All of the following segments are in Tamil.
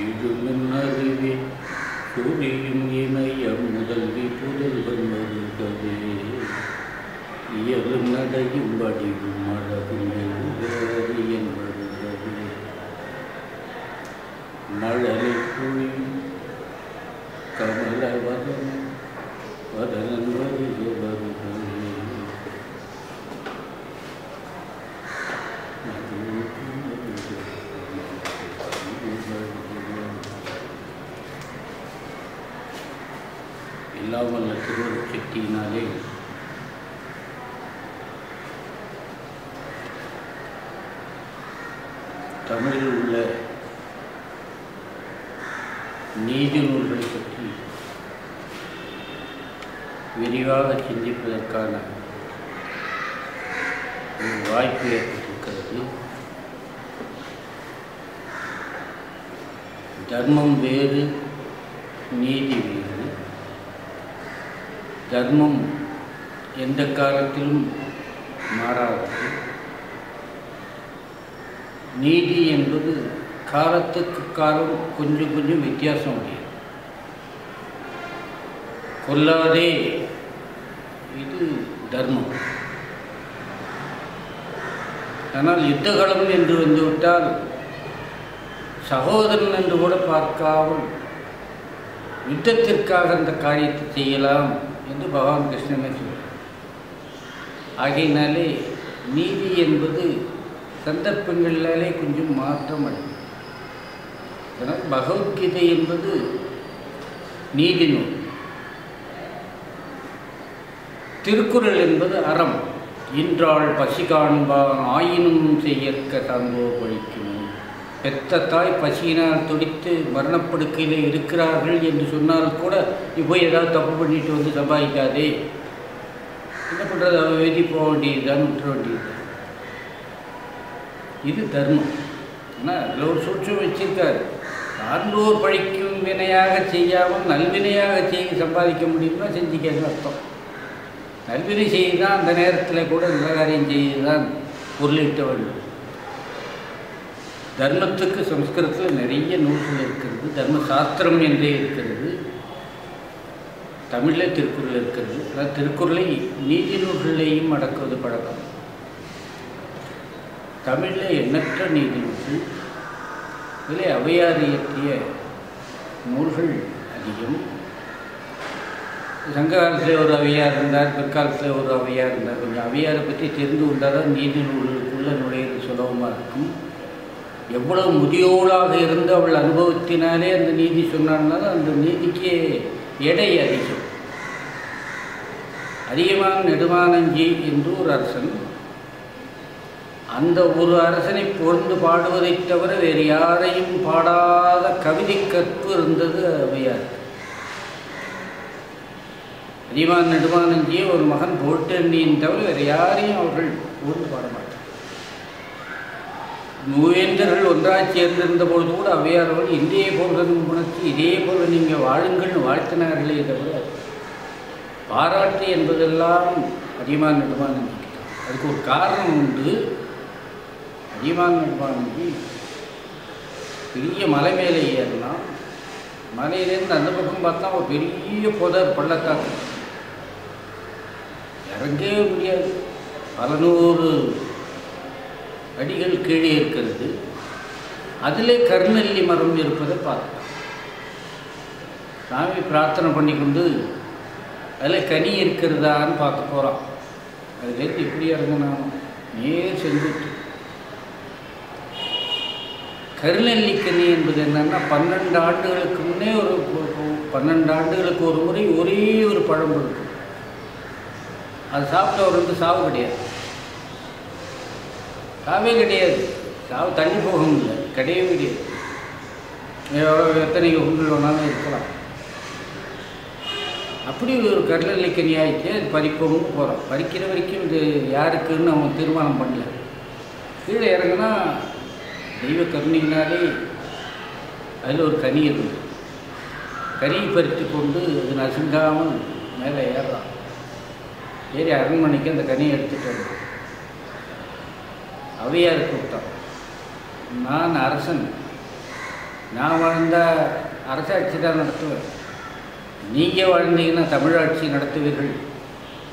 இடுமின்னருவி சூரியும் இமயம் முதல்வி புதல்வன் வருகவே இயலும் நடையும் வடிவும் அழகும் எழுதறியன் வருகவே மழலை புழியும் கமல வரம் வதனன் வருக வருகவே எல்லாம் வல்ல திருவருட் சக்தியினாலே தமிழில் உள்ள நீதி நூல்களை பற்றி விரிவாக சிந்திப்பதற்கான ஒரு வாய்ப்பு ஏற்பட்டிருக்கிறது. தர்மம் வேறு, நீதி வேறு. தர்மம் எந்த காலத்திலும் மாறாதது. நீதி என்பது காலத்துக்கு காலம் கொஞ்சம் கொஞ்சம் வித்தியாசம் உடையது. கொல்லாதே இது தர்மம். ஆனால் யுத்தகலம் என்று வந்துவிட்டால் சகோதரன் என்று கூட பார்க்காமல் யுத்தத்திற்காக அந்த காரியத்தை செய்யலாம் என்று பகவான் கிருஷ்ணனே சொல்கிறார். ஆகையினாலே நீதி என்பது சந்தர்ப்பங்களிலே கொஞ்சம் மாற்றம் அடையும். அதனால் பகவத்கீதை என்பது நீதி நூல். திருக்குறள் என்பது அறம். இன்றாள் பசி காண்பான் ஆயினும் செய்யற்க சார்ந்தோ பழிக்கும். பெத்த தாய் பசியினால் துடித்து மரணப்படுக்கையில் இருக்கிறார்கள் என்று சொன்னால் கூட இப்போ ஏதாவது தப்பு பண்ணிட்டு வந்து சம்பாதிக்காதே, என்ன பண்ணுறது, அவள் வேதி போக வேண்டியதுதான், விட்டுற வேண்டியது. இது தர்மம். ஆனால் அதில் ஒரு சூட்சம் வச்சிருக்காரு. சான்றோர் பழிக்கும் வினையாக செய்யாமல் நல்வினையாக செய்து சம்பாதிக்க முடியும்னா செஞ்சுக்கன்னு அர்த்தம். நல்வினை செய்துதான் அந்த நேரத்தில் கூட நல்ல காரியம் செய்துதான் பொருளிட்ட வேண்டும். தர்மத்துக்கு சம்ஸ்கிருதத்தில் நிறைய நூல்கள் இருக்கிறது. தர்ம சாஸ்திரம் என்றே இருக்கிறது. தமிழில் திருக்குறள் இருக்கிறது. அதாவது திருக்குறளை நீதி நூல்களையும் அடக்குவது பழக்கம். தமிழில் எண்ணற்ற நீதி நூல்கள், இதில் ஔவையார் இயற்றிய நூல்கள் அதிகம். சங்க காலத்தில் ஒரு ஔவையார் இருந்தார், பிற்காலத்தில் ஒரு ஔவையார் இருந்தார். கொஞ்சம் ஔவையாரை பற்றி தெரிந்து கொண்டால் தான் நீதி நூல்களுக்குள்ளே நுழையிறது சுலபமாக இருக்கும். எவ்வளவு முதியோடாக இருந்து அவள் அனுபவத்தினாலே அந்த நீதி சொன்னாலும் அந்த நீதிக்கு எடை அதிகம். அதிகமான நெடுமானஞ்சி என்று ஒரு அரசன், அந்த ஒரு அரசனை புகழ்ந்து பாடுவதை தவிர வேறு யாரையும் பாடாத கவிதை கற்பு இருந்தது ஔவையார். அதிகமான நெடுமானஞ்சியை ஒரு மகன் புகழ்த்தெண்ணியின் தவிர வேறு யாரையும் அவர்கள் புகழ்ந்து பாட மாட்டார். மூவேந்தர்கள் ஒன்றாக சேர்ந்திருந்த பொழுது கூட ஔவையார் அவர்கள் இந்திய போன்றதும் உணர்ச்சி இதே போல நீங்கள் வாழுங்கள்னு வாழ்த்தினார்களே தவிர பாராட்டு என்பதெல்லாம் அதிகமான நெடுமானஞ்சி. அதுக்கு ஒரு காரணம் உண்டு. அதிகமான நெடுமானஞ்சி பெரிய மலை மேலே ஏறலாம். மலையிலேருந்து அந்த பக்கம் பார்த்தா ஒரு பெரிய புதர் பள்ளத்தாக்கு, இறங்கவே முடியாது. பல நூறு அடிகள் கீழே இருக்கிறது. அதிலே கருநெல்லி மரம் இருப்பதை பார்க்கலாம். சாமி பிரார்த்தனை பண்ணி கொண்டு அதில் கனி இருக்கிறதான்னு பார்க்க போகிறான். அதுலேருந்து எப்படி இறங்கினாலும் நேர் செங்குத்து. கருநெல்லிக்கனி என்பது என்னன்னா 12 ஆண்டுகளுக்கு முன்னே 12 ஆண்டுகளுக்கு ஒரு முறை ஒரே ஒரு பழம் இருக்கும். அது சாப்பிட்டவர் வந்து சாவு கிடையாது. சாவே கிடையாது. சாவு தண்ணி போகவும் இல்லை, கிடையவே கிடையாது. எத்தனை உங்கள் வேணாலும் இருக்கலாம். அப்படி ஒரு கருநெல்லிக்கனி ஆயிடுச்சு. அது பறிக்கவும் போகிறோம். பறிக்கிற வரைக்கும் இது யாருக்குன்னு அவங்க தீர்மானம் பண்ணல. கீழே இறங்கினா தெய்வ கருணையினாலே அதில் ஒரு கனி இருந்தது. கனியை பறித்து கொண்டு அது நசுங்காமல் மேலே ஏறலாம். ஏறி அரண்மனைக்கு அந்த கனியை எடுத்துகிட்டு வந்தோம். ஔவையார் கூப்பிட்டான். நான் அரசன், நான் வாழ்ந்தால் அரசாட்சி தான் நடத்துவேன், நீங்கள் வாழ்ந்தீங்கன்னா தமிழாட்சி நடத்துவீர்கள்,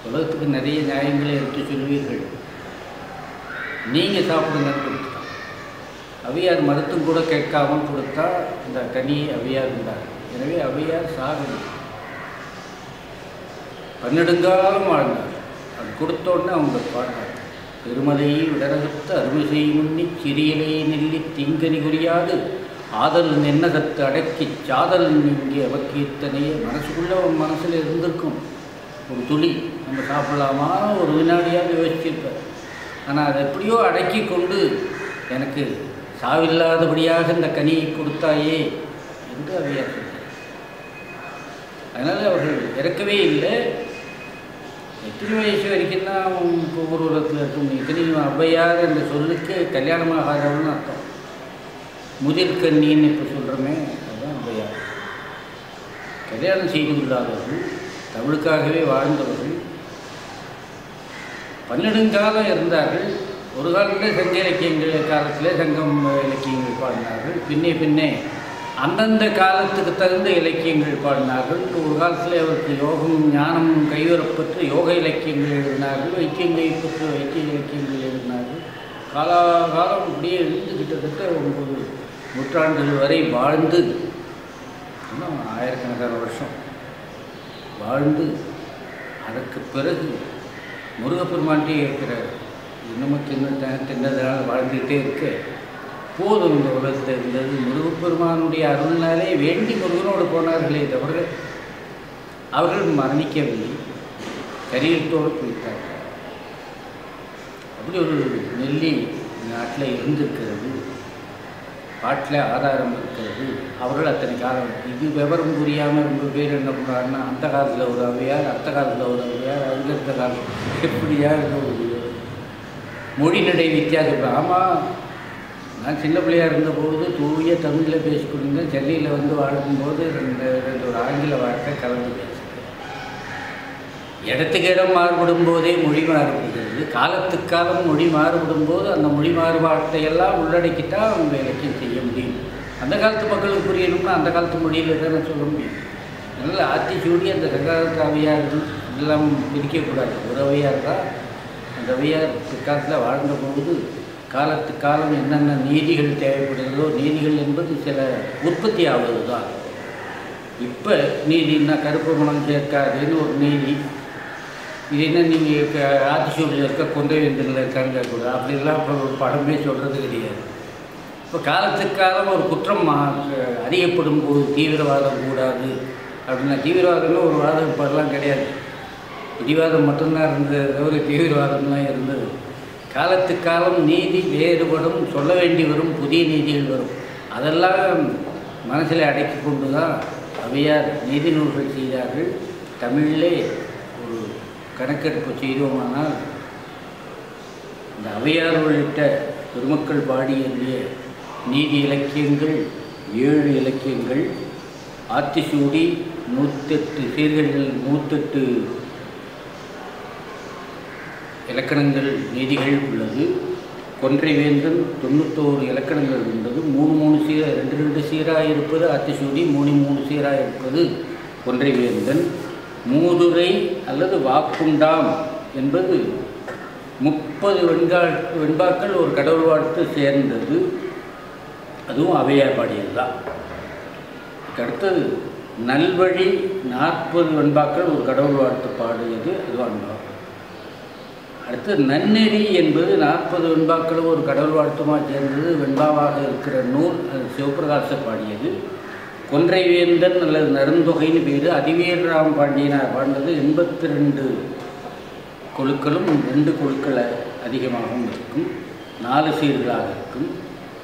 உலகத்துக்கு நிறைய நியாயங்களை எடுத்து சொல்வீர்கள், நீங்கள் சாப்பிடுங்கன்னு கொடுத்துட்டான். அவையார் மருத்துவம் கூட கேட்காமல் கொடுத்தா இந்த கனியை அவையார் இருந்தார். எனவே அவையார் சாகலை, பன்னெடுங்காலம் வாழ்ந்தார். அது கொடுத்தோடனே அவங்க பாடினார். பெருமலையை விடரகத்து அருமை செய்முன்னி சிறியலை நெல்லி திங்கனி குறியாது ஆதல் நென்னகத்து அடக்கி சாதல் இங்கே அவக்கியத்தனையே மனசுக்குள்ளே அவன் மனசில் இருந்திருக்கும் ஒரு துளி, நம்ம சாப்பிடலாமா ஒரு வினாடியாக யோசிச்சிருப்பார். ஆனால் அதை எப்படியோ அடக்கி கொண்டு எனக்கு சாவில்லாதபடியாக இந்த கனியை கொடுத்தாயே என்று அவையார் சொன்னார். அதனால் அவர்கள் இறக்கவே இல்லை. எத்தனை வயசு வரைக்கும் தான் ஊர்வலத்தில் இருக்கும். இத்தனையும் ஔவையார் என்ற சொல்லுக்கு கல்யாணமாகாதவள்னு அர்த்தம். முதிர்கண்ணின்னு இப்போ சொல்கிறோமே, அதுதான் ஔவையார். கல்யாணம் செய்து கொள்ளாதவர்கள், தமிழுக்காகவே வாழ்ந்தவர்கள், பன்னெடுங்காலம் இருந்தார்கள். ஒரு காலத்தில் சங்க இலக்கியங்கள் காலத்தில் சங்கம் இலக்கியங்கள் பாடினார்கள். பின்னே அந்தந்த காலத்துக்கு தகுந்த இலக்கியங்கள் பாடினார்கள். ஒரு காலத்தில் அவருக்கு யோகம் ஞானம் கைவரப்பெற்று யோக இலக்கியங்கள் எழுதினார்கள், வைத்தியங்களை பெற்று வைத்திய இலக்கியங்கள் எழுதினார்கள். காலாகாலம் அப்படியே எழுந்து கிட்டத்தட்ட 9 நூற்றாண்டுகள் வரை வாழ்ந்து, இன்னும் ஆயிரக்கணக்கான வருஷம் வாழ்ந்து, அதற்கு பிறகு முருகப்பெருமான்ட்டே இருக்கிறார். இன்னமும் தின்னதனால் வாழ்ந்துகிட்டே இருக்க போதும் இந்த உலகத்தில் இருந்தது. முருகப்பெருமானுடைய அருள்னாலே வேண்டி முருகனோடு போனார்களே தவிர அவர்கள் மரணிக்கவில்லை, கரியத்தோடு போயிட்டார்கள். அப்படி ஒரு நெல்லி நாட்டில் இருந்திருக்கிறது, பாட்டில் ஆதாரம் இருக்கிறது. அவர்கள் அத்தனை காலம் இது விவரம் புரியாமல் ரொம்ப பேர் என்ன பண்ணுறாருன்னா, அந்த காலத்தில் ஒரு அவையார், அடுத்த காலத்தில் ஒரு அவையார், அடுத்த காலம் எப்படியா இருக்க மொழி நடை வித்தியாசம். ஆமாம், நான் சின்ன பிள்ளையாக இருந்தபோது தூய தமிழில் பேசிக்கொண்டிருந்தேன். சென்னையில் வந்து வாழும்போது ரெண்டு ஒரு ஆங்கில வார்த்தை கலந்து பேசுகிறேன். இடத்துக்கு இடம் மாறுபடும் போதே மொழி மாறுபடுகிறது. காலத்துக்கு காலம் மொழி மாறுபடும் போது அந்த மொழி மாறுபாட்டையெல்லாம் உள்ளடக்கிட்டால் அவங்க இலக்கியம் செய்ய முடியும். அந்த காலத்து மக்களுக்கு புரியணும்னா அந்த காலத்து மொழியில் தானே சொல்ல முடியும். அதனால் ஆத்திச்சூடி அந்த சங்ககாலத்து அவையார் எல்லாம் பிரிக்கக்கூடாது. ஒரு அவையார் தான். அந்த அவையார் பிற்காலத்தில் வாழ்ந்தபோது காலத்துக்கு காலம் என்னென்ன நீதிகள் தேவைப்படுகிறதோ, நீதிகள் என்பது சில உற்பத்தி ஆவது தான். இப்போ நீதினா கருப்பு மனம் சேர்க்காதுன்னு ஒரு நீதி. இது என்ன நீங்கள் ஆத்திச்சூடியில் இருக்க கொன்றைவேந்தனில் இருக்கான்னு கூட அப்படிலாம் இப்போ ஒரு படமே சொல்கிறது கிடையாது. இப்போ காலத்துக்கு காலம் ஒரு குற்றம் அறியப்படும் போது தீவிரவாதம் கூடாது அப்படின்னா, தீவிரவாதம்னு ஒரு வாதம் இப்போலாம் கிடையாது. பிடிவாதம் மட்டும்தான் இருந்தது தவிர தீவிரவாதம்லாம் இருந்தது. காலத்துக்கு காலம் நீதி வேறுபடும், சொல்ல வேண்டி வரும், புதிய நீதிகள் வரும். அதெல்லாம் மனசில் அடக்கி கொண்டு தான் அவையார் நீதி நூல்கள் செய்தார்கள். தமிழிலே ஒரு கணக்கெடுப்பு செய்தோமானால் இந்த அவையார் உள்ளிட்ட பெருமக்கள் பாடிய நீதி இலக்கியங்கள் 7 இலக்கியங்கள், ஆத்திச்சூடி 108 சீர்களில் 108 இலக்கணங்கள் நீதிகள் உள்ளது. கொன்றைவேந்தன் 91 இலக்கணங்கள் உள்ளது. 3 சீராக 2 சீராக இருப்பது ஆத்திச்சூடி, 3 சீராக இருப்பது கொன்றைவேந்தன். மூதுரை அல்லது வாக்குண்டாம் என்பது 30 வெண்பாக்கள் ஒரு கடவுள் வாழ்த்து சேர்ந்தது. அதுவும் அவையார் பாடியது தான். அடுத்தது நல்வழி 40 வெண்பாக்கள் ஒரு கடவுள் வாழ்த்து பாடியது, அதுவும் அன்பா. அடுத்து நன்னெறி என்பது 40 வெண்பாக்களும் ஒரு கடவுள் வாழ்த்துமாக சேர்ந்தது, வெண்பாவாக இருக்கிற நூல். அது சிவபிரகாசர் பாடியது. கொன்றைவேந்தன் அல்லது நருந்தொகைன்னு பேர். அதிவீரராம பாண்டியனார் பாண்டது 82 குழுக்களும் 2 குழுக்கள் அதிகமாகவும் இருக்கும், 4 சீர்களாக இருக்கும்.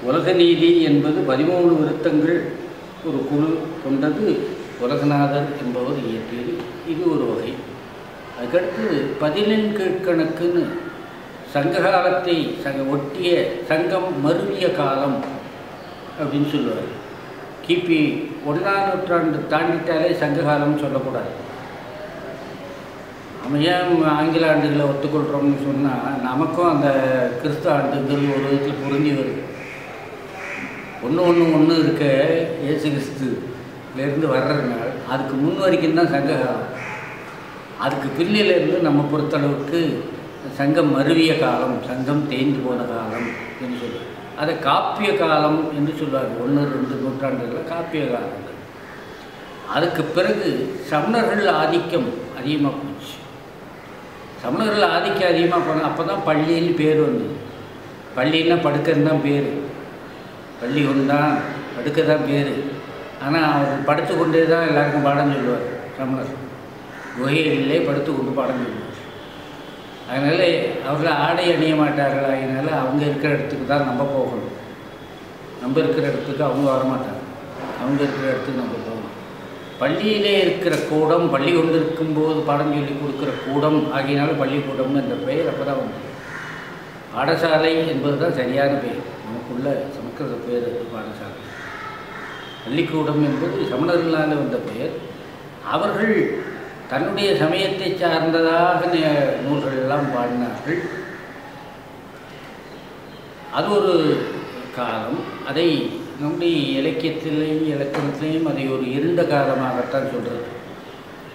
உலக நீதி என்பது 13 விருத்தங்கள் ஒரு குழு கொண்டது, உலகநாதர் என்பவர் இயற்றியது. இது ஒரு வகை. அதுக்கடுத்து 14 கீழ்கணக்குன்னு சங்ககாலத்தை ஒட்டிய சங்கம் மருவிய காலம் அப்படின்னு சொல்லுவார். கிபி 1ஆம் நூற்றாண்டு தாண்டிட்டாலே சங்ககாலம் சொல்லக்கூடாது. நம்ம ஏன் ஆங்கில ஆண்டுகளை ஒத்துக்கொள்கிறோம்னு சொன்னால், நமக்கும் அந்த கிறிஸ்து ஆண்டுகள் ஒரு விதத்தில் பொருந்தி வருது. ஒன்று ஒன்று ஒன்று இருக்க இயேசு கிறிஸ்துலேருந்து வர்றதுனால அதுக்கு முன் வரைக்கும் தான் சங்க காலம். அதுக்கு பின்னிலேருந்து நம்ம பொறுத்தளவுக்கு சங்கம் மருவிய காலம், சங்கம் தேய்ந்து போன காலம் என்று சொல்லுவார். அதை காப்பிய காலம் என்று சொல்லுவாங்க. 1-2 நூற்றாண்டுகளில் காப்பிய காலங்கள். அதுக்கு பிறகு சமணர்கள் ஆதிக்கம் அதிகமாக போச்சு. சமணர்கள் ஆதிக்கம் அதிகமாக போனால் அப்போ தான் பள்ளின்னு பேர் வந்தது. பள்ளின்னா படுக்கன்னு தான் பேர், பள்ளி கொண்டான் படுக்க தான் பேர். ஆனால் அவர் படுத்து கொண்டே தான் எல்லாருக்கும் பாடம் சொல்லுவார். சமணர் குகைகளிலே படுத்து கொண்டு பாடம் சொல்லுவார். அதனால் அவர்கள் ஆடை அணிய மாட்டார்கள். அதனால் அவங்க இருக்கிற இடத்துக்கு தான் நம்ம போகணும். நம்ம இருக்கிற இடத்துக்கு அவங்க வரமாட்டாங்க. அவங்க இருக்கிற இடத்துக்கு நம்ம போகணும். பள்ளியிலே இருக்கிற கூடம், பள்ளி கொண்டு இருக்கும்போது பாடம் சொல்லி கொடுக்குற கூடம் ஆகியனால பள்ளிக்கூடம்னு என்ற பெயர் அப்போ தான் வந்து. பாடசாலை என்பது தான் சரியான பெயர். நமக்குள்ள சமஸ்கிருத பெயர் பாடசாலை. பள்ளிக்கூடம் என்பது சமணர்களால் வந்த பெயர். அவர்கள் தன்னுடைய சமயத்தை சார்ந்ததாக நூல்கள் எல்லாம் பாடினார்கள். அது ஒரு காலம். அதை நம்முடைய இலக்கியத்திலையும் இலக்கணத்திலையும் அதை ஒரு இருண்ட காலமாகத்தான் சொல்கிறது.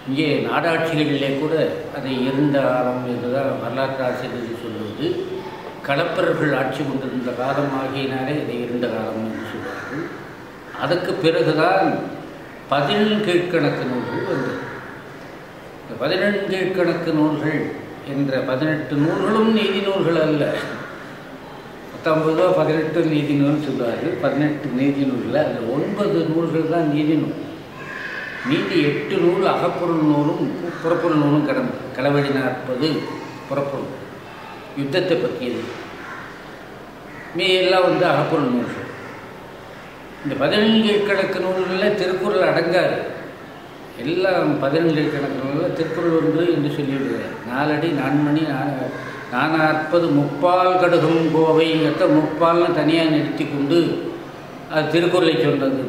இங்கே நாடாட்சிகளிலே கூட அதை இருண்ட காலம் என்றுதான் வரலாற்று ஆசிரியர்கள் சொல்வது. களப்பர்கள் ஆட்சி கொண்டிருந்த காலம் ஆகியனாலே இதை இருண்ட காலம் என்று சொல்வார்கள். அதுக்கு பிறகுதான் 17 கீழ்கணக்கு நூல்கள் வந்தது. இந்த 17 கீழ்கணக்கு நூல்கள் என்ற 18 நூல்களும் நீதி நூல்கள் அல்ல. 19 18 நீதி நூல் சொல்வார்கள். 18 நீதி நூல்கள் அதில் 9 நூல்கள் தான் நீதி நூல். மீதி 8 நூல் அகப்பொருள் நூலும் புறப்பொருள் நூலும் கடந்து. களவழி 40 புறப்பொருள் யுத்தத்தை பற்றியது. மீதெல்லாம் வந்து அகப்பொருள் நூல்கள். இந்த 17 கீழ்கணக்கு நூல்களில் திருக்குறள் அடங்காது. எல்லாம் 17 கீழ்கணக்கு நூல்களில் திருக்குறள் ஒன்று என்று சொல்லிவிடுகிறார். 4 அடி 4 மணி 440 முப்பால் கடுகும் கோவைங்கிறத முப்பால்னு தனியாக நிறுத்தி கொண்டு அது திருக்குறளை சொன்னது.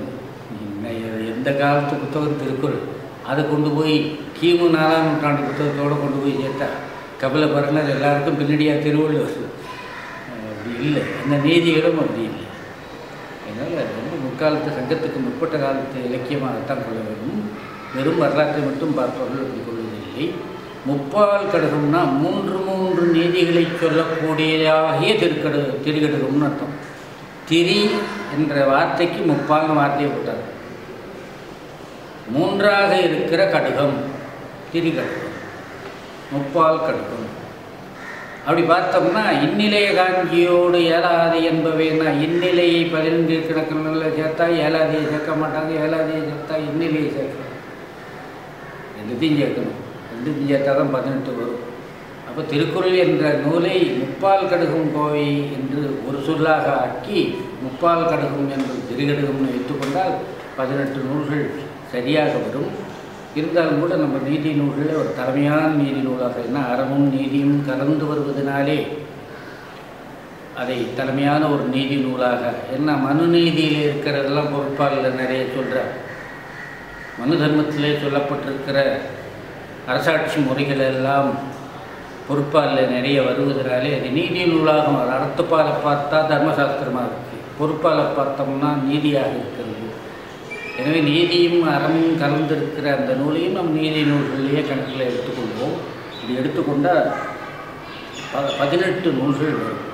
எந்த காலத்து புத்தகம் திருக்குறள். அதை கொண்டு போய் கிமு 4ஆம் நூற்றாண்டு புத்தகத்தோடு கொண்டு போய் சேர்த்தா கபில பரணர் எல்லாருக்கும் பின்னடியாக திருவள்ளுவர். அப்படி இல்லை. அந்த நீதிகளும் அப்படி இல்லை. அதனால் அது வந்து முற்காலத்து சங்கத்துக்கு முற்பட்ட காலத்து இலக்கியமாகத்தான் கொள்ள வேண்டும். வெறும் வரலாற்றை மட்டும் பார்ப்பவர்கள் அப்படி கொள்வதில்லை. முப்பால் கடுகம்னா 3 நீதிகளை சொல்லக்கூடியதாகிய திரிகடுகம்னு அர்த்தம். திரி என்ற வார்த்தைக்கு முப்பால்னு வார்த்தையை போட்டார். 3ஆக இருக்கிற கடுகம் திரிகடுகம், முப்பால் கடுகம். அப்படி பார்த்தோம்னா இந்நிலைய காஞ்சியோடு ஏலாதி என்பவைன்னா இந்நிலையை 17 கணக்கில் சேர்த்தா ஏலாதியை சேர்க்க மாட்டாங்க. ஏலாதியை சேர்த்தா இந்நிலையை சேர்க்கணும். ரெண்டுத்தையும் சேர்க்கணும். ரெண்டுத்தையும் சேர்த்தா தான் 18 வரும். அப்போ திருக்குறள் என்ற நூலை முப்பால் கடுகும் கோவை என்று ஒரு சொல்லாக ஆக்கி முப்பால் கடுகும் என்று திரிகடுகம்னு வைத்துக்கொண்டால் 18 நூல்கள் சரியாக வரும். இருந்தாலும் கூட நம்ம நீதி நூல்களில் ஒரு தலைமையான நீதி நூலாக என்ன அறமும் நீதியும் கலந்து வருவதனாலே அதை தலைமையான ஒரு நீதி நூலாக என்ன மனு நீதியில் இருக்கிறதெல்லாம் பொறுப்பாளில் நிறைய சொல்கிறார். மனு தர்மத்திலே சொல்லப்பட்டிருக்கிற அரசாட்சி முறைகள் எல்லாம் பொறுப்பாளில் நிறைய வருவதனாலே அது நீதி நூலாகும். அறத்துப்பாலை பார்த்தா தர்மசாஸ்திரமாக இருக்குது, பொறுப்பாலை பார்த்தோம்னா நீதியாக இருக்கிறது. எனவே நீதியும் அறமும் கலந்திருக்கிற அந்த நூலையும் நம் நீதி நூல்களிலேயே கணக்கில் எடுத்துக்கொள்வோம். இப்படி எடுத்துக்கொண்டால் 18 நூல்கள் வரும்.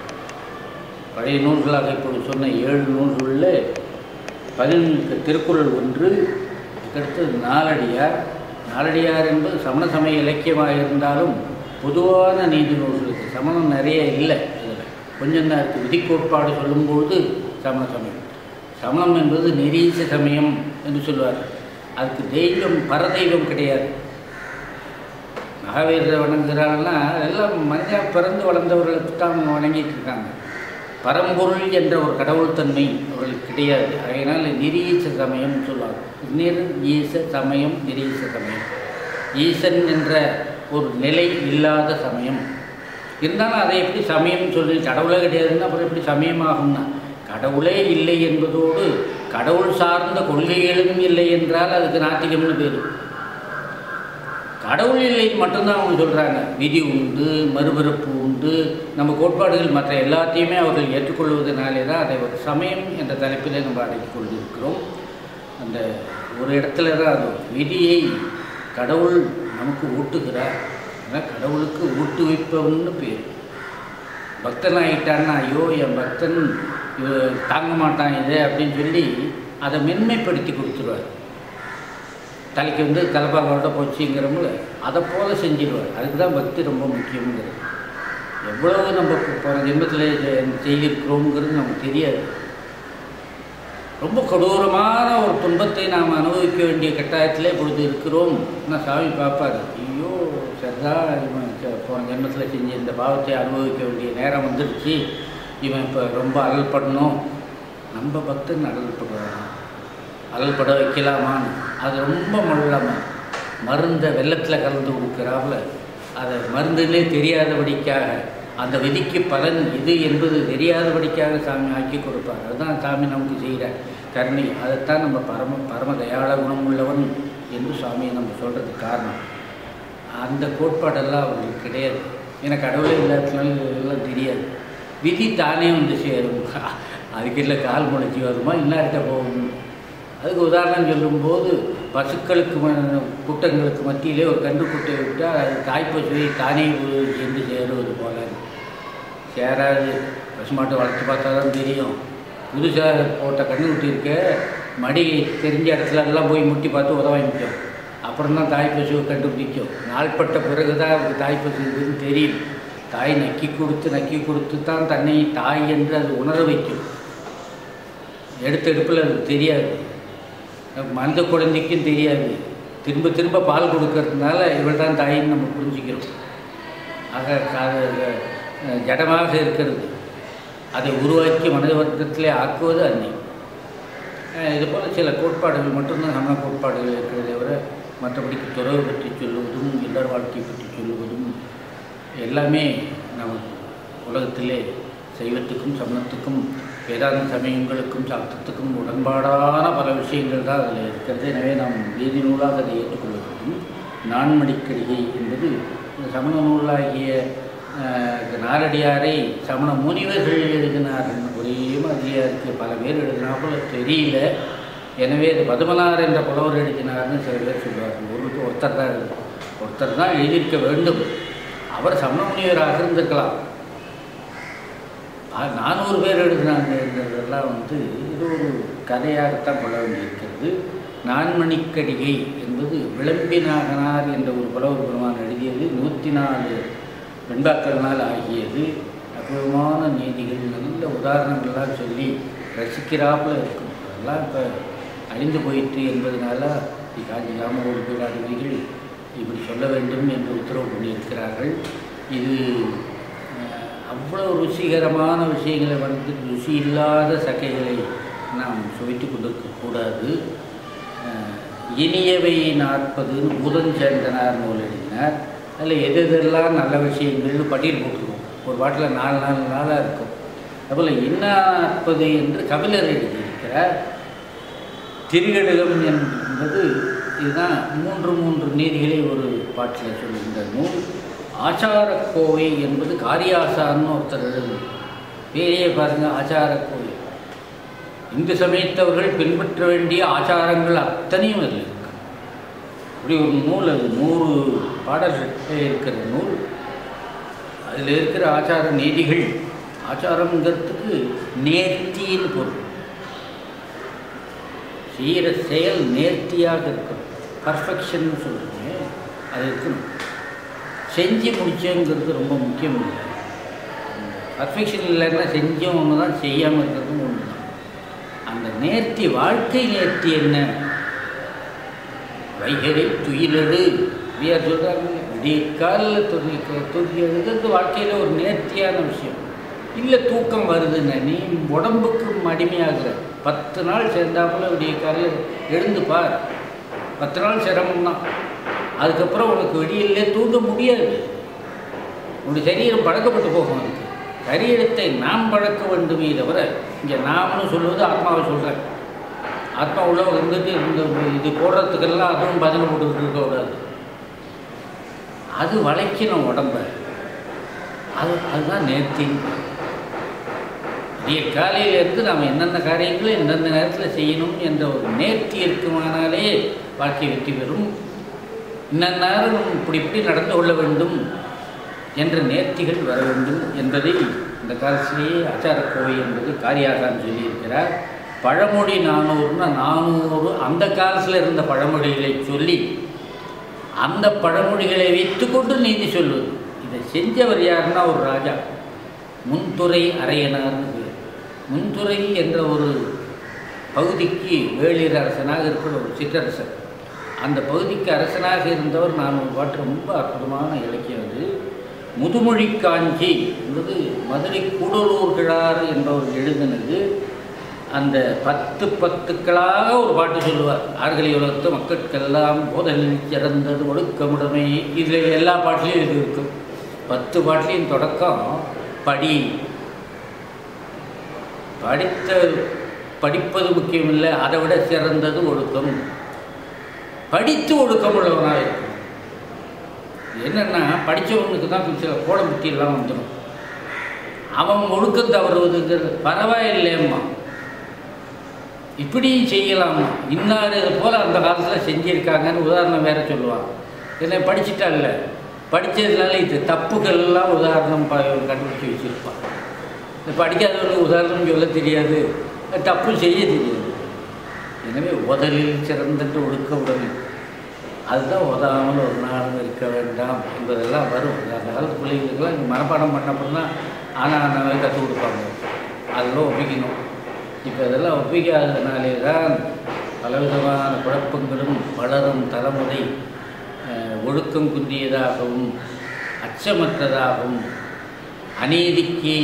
பழைய நூல்களாக இப்போது சொன்ன 7 நூல்களில் 17 திருக்குறள் ஒன்று, அடுத்தது நாலடியார். நாலடியார் என்பது சமண சமய இலக்கியமாக இருந்தாலும் பொதுவான நீதி நூல்களுக்கு சமணம் நிறைய இல்லை. இதில் கொஞ்சம் தான் இருக்குது. விதிக்கோட்பாடு சொல்லும்போது சமண சமயம், சமணம் என்பது நிரீச சமயம் என்று சொல்வார். அதுக்கு தெய்வம் பரதெய்வம் கிடையாது. மகாவீரரை வணங்குகிறாங்கன்னா எல்லாம் மனிதன் பிறந்து வளர்ந்தவர்களுக்கு தான் வணங்கிட்டு இருக்காங்க. பரம்பொருள் என்ற ஒரு கடவுள் தன்மை அவர்களுக்கு கிடையாது. அதனால் நிரீச சமயம் சொல்லுவாங்க. நிர்ஈச சமயம், நிரீச சமயம். ஈசன் என்ற ஒரு நிலை இல்லாத சமயம். இருந்தாலும் அதை எப்படி சமயம் சொல்லி கடவுளே கிடையாதுன்னா அப்புறம் எப்படி சமயமாகும்னா கடவுளே இல்லை என்பதோடு கடவுள் சார்ந்த கொள்கைகளும் இல்லை என்றால் அதுக்கு நாத்திகம்னு பேர். கடவுள் இல்லைன்னு மட்டும்தான் அவங்க சொல்கிறாங்க. விதி உண்டு, மறுபிறப்பு உண்டு, உண்டு. நம்ம கோட்பாடுகள் மற்ற எல்லாத்தையுமே அவர்கள் ஏற்றுக்கொள்வதனாலே தான் அதை ஒரு சமயம் என்ற தலைப்பிலே நம்ம அடக்கிக் கொண்டிருக்கிறோம். அந்த ஒரு இடத்துல தான் அது விதியை கடவுள் நமக்கு ஊட்டுகிறார். ஆனால் கடவுளுக்கு ஊட்டுவிப்பவன்னு பேர். பக்தன் ஆகிட்டான்னா ஐயோ என் பக்தன் தாங்க மாட்டான் இது அப்படின்னு சொல்லி அதை மென்மைப்படுத்தி கொடுத்துருவார். தலைக்கு வந்து தலைப்பாவோட போச்சுங்கிறவங்கள அதை போல் செஞ்சிடுவார். அதுக்கு தான் பக்தி ரொம்ப முக்கியங்கிறது. எவ்வளவு நம்ம போகிற ஜென்மத்தில் செய்திருக்கிறோங்கிறது நமக்கு தெரியாது. ரொம்ப கொடூரமான ஒரு துன்பத்தை நாம் அனுபவிக்க வேண்டிய கட்டாயத்திலே இப்பொழுது இருக்கிறோம். ஆனால் சாமி பார்ப்பார், ஐயோ சரிதா இவன் போன ஜென்மத்தில் செஞ்ச இந்த பாவத்தை அனுபவிக்க வேண்டிய நேரம் வந்துடுச்சு, இவன் இப்போ ரொம்ப அழல்படணும். நம்ம பக்தன் அழல்படுவான், அழல்பட வைக்கலாமான்னு அது ரொம்ப மல்லாமல் மருந்தை வெள்ளத்தில் கலந்து கொடுக்குறாப்புல அதை மருந்துன்னே தெரியாதபடிக்காக அந்த விதிக்கு பலன் இது என்பது தெரியாதபடிக்காக சாமி ஆக்கி கொடுப்பார். அதுதான் சாமி நமக்கு செய்கிற கருணை. அதைத்தான் நம்ம பரம தயாள குணம் உள்ளவன் என்று சாமியை நம்ம சொல்கிறதுக்கு காரணம். அந்த கோட்பாடெல்லாம் அவங்களுக்கு கிடையாது. எனக்கு கடவுளே எல்லாம் தெரியாது. விதி தானே வந்து சேரும். அதுக்கு இல்லை கால் முளைச்சி வருமா இன்னார்கிட்ட போகும். அதுக்கு உதாரணம் சொல்லும்போது பசுக்களுக்கு கூட்டங்களுக்கு மத்தியிலே ஒரு கன்று குட்டை விட்டால் அது தாய்ப்பசுவை தானே சென்று சேருவது போல சேராது. பசுமாட்டை வளர்த்து பார்த்தா தான் தெரியும். புதுசாக போட்ட கன்று குட்டி இருக்க மடி தெரிஞ்ச இடத்துல எல்லாம் போய் முட்டி பார்த்து உதவாங்கிக்கும். அப்புறம் தான் தாய்ப்பசுவை கண்டுபிடிக்கும். நாள்பட்ட பிறகு தான் அதுக்கு தாய்ப்பசு இதுன்னு தெரியும். தாய் நக்கி கொடுத்து தான் தன்னை தாய் என்று அது உணர வைக்கும். எடுத்தெடுப்பில் அது தெரியாது. மனித குழந்தைக்கும் தெரியாது. திரும்ப பால் கொடுக்கறதுனால இவள் தான் தாயின்னு நம்ம புரிஞ்சுக்கிறோம். ஆக ஜடமாக இருக்கிறது அதை உருவாக்கி மனித வர்க்கத்திலே ஆக்குவது அன்னை. இதுபோல் சில கோட்பாடுகள் மட்டும்தான் சமண கோட்பாடுகள் இருக்கிறதை விட மற்றபடிக்கு துறவை பற்றி சொல்லுவதும் இல்லற வாழ்க்கையை பற்றி சொல்லுவதும் எல்லாமே நம்ம உலகத்திலே சைவத்துக்கும் சமணத்துக்கும் வேதாந்த சமயங்களுக்கும் சாஸ்திரத்துக்கும் உடன்பாடான பல விஷயங்கள் தான் அதில் இருக்கிறது. எனவே நாம் வேதி நூலாக அதை ஏற்றுக்கொள்ள வேண்டும். நான்மணிக்கடிகை என்பது இந்த சமண நூலாகிய நாலடியாரை சமண முனிவர்கள் எழுதினார்கள். ஒரே மாதிரியாக இருக்குது. பல பேர் எழுதினாப்புல தெரியல. எனவே அது பதுமனார் என்ற புலவர் எழுதினார்னு சில பேர் சொல்லுவார்கள். ஒருத்தர் தான் எழுதியிருக்க வேண்டும். அவர் சமண முனிவராக இருந்திருக்கலாம். 400 பேர் எழுதினாங்கன்றதெல்லாம் வந்து இது ஒரு கதையாகத்தான் கொள்ள வேண்டியிருக்கிறது. நான்மணிக்கடிகை என்பது விளம்பினாகனார் என்ற ஒரு புலவர் பெருமான் எழுதியது. 104 வெண்பாக்கள்னால் ஆகியது. அற்புதமான நீதிகள், நல்ல உதாரணங்கள்லாம் சொல்லி ரசிக்கிறாப்புல இருக்கும். அதெல்லாம் இப்போ அழிந்து போயிற்று என்பதனால காஞ்சி ராமகோடி பேராதிபதிகள் இப்படி சொல்ல வேண்டும் என்று உத்தரவு பண்ணியிருக்கிறார்கள். இது அவ்வளோ ருசிகரமான விஷயங்களை வந்து ருசி இல்லாத சக்கைகளை நாம் சுவைத்து கொண்டிருக்கக்கூடாது. இனியவை 40 பூதஞ்சேந்தனார் நூல் எழுதினார். அதில் எதெல்லாம் நல்ல விஷயங்கள்னு பட்டியல் போட்டுருவோம். ஒரு பாட்டில் 4 நாளாக இருக்கும். அதுபோல் இன்னா 40 என்று கபிலர் எழுதியிருக்கிறார். திரிகடுகம் என்பது இதுதான் 3 நீதிகளை ஒரு பாட்டில் சொல்லுகின்ற நூல். ஆச்சாரக்கோவை என்பது காரியாசான்னு ஒருத்தர் எழுது. பேரையே பாருங்கள், ஆச்சாரக்கோவை. இந்து சமயத்தவர்கள் பின்பற்ற வேண்டிய ஆச்சாரங்கள் அத்தனையும் அதில் இருக்கு. இப்படி ஒரு நூல். அது 100 பாடல்கள் இருக்கிற நூல். அதில் இருக்கிற ஆச்சார நீதிகள், ஆச்சாரங்கிறதுக்கு நேர்த்தின்னு பொருள். செய்கிற செயல் நேர்த்தியாக இருக்கணும். பர்ஃபெக்ஷன் சொல்லுங்க, அது இருக்கணும். செஞ்சு முடிச்சோங்கிறது ரொம்ப முக்கியம் இல்லை. பர்ஃபெக்ஷன் இல்லைன்னா செஞ்சோம் ஒன்று தான், செய்யாமல் இருக்கிறதும் ஒன்று தான். அந்த நேர்த்தி, வாழ்க்கை நேர்த்தி என்ன? வைகரை துயிலெடு வியார் சொல்கிறாங்க. விடிய காலில் தூக்கி எழுதுறது வாழ்க்கையில் ஒரு நேர்த்தியான விஷயம். இல்லை தூக்கம் வருதுன்னு நீ உடம்புக்கு அடிமையாகிற. 10 நாள் சேர்ந்தாப்புல விடிய காலில் எழுந்து பார். 10 நாள் சிரமம்தான். அதுக்கப்புறம் உனக்கு வெளியிலே தூங்க முடியாது. உன்னுடைய சரீரம் பழக்கப்பட்டு போகும். அதுக்கு சரீரத்தை நாம் பழக்க வேண்டுமே தவிர, இங்கே நாம்னு சொல்லுவது ஆத்மாவை சொல்கிறேன். ஆத்மா உள்ள இருந்துட்டு இந்த இது போடுறதுக்கெல்லாம் அதுவும் பதில் போட்டுக்கிட்டு இருக்கக்கூடாது. அது வளைக்கணும் உடம்பை. அதுதான் நேர்த்தின். காலையிலேருந்து நாம் என்னென்ன காரியங்களும் எந்தெந்த நேரத்தில் செய்யணும் என்ற ஒரு நேர்த்தி இருக்குமானாலே வாழ்க்கை வெற்றி பெறும். இன்னும் நேரம் இப்படி நடந்து கொள்ள வேண்டும் என்ற நேர்த்திகள் வர வேண்டும் என்பதை இந்த காலத்திலேயே ஆச்சாரக்கோவை என்பது காரியாகான் சொல்லியிருக்கிறார். பழமொழி 400 அந்த காலத்தில் இருந்த பழமொழிகளை சொல்லி அந்த பழமொழிகளை வைத்துக்கொண்டு நீதி சொல்வது. இதை செஞ்சவர் யாருன்னா ஒரு ராஜா, முன்துறை அரையனார்னு பேர். முன்துறை என்ற ஒரு பகுதிக்கு வேளிர் அரசனாக இருக்கிற ஒரு சிற்றரசர். அந்த பகுதிக்கு அரசனாக இருந்தவர் 400 பாட்டு ரொம்ப அற்புதமான இலக்கியம். அது முதுமொழி காஞ்சி என்பது மதுரை கூடலூர் கிழார் என்பவர் எழுதினது. அந்த 10 பத்துக்களாக ஒரு பாட்டு சொல்லுவார். ஆறுகளை உலகத்து மக்களுக்கெல்லாம் போதலில் சிறந்தது ஒழுக்கமுடைமை. இதில் எல்லா பாட்டிலையும் இது இருக்கும். 10 பாட்டிலையும் தொடக்கம் படிப்பது முக்கியமில்லை, அதை விட சிறந்தது ஒழுக்கம். படித்து ஒழுக்கம் உள்ளவனாக இருக்கும். என்னென்னா படித்தவனுக்கு தான் சில கோட புத்தியெல்லாம் வந்துடும். அவன் ஒழுக்கம் தவறுவதுங்கிறது பரவாயில்லையம்மா, இப்படியும் செய்யலாமா, இன்னார் இது போல் அந்த காலத்தில் செஞ்சுருக்காங்கன்னு உதாரணம் வேறு சொல்லுவான். என்ன படிச்சுட்டா இல்லை, படித்ததுனால இது தப்புகள்லாம் உதாரணம் கண்டுபிடிச்சி வச்சுருப்பான். இந்த படிக்காதவர்களுக்கு உதாரணம் சொல்ல தெரியாது, தப்பு செய்ய தெரியாது. எனவே உதலில் சிறந்தட்டு ஒழுக்க உடனே அதுதான் உதாமல் ஒரு நாளும் இருக்க வேண்டாம் என்பதெல்லாம் வரும். அந்த காலத்து பிள்ளைகளுக்கெல்லாம் இங்கே மனப்பாடம் பண்ணப்போனா ஆனாவே கற்றுக் கொடுப்பாங்க. அதெல்லாம் ஒப்பிக்கணும். இப்போ அதெல்லாம் ஒப்பிக்காததுனாலே தான் பலவிதமான குழப்பங்களும் வளரும் தலைமுறை ஒழுக்கம் குன்றியதாகவும் அச்சமற்றதாகவும் அநீதிக்கு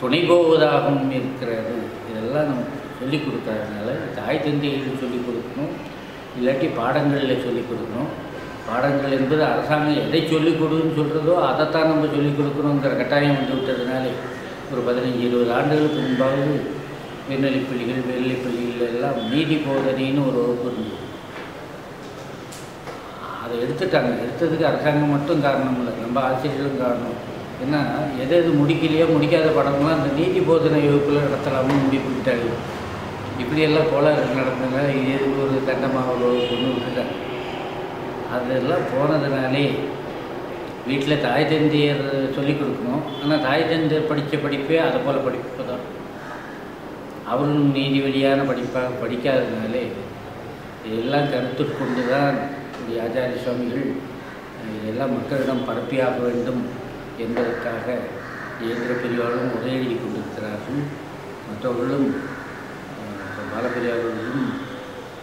துணை போவதாகவும் இருக்கிறது. இதெல்லாம் நம்ம சொல்லிக் கொடுக்காதனால தாய் தந்தைகளுக்கு சொல்லிக் கொடுக்கணும், இல்லாட்டி பாடங்களில் சொல்லிக் கொடுக்கணும். பாடங்கள் என்பது அரசாங்கம் எதை சொல்லிக் கொடுன்னு சொல்கிறதோ அதைத்தான் நம்ம சொல்லிக் கொடுக்கணுங்கிற கட்டாயம் வந்து விட்டதுனாலே ஒரு 15-20 ஆண்டுகளுக்கு முன்பாவது உயர்நிலைப்பள்ளிகள் மேல்நிலைப்பள்ளிகள் எல்லாம் நீதி போதனைன்னு ஒரு வகுப்பு இருந்தது. அதை எடுத்துட்டாங்க. எடுத்ததுக்கு அரசாங்கம் மட்டும் காரணம் இல்லை, நம்ம ஆசிரியர்களும் காரணம். ஏன்னா எது முடிக்கலையோ முடிக்காத படம்லாம் அந்த நீதி போதனை வகுப்பில் நடத்தலாம்னு முடிவு பண்ணிட்டாங்க. இப்படியெல்லாம் கோளாறு நடந்ததுங்க. இது ஒரு தண்டமாக வகுப்புன்னு விட்டுட்டாங்க. அதெல்லாம் போனதுனாலே வீட்டில் தாய் தந்தையர் சொல்லிக் கொடுக்கணும். ஆனால் தாய் தந்தையர் படித்த படிப்பே அதை போல் படிப்பு தான். அவர்களும் நீதி வழியான படிப்பாக படிக்காததுனாலே இதெல்லாம் கருத்துக்கொண்டு தான் ஆச்சாரிய சுவாமிகள் இதெல்லாம் மக்களிடம் பரப்பியாக வேண்டும் என்பதற்காக இயந்திர பெரியவர்களும் உரை எழுதி கொண்டிருக்கிறார்கள். மற்றவர்களும் பாலபெரியார்களும்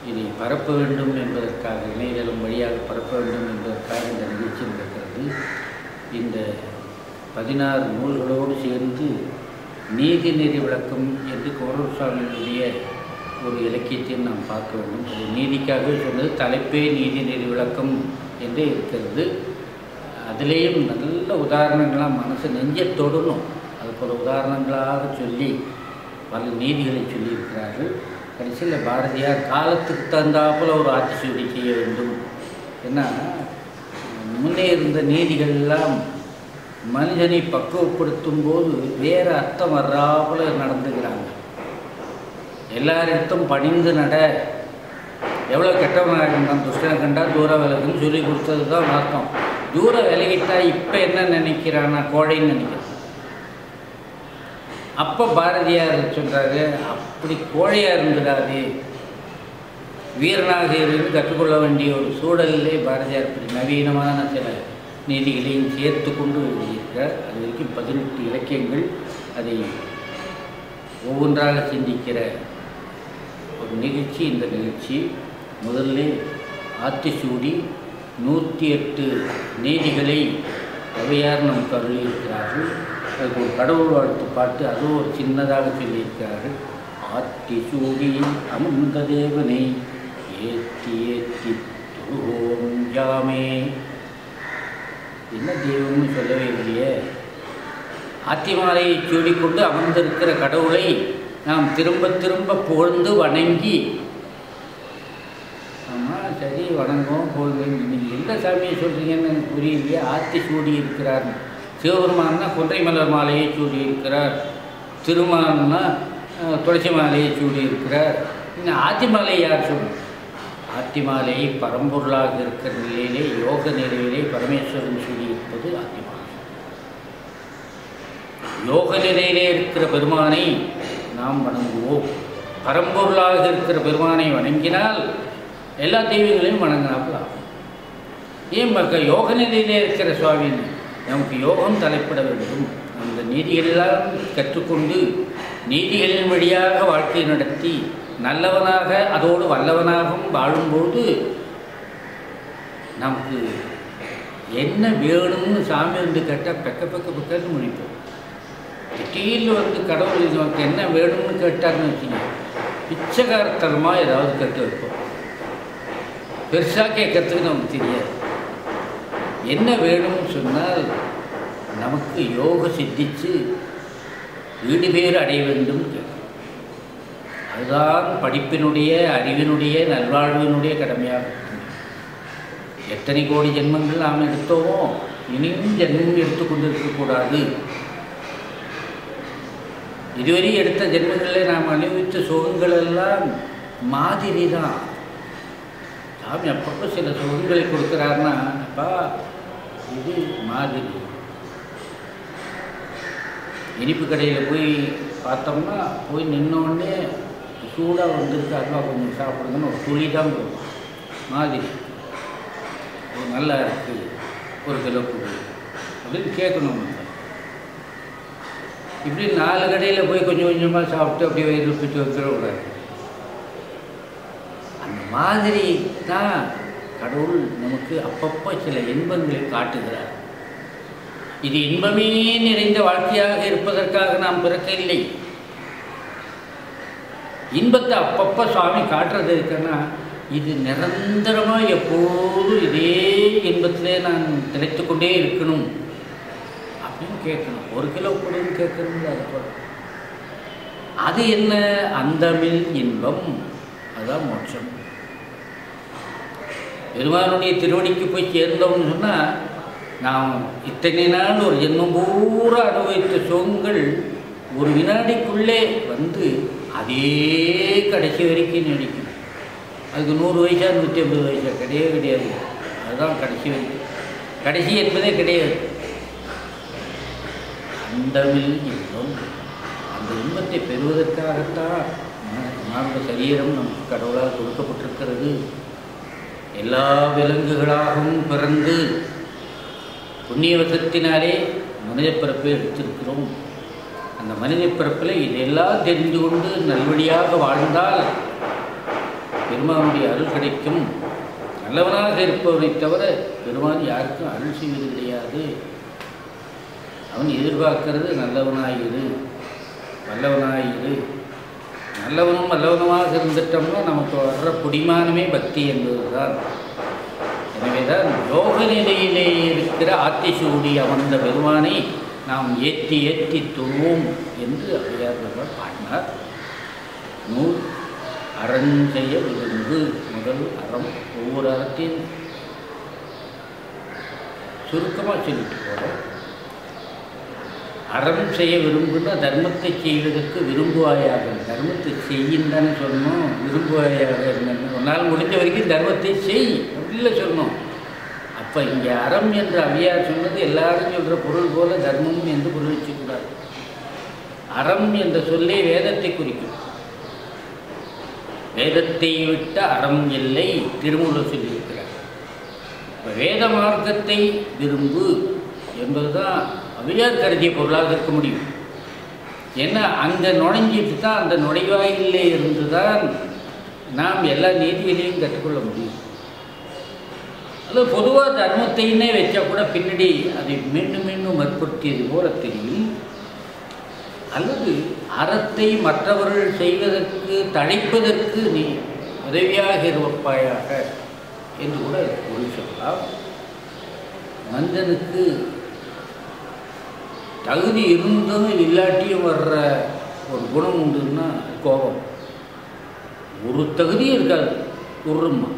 இதை பரப்ப வேண்டும் என்பதற்காக, இணையதளம் வழியாக பரப்ப வேண்டும் என்பதற்காக இந்த நிகழ்ச்சி நடக்கிறது. இந்த 16 நூல்களோடு சேர்ந்து நீதி நெறி விளக்கம் என்று கோரூர் சுவாமிகளுடைய ஒரு இலக்கியத்தையும் நாம் பார்க்க வேண்டும். அது நீதிக்காகவே சொன்னது, தலைப்பே நீதி நெறி விளக்கம் என்றே இருக்கிறது. அதிலேயும் நல்ல உதாரணங்களாக மனசு நெஞ்சை தொடணும். அது போல் உதாரணங்களாக சொல்லி பல நீதிகளை சொல்லியிருக்கிறார்கள். கடைசியில் பாரதியார் காலத்துக்கு தந்தாப்பில் ஒரு ஆட்சிசூடி செய்ய வேண்டும். ஏன்னா முன்னே இருந்த நீதிகள்லாம் மனிதனை பக்குவப்படுத்தும் போது வேறு அர்த்தம் வர்றாப்புல நடந்துக்கிறாங்க. எல்லாரிடத்தும் பணிந்து நட, எவ்வளோ கெட்டவனாக இருந்தான், துஷ்டனை கண்டா தூர விலகுன்னு சொல்லி கொடுத்தது தான் அர்த்தம். தூர விலகிட்டா இப்போ என்ன நினைக்கிறான்னா கோழைன்னு நினைக்கிறான். அப்போ பாரதியார் சொல்கிறாரு, அப்படி கோழையாக இருந்துடாது, வீரனாக இருந்து கற்றுக்கொள்ள வேண்டிய ஒரு சூழலிலே பாரதியார் இப்படி நவீனமான சில நீதிகளையும் சேர்த்து கொண்டு எழுதியிருக்கிறார். அது வரைக்கும் 18 இலக்கியங்கள். அதை ஒவ்வொன்றாக சிந்திக்கிற ஒரு நிகழ்ச்சி இந்த நிகழ்ச்சி. முதல்ல ஆத்திசூடி 108 நீதிகளை அவையார் நமக்கு அருளியிருக்கிறார்கள். அதுக்கு ஒரு கடவுள் வாழ்த்து பாட்டு அதுவும் ஒரு சின்னதாக சொல்லியிருக்கிறார்கள். ஆத்திசூடி அமுந்த தேவனை ஏத்தி ஏத்தி தொழுவோம் யாமே. என்ன தெய்வம்னு சொல்லவே இல்லையே. ஆத்திமாலையை சூடிக்கொண்டு அமர்ந்திருக்கிற கடவுளை நாம் திரும்ப திரும்ப புகழ்ந்து வணங்கி, ஆமாம் சரி வணங்கும் புகழ்ந்து, நீங்கள் எந்த சாமியை சொல்கிறீங்கன்னு எனக்கு புரியலையே. ஆத்தி சூடி இருக்கிறார், சிவபெருமான்னா கொன்றை மலர் மாலையை சூடியிருக்கிறார், திருமான்னா துளசி மாலையை சூடியிருக்கிறார். இன்னும் ஆத்திமாலை யார் சொல்லணும்? ஆத்திமாலையை பரம்பொருளாக இருக்கிற நிலையிலே, யோக நிலையிலே பரமேஸ்வரன் சூடியிருப்பது ஆத்திமாலை. யோக நிலையிலே இருக்கிற பெருமானை நாம் வணங்குவோம். பரம்பொருளாக இருக்கிற பெருமானை வணங்கினால் எல்லா தெய்வங்களையும் வணங்கினாப்பலாம். ஏன் பார்க்க யோக நிலையிலே இருக்கிற சுவாமின்னு நமக்கு யோகம் தலைப்பட வேண்டும். அந்த நீதிகளெல்லாம் கற்றுக்கொண்டு நீதிகளின் வழியாக வாழ்க்கை நடத்தி நல்லவனாக அதோடு வல்லவனாகவும் வாழும்போது நமக்கு என்ன வேணும்னு சாமி வந்து கேட்டால் பெக்கன்னு முடிப்போம். திடீர்னு கடவுள் இது நமக்கு என்ன வேணும்னு கேட்டார்னு வச்சுங்க, பிச்சைக்காரத்தனமாக ஏதாவது கேட்டு வைப்போம். பெருசாக கேட்கறதுக்கு நமக்கு தெரியாது. என்ன வேணும்னு சொன்னால் நமக்கு யோக சித்திச்சு வீடு பேர் அடைய வேண்டும் கேட்கும். அதுதான் படிப்பினுடைய, அறிவினுடைய, நல்வாழ்வினுடைய கடமையாக இருக்கும். எத்தனை கோடி ஜென்மங்கள் நாம் எடுத்தோமோ இனியும் ஜென்மம் எடுத்துக்கொண்டு இருக்கக்கூடாது. இதுவரை எடுத்த ஜென்மங்களில் நாம் அனுபவித்த சுகங்கள் எல்லாம் மாதிரி தான். சாமி அப்பப்போ சில சுகங்களை கொடுக்குறாருன்னா, அப்பா இது மாதிரி. இனிப்பு கடையில் போய் பார்த்தோம்னா போய் நின்னோடனே சூடாக வந்திருக்கு, அல்வா கொஞ்சம் சாப்பிடுங்கன்னு ஒரு துளி தான் கொடுக்கும். மாதிரி நல்லா இருக்குது, ஒரு கிலோ கொடு அப்படின்னு கேட்கணும். இப்படி 4 கடையில் போய் கொஞ்சம் கொஞ்சமாக சாப்பிட்டு அப்படியே வயிறு பிடிச்சி வந்துடக்கூடாது. அந்த மாதிரி தான் கடவுள் நமக்கு அப்பப்போ சில இன்பங்களை காட்டுகிறார். இது இன்பமே நிறைந்த வாழ்க்கையாக இருப்பதற்காக நாம் பிறக்கவில்லை. இன்பத்தை அப்பப்போ சுவாமி காட்டுறது இருக்குன்னா, இது நிரந்தரமாக எப்போதும் இதே இன்பத்திலே நான் திளைத்து கொண்டே இருக்கணும் அப்படின்னு கேட்கணும். 1 கிலோ கொடுன்னு கேட்கணும்ல, அது போல. அது என்ன? அந்தமில் இன்பம், அதுதான் மோட்சம். பெருமானுடைய திருவடிக்கு போய் சேர்ந்தோம்னு சொன்னால், நாம் இத்தனை நாள் ஒரு ஜென்மம் பூரா அனுபவித்த சுகங்கள் ஒரு வினாடிக்குள்ளே வந்து அதே கடைசி வரைக்கும் நீடிக்கும். அதுக்கு 100 வயசா 150 வயசா கிடையாது. அதுதான் கடைசி வரைக்கும். கடைசி என்பதே கிடையாது. அந்தமில் இன்பம். அந்த இன்பத்தை பெறுவதற்காகத்தான் மானுட சரீரம் நமக்கு கடவுளால் கொடுக்கப்பட்டிருக்கிறது. எல்லா விலங்குகளாகவும் பிறந்து புண்ணியவசத்தினாலே மனித பிறப்பை எடுத்திருக்கிறோம். அந்த மனித பிறப்பில் இதெல்லாம் தெரிந்து கொண்டு நல்வழியாக வாழ்ந்தால் பெருமானுடைய அருள் கிடைக்கும். நல்லவனாக இருப்பவனை தவிர பெருமான் யாருக்கும் அருள் செய்வது கிடையாது. அவன் எதிர்பார்க்கிறது நல்லவனாயிரு, வல்லவனாயிரு. நல்லவனும் வல்லவனமாக இருந்துட்டோம்னா நமக்கு வர்ற குடிமானமே பக்தி என்பது தான். எனவே தான் யோக நிலையிலே இருக்கிற ஆத்திசூடி அமர்ந்த பெருமானை நாம் ஏற்றி ஏற்றி தொழுவோம் என்று அவையார் பாடினார். நூல் அறஞ்செய்ய விரும்பு. முதல் அறம். ஒவ்வொரு அறத்தையும் சுருக்கமாக சொல்லிட்டு போகிறோம். அறம் செய்ய விரும்புன்னா தர்மத்தை செய்வதற்கு விரும்புவாயாக. தர்மத்தை செய்யும் தானே சொல்லணும், விரும்புவாயாக இருந்தேன். ஒரு நாள் முடிஞ்ச வரைக்கும் தர்மத்தை செய் அப்படில சொல்லணும். அப்போ இங்கே அறம் என்று அவையார் சொன்னது எல்லாரும் சொல்கிற பொருள் போல தர்மம் என்று பொருள் வச்சுக்கூடாது. அறம் என்ற சொல்லே வேதத்தை குறிக்கும். வேதத்தை விட்ட அறம் இல்லை திருமூலர் சொல்லியிருக்கிறார். இப்போ வேத மார்க்கத்தை விரும்பு என்பதுதான் அவையார் கருதிய பொருளாக இருக்க முடியும். ஏன்னா அங்கே நுழைஞ்சிட்டு தான், அந்த நுழைவாயிலே இருந்து தான் நாம் எல்லா நீதிகளையும் கற்றுக்கொள்ள முடியும். அது பொதுவாக தர்மத்தைன்னே வச்சா கூட பின்னாடி அதை மீண்டும் மீண்டும் வற்புறுத்தியது போல தெரியும். அல்லது அறத்தை மற்றவர்கள் செய்வதற்கு தழைப்பதற்கு நீ உதவியாக இருப்பாயாக என்று கூட பொருள் சொல்லலாம். மனிதனுக்கு தகுதி இருந்தும் இல்லாட்டியும் வர்ற ஒரு குணம் உண்டுன்னா கோபம். ஒரு தகுதியும் இருக்காது, உருமா.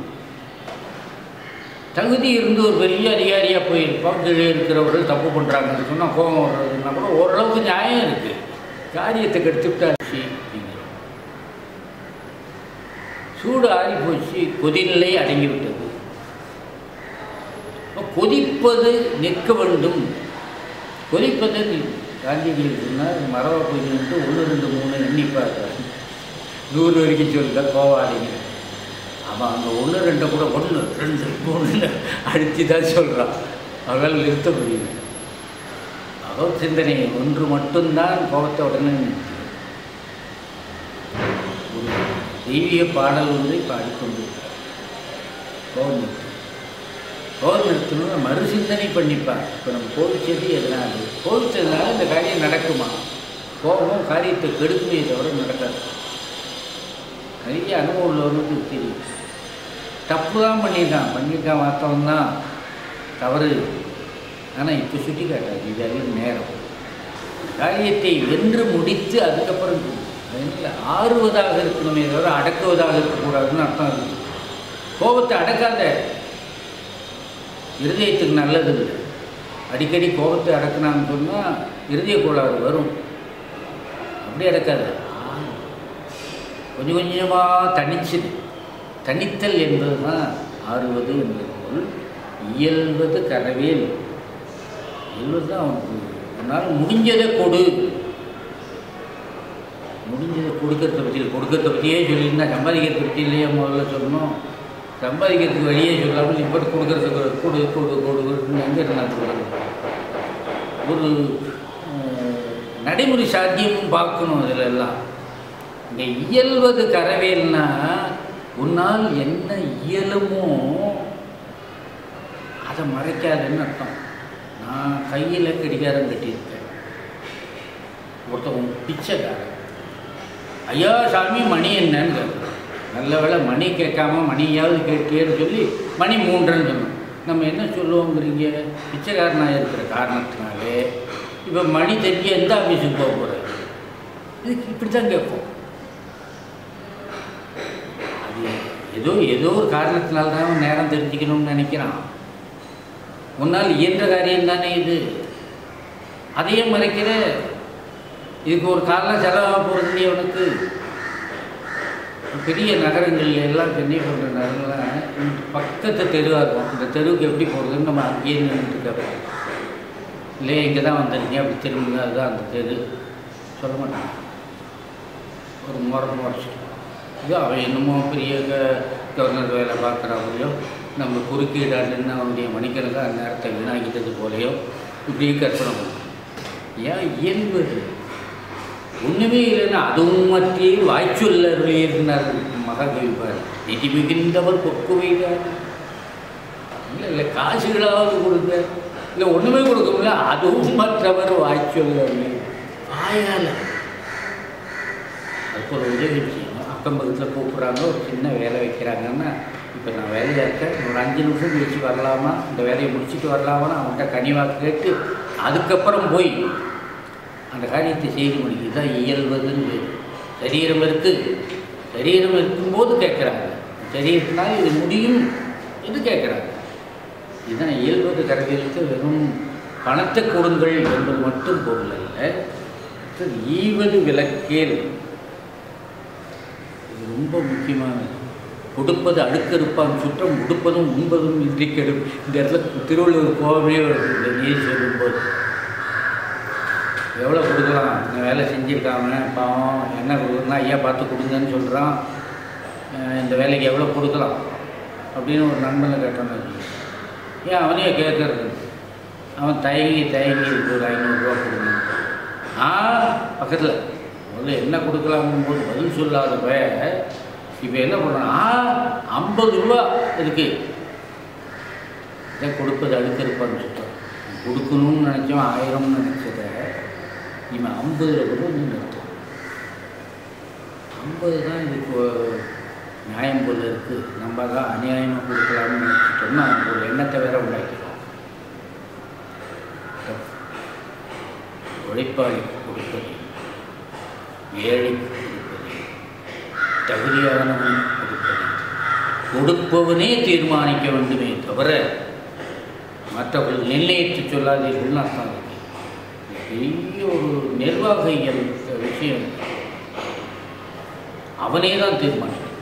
தகுதி இருந்து ஒரு பெரிய அதிகாரியாக போயிருப்பான், கீழே இருக்கிறவர்கள் தப்பு பண்ணுறாங்கன்னு சொன்னால் கோபம் வர்றதுன்னா கூட ஓரளவுக்கு நியாயம் இருக்குது. காரியத்தை கெடுத்துவிட்டாச்சு அப்படிங்கிற சூடு ஆறி போச்சு, கொதிநிலை அடங்கிவிட்டது. கொதிப்பது நிற்க வேண்டும். கொதிப்பது காந்திஜி சொன்னால் மரவா போயிட்டு 1 2 3 எண்ணிப்பார் 100 வரைக்கும் சொல்லிட்டா கோவாடிங்க. அவன் அங்கே 1 2 கூட 1 2 3 அடித்து தான் சொல்கிறான். அவளால் நிறுத்த முடியும். பகவத் சிந்தனை ஒன்று மட்டும்தான் கோபத்தை உடனே நிறுத்தி. ஒரு தெய்வீக பாடல் ஒன்றை பாடிக்கொண்டிருக்கிறார். கோபம் நிறுத்தி கோபம் நிறுத்தணும் மறுசிந்தனை பண்ணிப்பார். இப்போ நம்ம கோபிச்சது எதனால், கோபிச்சதுனால இந்த காரியம் நடக்குமா? கோபம் காரியத்தை கெடுக்குமே தவிர நடக்காது. நிறைய அனுபவம் உள்ளவனுக்கு தெரியும். தப்பு தான் பண்ணியிருக்கான் வார்த்தவன் தான் தவறு. ஆனால் இப்போ சுட்டி காட்டாது. இது நேரம் காரியத்தை வென்று முடித்து அதுக்கப்புறம் ஆறுவதாக இருக்கணுமே தவிர அடக்குவதாக இருக்கக்கூடாதுன்னு அர்த்தம் இருக்குது. கோபத்தை அடக்காத, இருதயத்துக்கு நல்லது இல்லை. அடிக்கடி கோபத்தை அடக்குனான்னு சொன்னால் இருதய கோளாறு வரும். அப்படி அடக்காத, கொஞ்சம் கொஞ்சமாக தனித்தல் என்பது தான் ஆறுவது என்பது போல். இயல்வது கரவேல். இயல்வது தான் அவனுக்கு அதனால் முடிஞ்சதை கொடுக்கறத பற்றியே சொல்லியிருந்தா சம்பாதிக்கிறத பற்றி இல்லையே முதல்ல சொல்லணும். சம்பாதிக்கிறதுக்கு வழியே சொல்லாமல் இப்படி கொடுக்கறதுக்கு கொடுன்னு எங்கே நான் சொல்கிறது. ஒரு நடைமுறை சாத்தியமும் பார்க்கணும். இதில் எல்லாம் இந்த இயல்வது கரவேல்னா உன்னால் என்ன இயலுமோ அதை மறைக்காதுன்னு அர்த்தம். நான் கையில் கடிகாரம் கட்டியிருக்கேன். ஒருத்தவங்க பிச்சைக்காரன், ஐயா சாமி மணி என்னன்னு கேட்குறேன். நல்ல வேலை மணி கேட்காம மணியாவது கேட்டேன்னு சொல்லி மணி 3ன்னு சொன்னோம். நம்ம என்ன சொல்லுவோங்கிறீங்க? பிச்சைக்காரனாக இருக்கிற காரணத்தினாலே இப்போ மணி தெரிஞ்சு எந்த ஆஃபீஸுக்கு போக போகிறாரு? இதுக்கு இப்படி தான் கேட்போம். அது ஏதோ ஒரு காரணத்தினால்தான் நேரம் தெரிஞ்சுக்கணும்னு நினைக்கிறான். முன்னால் இயன்ற காரியம் தானே இது. அதையே மறைக்கிற. இதுக்கு ஒரு காலம் செலவாக போகிறது இல்லையா உனக்கு? பெரிய நகரங்கள் எல்லாம், சென்னை போன்ற நகரங்கள்லாம் பக்கத்து தெருவாக இருக்கும். இந்த தெருவுக்கு எப்படி போகிறதுன்னு நம்ம அங்கேயே நின்றுட்டு இல்லையே இங்கே தான் வந்துருக்கீங்க அப்படி திரும்புங்க, அதுதான் அந்த தெரு சொல்ல மாட்டாங்க. ஒரு முறைச்சிட்டு இது அவன் என்னமோ பெரிய கவர்னர் வேலை பார்க்குறாங்களையோ, நம்ம குறுக்கீடாண்டுன்னு அவனுடைய மணிக்கணக்காக நேரத்தை வீணாக்கிட்டது போலையோ இப்படியே கற்பனை பண்ணும். ஏன் இயல்பது ஒன்றுமே இல்லைன்னா அதுவும் மற்றியே வாய்ச்சொல்லருளே இருந்தார் மகாகவி பாரு. நிதி மிகுந்தவர் பொக்குவைதார். இல்லை காசுகளாவது கொடுங்க, இல்லை ஒன்றுமே கொடுக்க முடியல, அதுவும் மற்றவர் வாய்ச்சொல்லருளே. வாயால் அதுக்கு ஒரு உதவி செய்யணும். அக்கம் பக்கத்தில் கூப்பிட்றாங்க, ஒரு சின்ன வேலை வைக்கிறாங்கன்னா, இப்போ நான் வேலையாக இருக்கேன், ஒரு 5 நிமிஷம் கழிச்சு வரலாமா, இந்த வேலையை முடிச்சுட்டு வரலாமான்னு அவங்கள்ட்ட கனிவாக கேட்டு அதுக்கப்புறம் போய் அந்த காரியத்தை செய்து முடியும். இதுதான் இயல்வதுன்னு. சரீரம் இருக்கும்போது கேட்குறாங்க, சரீரத்தினால் இது முடியும் இது கேட்குறாங்க. இதுதான் இயல்வது கரவேலுக்கு. வெறும் பணத்தை கொடுங்கள் என்பது மட்டும் பொருள் அல்ல. ஈவது விளக்கேல் இது ரொம்ப முக்கியமானது. கொடுப்பது அடுக்கறுப்பான் சுற்றம், உடுப்பதும் உண்பதும் இன்றி கெடும். இந்த இடத்துல திருவள்ளுவர் கோபமே வருது. இந்த நீர் சொல்லும்போது எவ்வளோ கொடுக்கலாம், இந்த வேலை செஞ்சுருக்காங்க பாவம், என்ன கொடுக்குறதுனா ஐயா பார்த்து கொடுங்கன்னு சொல்கிறான். இந்த வேலைக்கு எவ்வளோ கொடுக்கலாம் அப்படின்னு ஒரு நண்பனை கேட்டோன்னு வச்சுக்கோங்க. ஏன் அவனையே கேட்கறது? அவன் தயங்கி இருக்கு, ஒரு 500 ரூபா கொடுங்க. பக்கத்தில் முதல்ல என்ன கொடுக்கலாங்கும் போது பதில் சொல்லாதப்ப இப்போ என்ன பண்ணுறான்? 50 ரூபா இருக்கு. இதை கொடுப்பது அடுக்கறுப்பான்னு சொல்லிட்டோம். கொடுக்கணும்னு நினச்சோம் 1000ன்னு நினச்சத இவன் 50 கூட நிறுத்தும். 50 தான் இதுக்கு நியாயம் போல் இருக்குது. நம்ம தான் அநியாயமாக கொடுக்கலாம்னு நினச்சிட்டோம்னா ஒரு எண்ணத்தை வேற உண்டாக்கிறோம். உழைப்பாளி கொடுப்பது, ஏழை கொடுப்பது, தகுதியானவன் கொடுப்பது, கொடுப்பவனே தீர்மானிக்க வேண்டுமே தவிர மற்றவர்கள் நிர்ணயித்து சொல்லாதீர்கள் அர்த்தம். பெரிய ஒரு நிர்வாக விஷயம். அவனே தான் தீர்மானிப்பான்.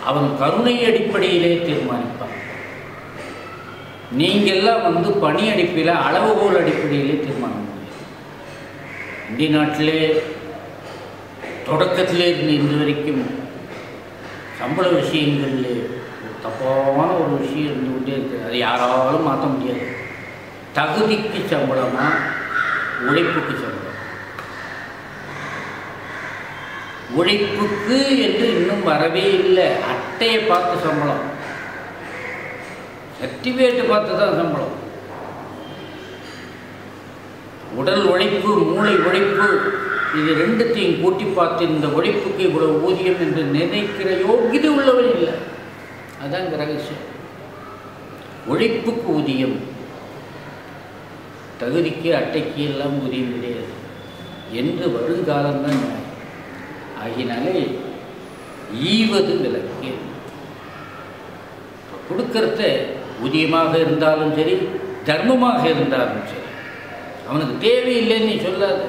அவன் கருணை அடிப்படையிலே தீர்மானிப்பான். நீங்கள்லாம் பணி அடிப்படையில் அளவுகோல் அடிப்படையிலே தீர்மானம் முடியும். இந்திய நாட்டிலே தொடக்கத்திலே இருந்து இன்று வரைக்கும் சம்பள விஷயங்களில் தப்பான ஒரு விஷயம் இருந்து கொண்டே இருக்குது. அதை யாராலும் மாற்ற முடியாது. தகுதிக்கு சம்பளமா, உழைப்புக்கு சம்பளம். உழைப்புக்கு என்று இன்னும் வரவே இல்லை. அட்டையை பார்த்து சம்பளம், சர்டிஃபிகேட்டை பார்த்து தான் சம்பளம். உடல் உழைப்பு, மூளை உழைப்பு, இது ரெண்டுத்தையும் கூட்டி பார்த்து இந்த உழைப்புக்கு இவ்வளவு ஊதியம் என்று நினைக்கிற யோகியதை உள்ளவன் இல்லை. அதான் இந்த ரகசியம். உழைப்புக்கு ஊதியம், தகுதிக்கு அட்டைக்கு எல்லாம் ஊதியம் கிடையாது என்று வருங்காலம்தான். ஆகினாலே ஈவது விலக்கு. கொடுக்கறத ஊதியமாக இருந்தாலும் சரி, தர்மமாக இருந்தாலும் சரி, அவனுக்கு தேவையில்லைன்னு நீ சொல்லாத.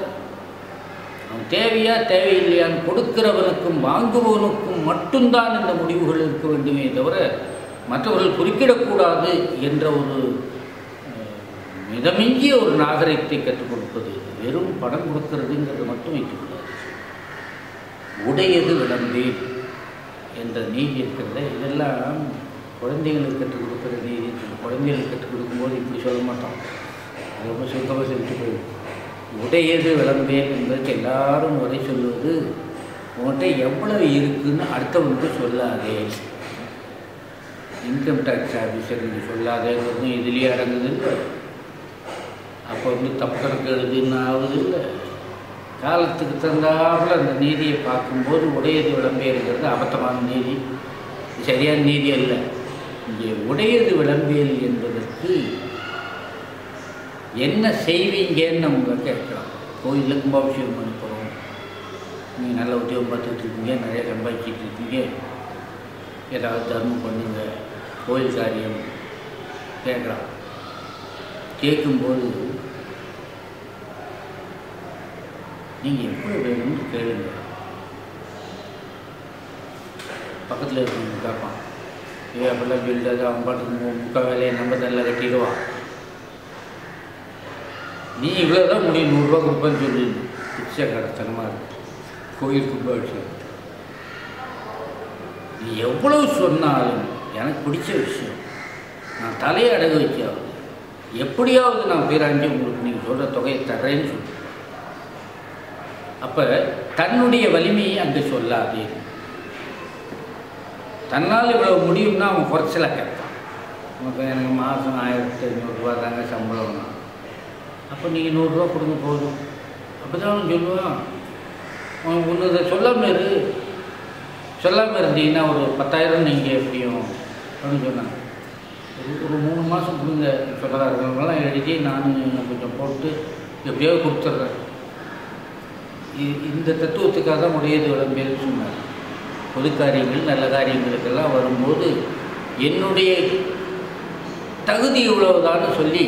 அவன் தேவையா தேவையில்லையான்னு கொடுக்கிறவனுக்கும் வாங்குபவனுக்கும் மட்டும்தான் இந்த முடிவுகள் இருக்க வேண்டுமே தவிர மற்றவர்கள் குறுக்கிடக்கூடாது என்ற ஒரு மிதமிஞ்சிய ஒரு நாகரிகத்தை கற்றுக் கொடுப்பது. வெறும் பணம் கொடுக்கறதுங்கிறது மட்டும் வைக்கக்கூடாது. உடையது விளம்பேன் என்ற நீதி இருக்கிறத, இதெல்லாம் குழந்தைகளுக்கு கற்றுக் கொடுக்குற நீதி. குழந்தைகளுக்கு கற்றுக் கொடுக்கும்போது இப்படி சொல்ல மாட்டோம், ரொம்ப சுத்தமாக சொல்லிட்டு போயிடும். உடையது விளம்பேன் என்பதற்கு எல்லாரும் உரை சொல்வது, உங்கள்கிட்ட எவ்வளவு இருக்குன்னு அடுத்தவனுக்கு சொல்லாதே. இன்கம் டேக்ஸ் ஆஃபீஸருக்கு சொல்லாதேங்கிறதும் இதுலேயே அடங்குது இல்லை. அப்போ தப்பு கணக்கு எழுதுன்னு ஆகுது இல்லை. காலத்துக்கு தந்தாப்புல அந்த நீதியை பார்க்கும்போது உடையது விளம்பேறுங்கிறது அபத்தமான நீதி, சரியான நீதி அல்ல. இங்கே உடையது விளம்பேல் என்பதற்கு என்ன செய்வீங்கன்னு நம்ம கேட்கலாம். கோயிலில் கும்பாபிஷேகம் பண்ண போகிறோம், நீங்கள் நல்ல உத்தியோகம் பார்த்துட்டு இருக்கீங்க, நிறைய சம்பாதிச்சிட்டு இருக்கீங்க, ஏதாவது தர்மம் பண்ணுங்க, கோயில் காரியம் கேட்கலாம். கேட்கும்போது நீங்கள் எப்படி வேணும்னு கேளுங்க. பக்கத்தில் இருக்கவங்க கேட்பான், அப்படிலாம் சொல்லிட்டு அவன் பாட்டுக்கு முக்கால் வேலையை நம்ம தள்ள கட்டிடுவான். நீ இவ்வளோ தான் முடியும், 100 ரூபா கொடுப்பான்னு சொல்லி பிச்சை கடத்தனமாக இருக்கும். கோயில் கும்பாபிஷேகம் நீ எவ்வளவு சொன்னாலும் எனக்கு பிடிச்ச விஷயம், நான் தலையை அடகு வச்சாவது எப்படியாவது நான் பேராண்டி உங்களுக்கு நீங்கள் சொல்கிற தொகையை தர்றேன்னு சொல்லி. அப்போ தன்னுடைய வலிமையை அங்கே சொல்லாதே. தன்னால் இவ்வளோ முடியும்னா அவன் குறைச்சலாக கேட்பான். நமக்கு எனக்கு மாதம் 1500 ரூபா தாங்க சம்பளம்னா, அப்போ நீங்கள் 100 ரூபா கொடுங்க போதும். அப்போ தான் அவன் சொல்லுவான். ஒன்று இதை சொல்லாமல் இருந்தீங்கன்னா ஒரு 10,000 நீங்கள் எப்படியும் அப்படின்னு சொன்னாங்க. ஒரு 3 மாதம் கொடுங்க சொல்லாதவங்களாம் எழுதி நான் கொஞ்சம் போட்டு எப்படியோ கொடுத்துட்றேன். இந்த தத்துவத்துக்காக தான் உடையது விளம்பேன்னு சொன்னார். பொது காரியங்கள் நல்ல காரியங்களுக்கெல்லாம் வரும்போது என்னுடைய தகுதி இவ்வளவுதான்னு சொல்லி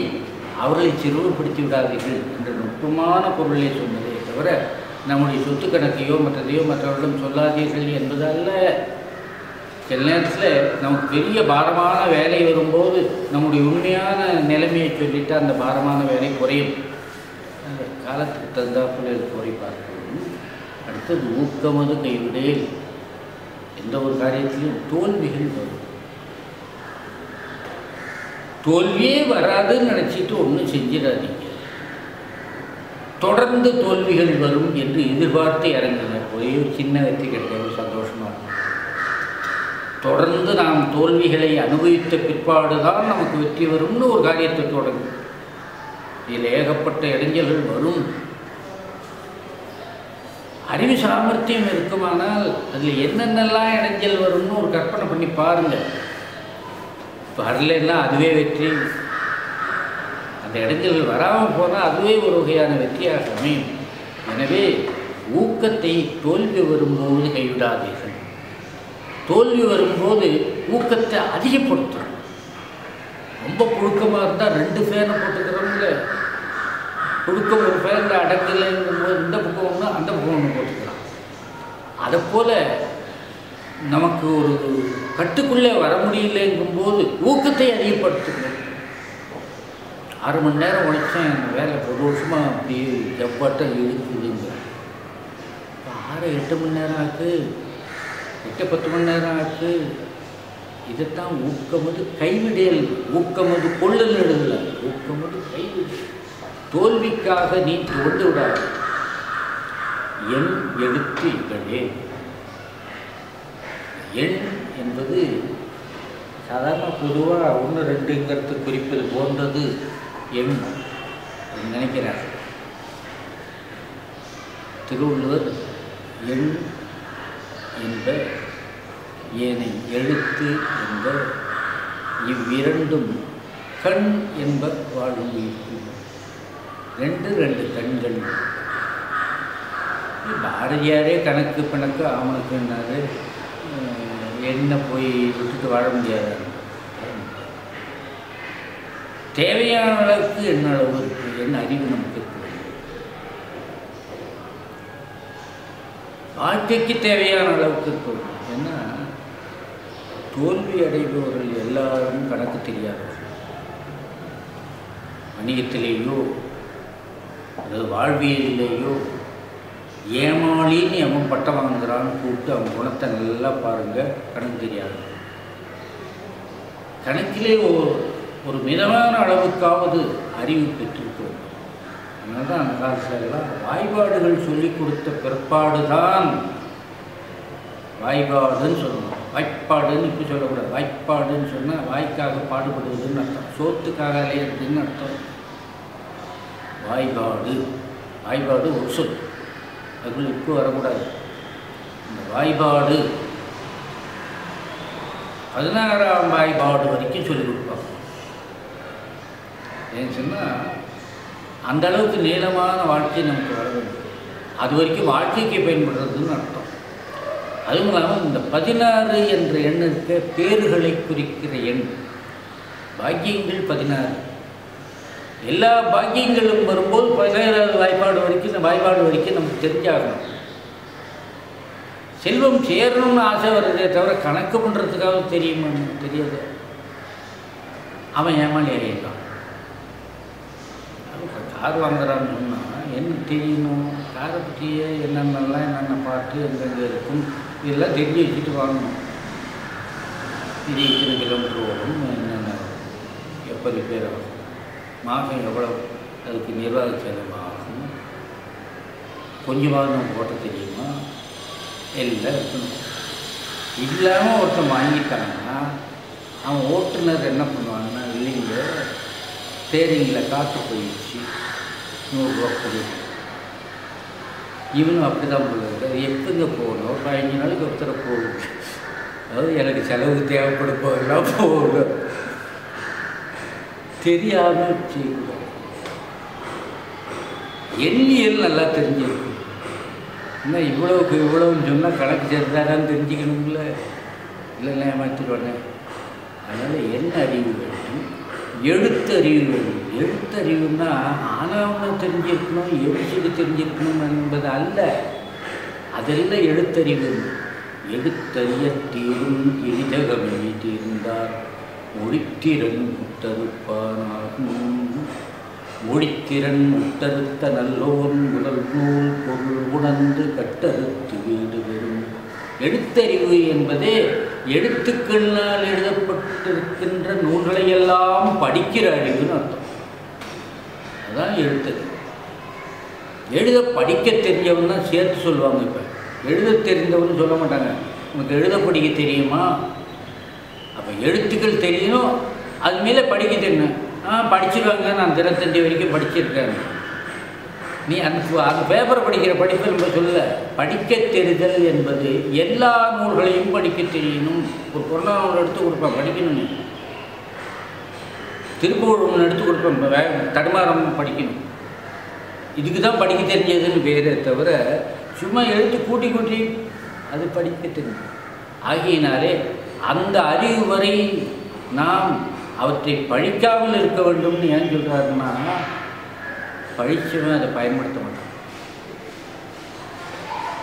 அவர்களை சிறுவுபடுத்தி விடாதீர்கள் என்ற நுட்பமான பொருளை சொன்னதே தவிர நம்முடைய சொத்து கணக்கையோ மற்றதையோ மற்றவர்களிடம் சொல்லாதீர்கள் என்பதல்ல. சில நேரத்தில் நமக்கு பெரிய பாரமான வேலை வரும்போது நம்முடைய உண்மையான நிலைமையை சொல்லிவிட்டு அந்த பாரமான வேலை குறையும். அந்த காலத்துக்கு தந்தாப்புல குறைப்பார்கள். அடுத்தது ஊக்கமது கைவிடேல். எந்த ஒரு காரியத்திலையும் தோல்விகள் வரும். தோல்வியே வராதுன்னு நினச்சிட்டு ஒன்றும் செஞ்சிடாதீங்க. தொடர்ந்து தோல்விகள் வரும் என்று எதிர்பார்த்து இறங்குங்க. ஒரே ஒரு சின்ன வெற்றி கிடைக்கிறது, சந்தோஷமாக இருக்கும். தொடர்ந்து நாம் தோல்விகளை அனுபவித்த பிற்பாடு தான் நமக்கு வெற்றி வரும்னு ஒரு காரியத்தை தொடங்கும். இதில் ஏகப்பட்ட இடைஞ்சல்கள் வரும். அறிவு சாமர்த்தியம் இருக்குமானால் அதில் என்னென்னலாம் இடைஞ்சல் வரும்னு ஒரு கற்பனை பண்ணி பாருங்கள். இப்போ வரலன்னா அதுவே வெற்றி. அந்த இடைஞ்சல்கள் வராமல் போனால் அதுவே ஒரு வகையான வெற்றியாக அமையும். எனவே ஊக்கத்தை தோல்வி வரும்போது கைவிடாதீர்கள். தோல்வி வரும்போது ஊக்கத்தை அதிகப்படுத்தும். ரொம்ப புழுக்கமாக இருந்தால் 2 ஃபேனை போட்டுக்கிறோம்ல, புழுக்கம் ஒரு ஃபேனில் அடக்கலைங்கும்போது இந்த பக்கம் ஒன்று அந்த பக்கம் ஒன்று போட்டுக்கலாம். அதை போல் நமக்கு ஒரு கட்டுக்குள்ளே வர முடியலைங்கும்போது ஊக்கத்தை அதிகப்படுத்துகிறோம். 6 மணி நேரம் உழைச்சேன், என் வேலை 1 வருஷமாக அப்படியே ஜப்பாட்டம் இருக்குதுங்க. 6-8 மணி நேரம் ஆச்சு, 8-10 மணி நேரம் ஆச்சு. இதைத்தான் ஊக்கமது கைவிடல், ஊக்கமது கொள்ளல் எழுதல, ஊக்கமது கைவிடல். தோல்விக்காக நீ தோண்டு விடாது. எண் எடுத்து இகழே. எண் என்பது சாதாரண பொதுவாக 1-2ங்கிறது குறிப்பது போன்றது எண் நினைக்கிறார். திருவள்ளுவர் எண் என்ப ஏனை எழுத்து என்ப இவ்விரண்டும் கண் என்ப வாழும் உயிர்ப்பு. 2 கண்கள். பாரதியாரே கணக்கு பிணக்கு ஆமனுக்குன்னாரு, என்ன போய் விட்டுட்டு வாழ முடியாது. தேவையான அளவுக்கு என்ன அளவு இருக்குது, என்ன அறிவு நமக்கு இருக்குது. வாழ்க்கைக்கு தேவையான அளவுக்கு இருக்கும். ஏன்னா தோல்வி அடைபவர்கள் எல்லாரும் கணக்கு தெரியாதவர்கள். வணிகத்திலேயோ அல்லது வாழ்வியலிலேயோ ஏமாளின்னு அவன் பட்டம் வாங்குறான்னு கூப்பிட்டு அவன் குணத்தை நல்லா பாருங்கள், கணக்கு தெரியாது. கணக்கிலே ஒரு மிதமான அளவுக்காவது அறிவு பெற்றிருக்கோம். அதனால தான் அந்த காலத்தில் எல்லாம் வாய்ப்பாடுகள் சொல்லி கொடுத்த பிற்பாடு தான் வாய்ப்பாடுன்னு சொல்லணும். வாய்ப்பாடுன்னு இப்போ சொல்லக்கூடாது. வாய்ப்பாடுன்னு சொன்னால் வாய்க்காக பாடுபடுவதுன்னு அர்த்தம், சோத்துக்காக அலையிறதுன்னு அர்த்தம். வாய்ப்பாடு, வாய்ப்பாடு ஒரு சொல், அதுக்குள்ள இப்போ வரக்கூடாது. இந்த வாய்ப்பாடு 16ஆம் வாய்ப்பாடு வரைக்கும் சொல்லிக் கொடுப்பாங்க. ஏன்னு சொன்னால் அந்த அளவுக்கு நீளமான வாழ்க்கை நமக்கு வர வேண்டும். அது வரைக்கும் வாழ்க்கைக்கு பயன்படுறதுன்னு அர்த்தம். அதுவும் இல்லாமல் இந்த 16 என்ற எண் இருக்க பேர்களை குறிக்கிற எண். பாக்கியங்கள் 16. எல்லா பாக்கியங்களும் வரும்போது 17ஆவது வாய்ப்பாடு வரைக்கும், இந்த வாய்ப்பாடு வரைக்கும் நமக்கு தெரிஞ்சாகணும். செல்வம் சேரணும்னு ஆசை வருதே தவிர கணக்கு பண்ணுறதுக்காக தெரியுமான்னு தெரியாது. அவன் ஏமாளி ஆகிட்டான். கார் வாங்குறான்னு சொன்னால் என்ன தெரியணும், காரை பற்றியே என்னென்னலாம் என்னென்ன பார்த்து எங்கெங்கே இருக்கும் இதெல்லாம் தெரிஞ்சு வச்சுட்டு வாங்கணும். இது இத்தனை கிலோமீட்டர் ஓடும், என்னென்ன எப்போ ரிப்பேர் ஆகும், மாதம் எவ்வளோ அதுக்கு நிர்வாக செலவு ஆகும், கொஞ்சமாவது நம்ம ஓட்ட தெரியுமா, எல்லாம் இருக்கணும். இல்லாமல் ஒருத்தன் வாங்கிட்டாங்கன்னா அவன் ஓட்டுநர் என்ன பண்ணுவாங்கன்னா, இல்லைங்க ஸ்டேரிங்கில் காற்று போயிடுச்சு, 100 ரூபா கொடு. இவனும் அப்படி தான் போடுறது. அது எப்போங்க போகணும், ஒரு 15 நாளைக்கு ஒருத்தர போகும். அதாவது எனக்கு செலவுக்கு தேவைப்பட போகலாம் போகணும், தெரியாமல் செய்யக்கூடாது. எண்ணியல் நல்லா தெரிஞ்சிருக்கும். இன்னும் இவ்வளவுக்கு இவ்வளவுன்னு சொன்னால் கணக்கு சேர்ந்தாரான்னு தெரிஞ்சுக்கணும்ல, இல்லைன்னா ஏமாற்றிடுவானே. அதனால் என்ன அறிவு வேண்டும், எழுத்தறிவு வேண்டும். எழுத்தறிவுன்னா ஆனாவணும் தெரிஞ்சிருக்கணும், எழுச்சிக்கு தெரிஞ்சிருக்கணும் என்பது அல்ல. அதெல்லாம் எழுத்தறிவு. எழுத்தறிய தீரும் எளிதகமே தீர்ந்தார் மொழித்திறன் முட்டறுப்பானாகும். மொழித்திறன் முட்டறுத்த நல்லோன் முதல் நூல் பொருள் உணர்ந்து கட்டறுத்து வீடு வரும். எழுத்தறிவு என்பதே எழுத்துக்களால் எழுதப்பட்டிருக்கின்ற நூல்களையெல்லாம் படிக்கிற அறிவுன்னு அர்த்தம். அதுதான் எழுத்தறிவு. எழுத படிக்க தெரிஞ்சவன் தான் சேர்த்து சொல்லுவாங்க. இப்போ எழுத தெரிந்தவன்னு சொல்ல மாட்டாங்க. உனக்கு எழுத படிக்க தெரியுமா, அப்போ எழுத்துக்கள் தெரியணும், அது மேலே படிக்க தெரியணும். படிச்சிருவாங்க, நான் தினத்தந்தி வரைக்கும் படிச்சிருக்கேன். நீ அந்த பேப்பரை படிக்கிற படிப்பை நம்ம சொல்ல. படிக்க தெரிதல் என்பது எல்லா நூல்களையும் படிக்க தெரியணும். ஒரு பொருளாதாரம் எடுத்து கொடுப்பேன், படிக்கணும். நீ திருப்பூர் ஒன்று எடுத்து கொடுப்பேன், இப்போ தடுமாறம் படிக்கணும். இதுக்கு தான் படிக்க தெரிஞ்சதுன்னு பேரே தவிர சும்மா எழுத்து கூட்டி கூட்டி அது படிக்க தெரியும். ஆகையினாலே அந்த அறிவு வரை நாம் அவற்றை பழிக்காமல் இருக்க வேண்டும்னு ஏன் சொல்கிறாருன்னா, பழிச்சவன் அதை பயன்படுத்த மாட்டான்.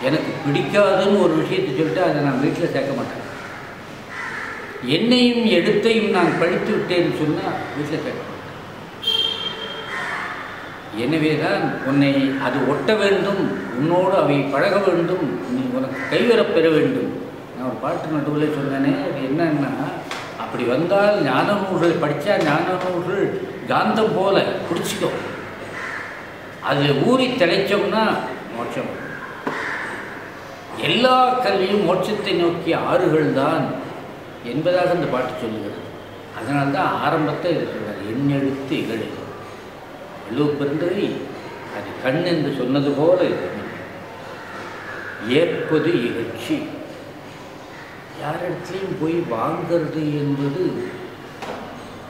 எனக்கு பிடிக்காதுன்னு ஒரு விஷயத்தை சொல்லிட்டு அதை நான் வீட்டில் சேர்க்க மாட்டேன். என்னையும் எடுத்தையும் நான் பழித்து விட்டேன்னு சொன்னால் வீட்டில் சேர்க்க மாட்டேன். எனவே தான் உன்னை அது ஒட்ட வேண்டும், உன்னோடு அவை பழக வேண்டும், நீ உனக்கு கைவரப் பெற வேண்டும். நான் ஒரு பாட்டு நடுவில் சொன்னேனே, அது என்னன்னா, அப்படி வந்தால் ஞான நூல்கள் படித்தா ஞான நூல்கள் காந்தம் போல பிடிச்சிக்கும், அதில் ஊறி திளைச்சோம்னா மோட்சம். எல்லா கல்வியும் மோட்சத்தை நோக்கிய ஆறுகள் தான் என்பதாக அந்த பாட்டு சொல்லுகிறது. அதனால்தான் ஆரம்பத்தை இது சொல்கிறார், எண்ணெடுத்து இகழ். வள்ளுவ பெருந்தகை அது கண் என்று சொன்னது போல ஏற்பது இகழ்ச்சி. யாரிடத்துலையும் போய் வாங்கிறது என்பது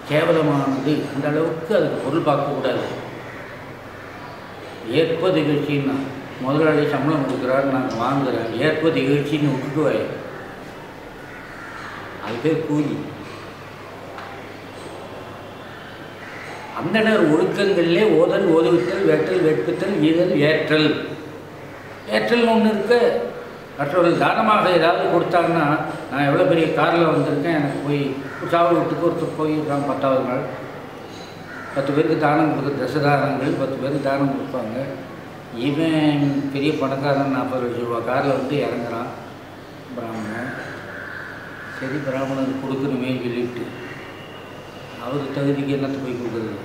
கேவலமானது, அந்த அளவுக்கு அதுக்கு பொருள் பார்க்கக்கூடாது. ஏற்பது இகழ்ச்சின்னா முதலாளி சம்பளம் கொடுக்குறாரு, நாங்கள் வாங்குகிறேன், ஏற்பது இகழ்ச்சின்னு விட்டுக்குவாய், அது பேர் கூலி. அந்தனர் ஒழுக்கங்களிலே ஓதல், ஓதுவித்தல், வெட்டல், வெட்பித்தல், ஈதல், ஏற்றல். ஏற்றல்னு ஒன்று இருக்கு. மற்றவர்கள் தானமாக ஏதாவது கொடுத்தாங்கன்னா, நான் எவ்வளோ பெரிய காரில் வந்திருக்கேன், எனக்கு போய் சாவல் வீட்டுக்கு ஒருத்தர் போயிருக்காங்க 10வது நாள், 10 பேருக்கு தானம் கொடுக்குற தசதானங்கள் 10 பேருக்கு தானம் கொடுப்பாங்க. இவன் பெரிய பணக்காரன் 40 லட்சம் ரூபா காரில் வந்து இறங்குறான் பிராமணன். சரி, பிராமணனுக்கு கொடுக்கணுமே சொல்லிவிட்டு அவர் தகுதிக்கு என்னத்தை போய் கொடுக்குறது,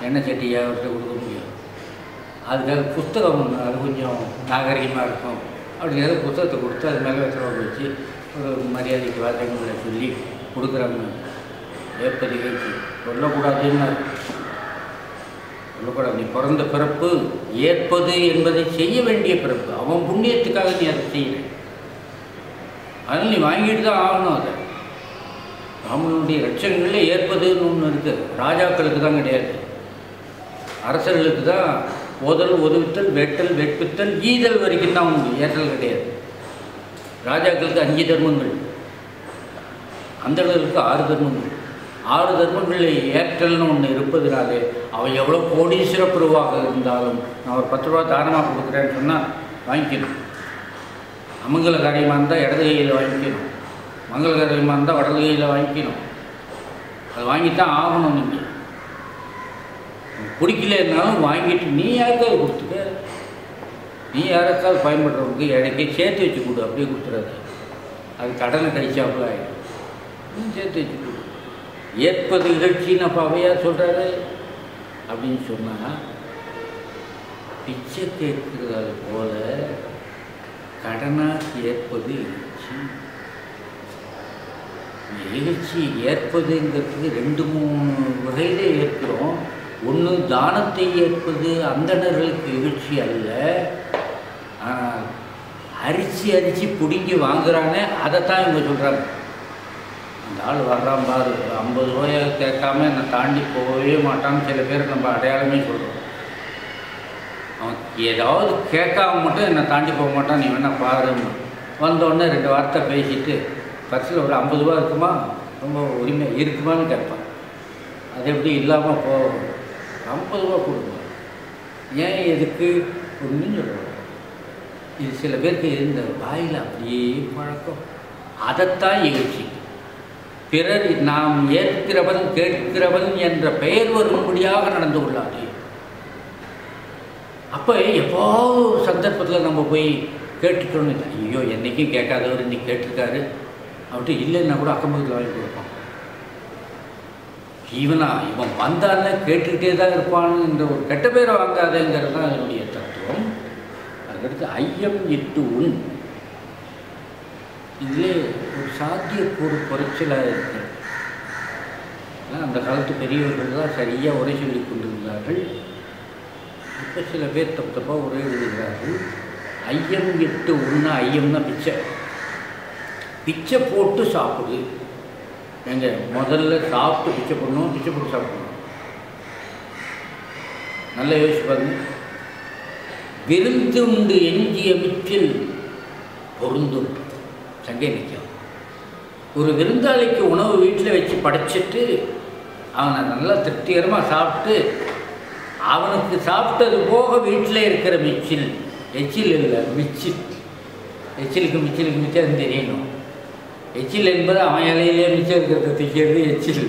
எண்ணெய் சட்டியை அவர்கிட்ட கொடுக்க முடியும். அதுக்காக புஸ்தகம் ஒன்று, அது கொஞ்சம் நாகரிகமாக இருக்கும் அப்படிங்கிறத புத்தகத்தை கொடுத்து அது மேலே வெத்தலை வச்சு ஒரு மரியாதைக்கு வார்த்தைகளை சொல்லி கொடுக்குறாங்க. ஏற்பது இகழ்ச்சி சொல்லக்கூடாதுன்னு சொல்லக்கூடாது. நீ பிறந்த பிறப்பு ஏற்பது என்பதை செய்ய வேண்டிய பிறப்பு, அவன் புண்ணியத்துக்காக நீ அதை செய்யற, அதனால் நீ வாங்கிட்டு தான் ஆகணும். அதை ராமனுடைய லட்சங்களில் ஏற்பதுன்னு ஒன்று இருக்குது. ராஜாக்களுக்கு தான் கிடையாது, அரசர்களுக்கு தான் ஓதல், ஒதுவித்தல், வெட்டல், வெட்பித்தல், ஈதல் வரைக்கும் தான் உண்டு, ஏற்றல் கிடையாது. ராஜாக்களுக்கு 5 தர்மங்கள், அந்தளருக்கு 6 தர்மங்கள். 6 தர்மங்களில் ஏற்றல்னு ஒன்று இருப்பதுனாலே அவன் எவ்வளோ கோடீஸ்வர பிரபுவாக இருந்தாலும் நான் ஒரு 10 ரூபா தானமாக கொடுக்குறேன்னு சொன்னால் வாங்கிக்கணும். அமங்கல காரியமாக இருந்தால் இடது கையில் வாங்கிக்கணும், மங்கள காரியமாக இருந்தால் வடது கையில் வாங்கிக்கணும். அது வாங்கித்தான் ஆகணும். நீங்கள் பிடிக்கலன்னாலும் வாங்கிட்டு நீ யாருக்காவது கொடுத்துக்க, நீ யாருக்காவது பயன்படுறவங்களுக்கு இடைக்கே சேர்த்து வச்சு கொடு, அப்படியே கொடுத்துறாது. அது கடனை கழிச்சாப்புல ஆகிடும். நீ சேர்த்து வச்சு கொடு. ஏற்பது இகழ்ச்சின்னு அப்போ அவையாக சொல்கிறாரு அப்படின்னு சொன்னால், பிச்சை கேட்கிறது போல கடனாக ஏற்பது இகழ்ச்சி. இகழ்ச்சி ஏற்பதுங்கிறதுக்கு 2-3 வகையிலே ஏற்கிறோம். ஒன்று தானத்தை ஏற்பது அந்தணர்களுக்கு இகழ்ச்சி அல்ல, அரிச்சு பிடுங்கி வாங்குறானே அதைத்தான் இவங்க சொல்கிறாங்க. அந்த ஆள் வர்றான் பாரு, 50 ரூபாயை கேட்காம நான் தாண்டி போகவே மாட்டான்னு சில பேர் நம்ம அடையாளமே சொல்கிறோம். அவன் ஏதாவது கேட்காம மட்டும் என்னை தாண்டி போக மாட்டான், நீ வேணா பாருன்னு வந்தோடனே 2 வார்த்தை பேசிட்டு பர்ஸில் ஒரு 50 ரூபா இருக்குமா, ரொம்ப உரிமை இருக்குமான்னு கேட்பான். அது எப்படி இல்லாமல் போகும், 50 ரூபா கொடுங்க, ஏன் எதுக்கு ஒன்றுன்னு சொல்லுவாங்க. இது சில பேருக்கு இந்த வாயில் அப்படியே பழக்கம். அதைத்தான் இகழ்ச்சி. பிறர் நாம் ஏற்கிறவன் கேட்கிறவன் என்ற பெயர் வரும்படியாக நடந்து கொள்ளாது. அப்போ எப்போது ஒரு சந்தர்ப்பத்தில் நம்ம போய் கேட்டுக்கணும், ஐயோ என்றைக்கும் கேட்காதவர் இன்னைக்கு கேட்டிருக்காரு அப்படி இல்லைன்னா கூட அக்கம்பக்கத்தில் வாங்கி கொடுப்போம். இவன் வந்தால கேட்டுக்கிட்டே தான் இருப்பானுன்ற ஒரு கெட்ட பேரை வாங்காதேங்கிறது தான் அதனுடைய தத்துவம். அதுக்கடுத்து ஐயம் இட்டு உண், இதிலே ஒரு சாத்தியக்கூறு குறைச்சலாக இருக்கு. அந்த காலத்து பெரியவர்கள் தான் சரியாக உரை சொல்லி கொண்டிருந்தார்கள். இப்போ சில பேர் தப்பாக உரை எழுதுகிறார்கள். ஐயம் இட்டு உண்ண, ஐயம்னா பிச்சை, பிச்சை போட்டு சாப்பிடு. எங்க முதல்ல சாப்பிட்டு பிச்சை பண்ணணும், பிச்சை போட்டு சாப்பிடணும். நல்லா யோசிச்சு பாருங்க. விருந்து உண்டு எஞ்சிய மிச்சில் பொருந்தும், சங்கை நிற்கும். ஒரு விருந்தாளிக்கு உணவு வீட்டில் வச்சு படைச்சிட்டு அவனை நல்லா திருப்திகரமாக சாப்பிட்டு அவனுக்கு சாப்பிட்டது போக வீட்டில் இருக்கிற மிச்சில், எச்சில் இல்லை மிச்சில், எச்சிலுக்கு மிச்சம் தெரியணும். எச்சில் என்பது அவன் இலையிலே மிச்சம் இருக்கிறத திக்கிறது எச்சில்.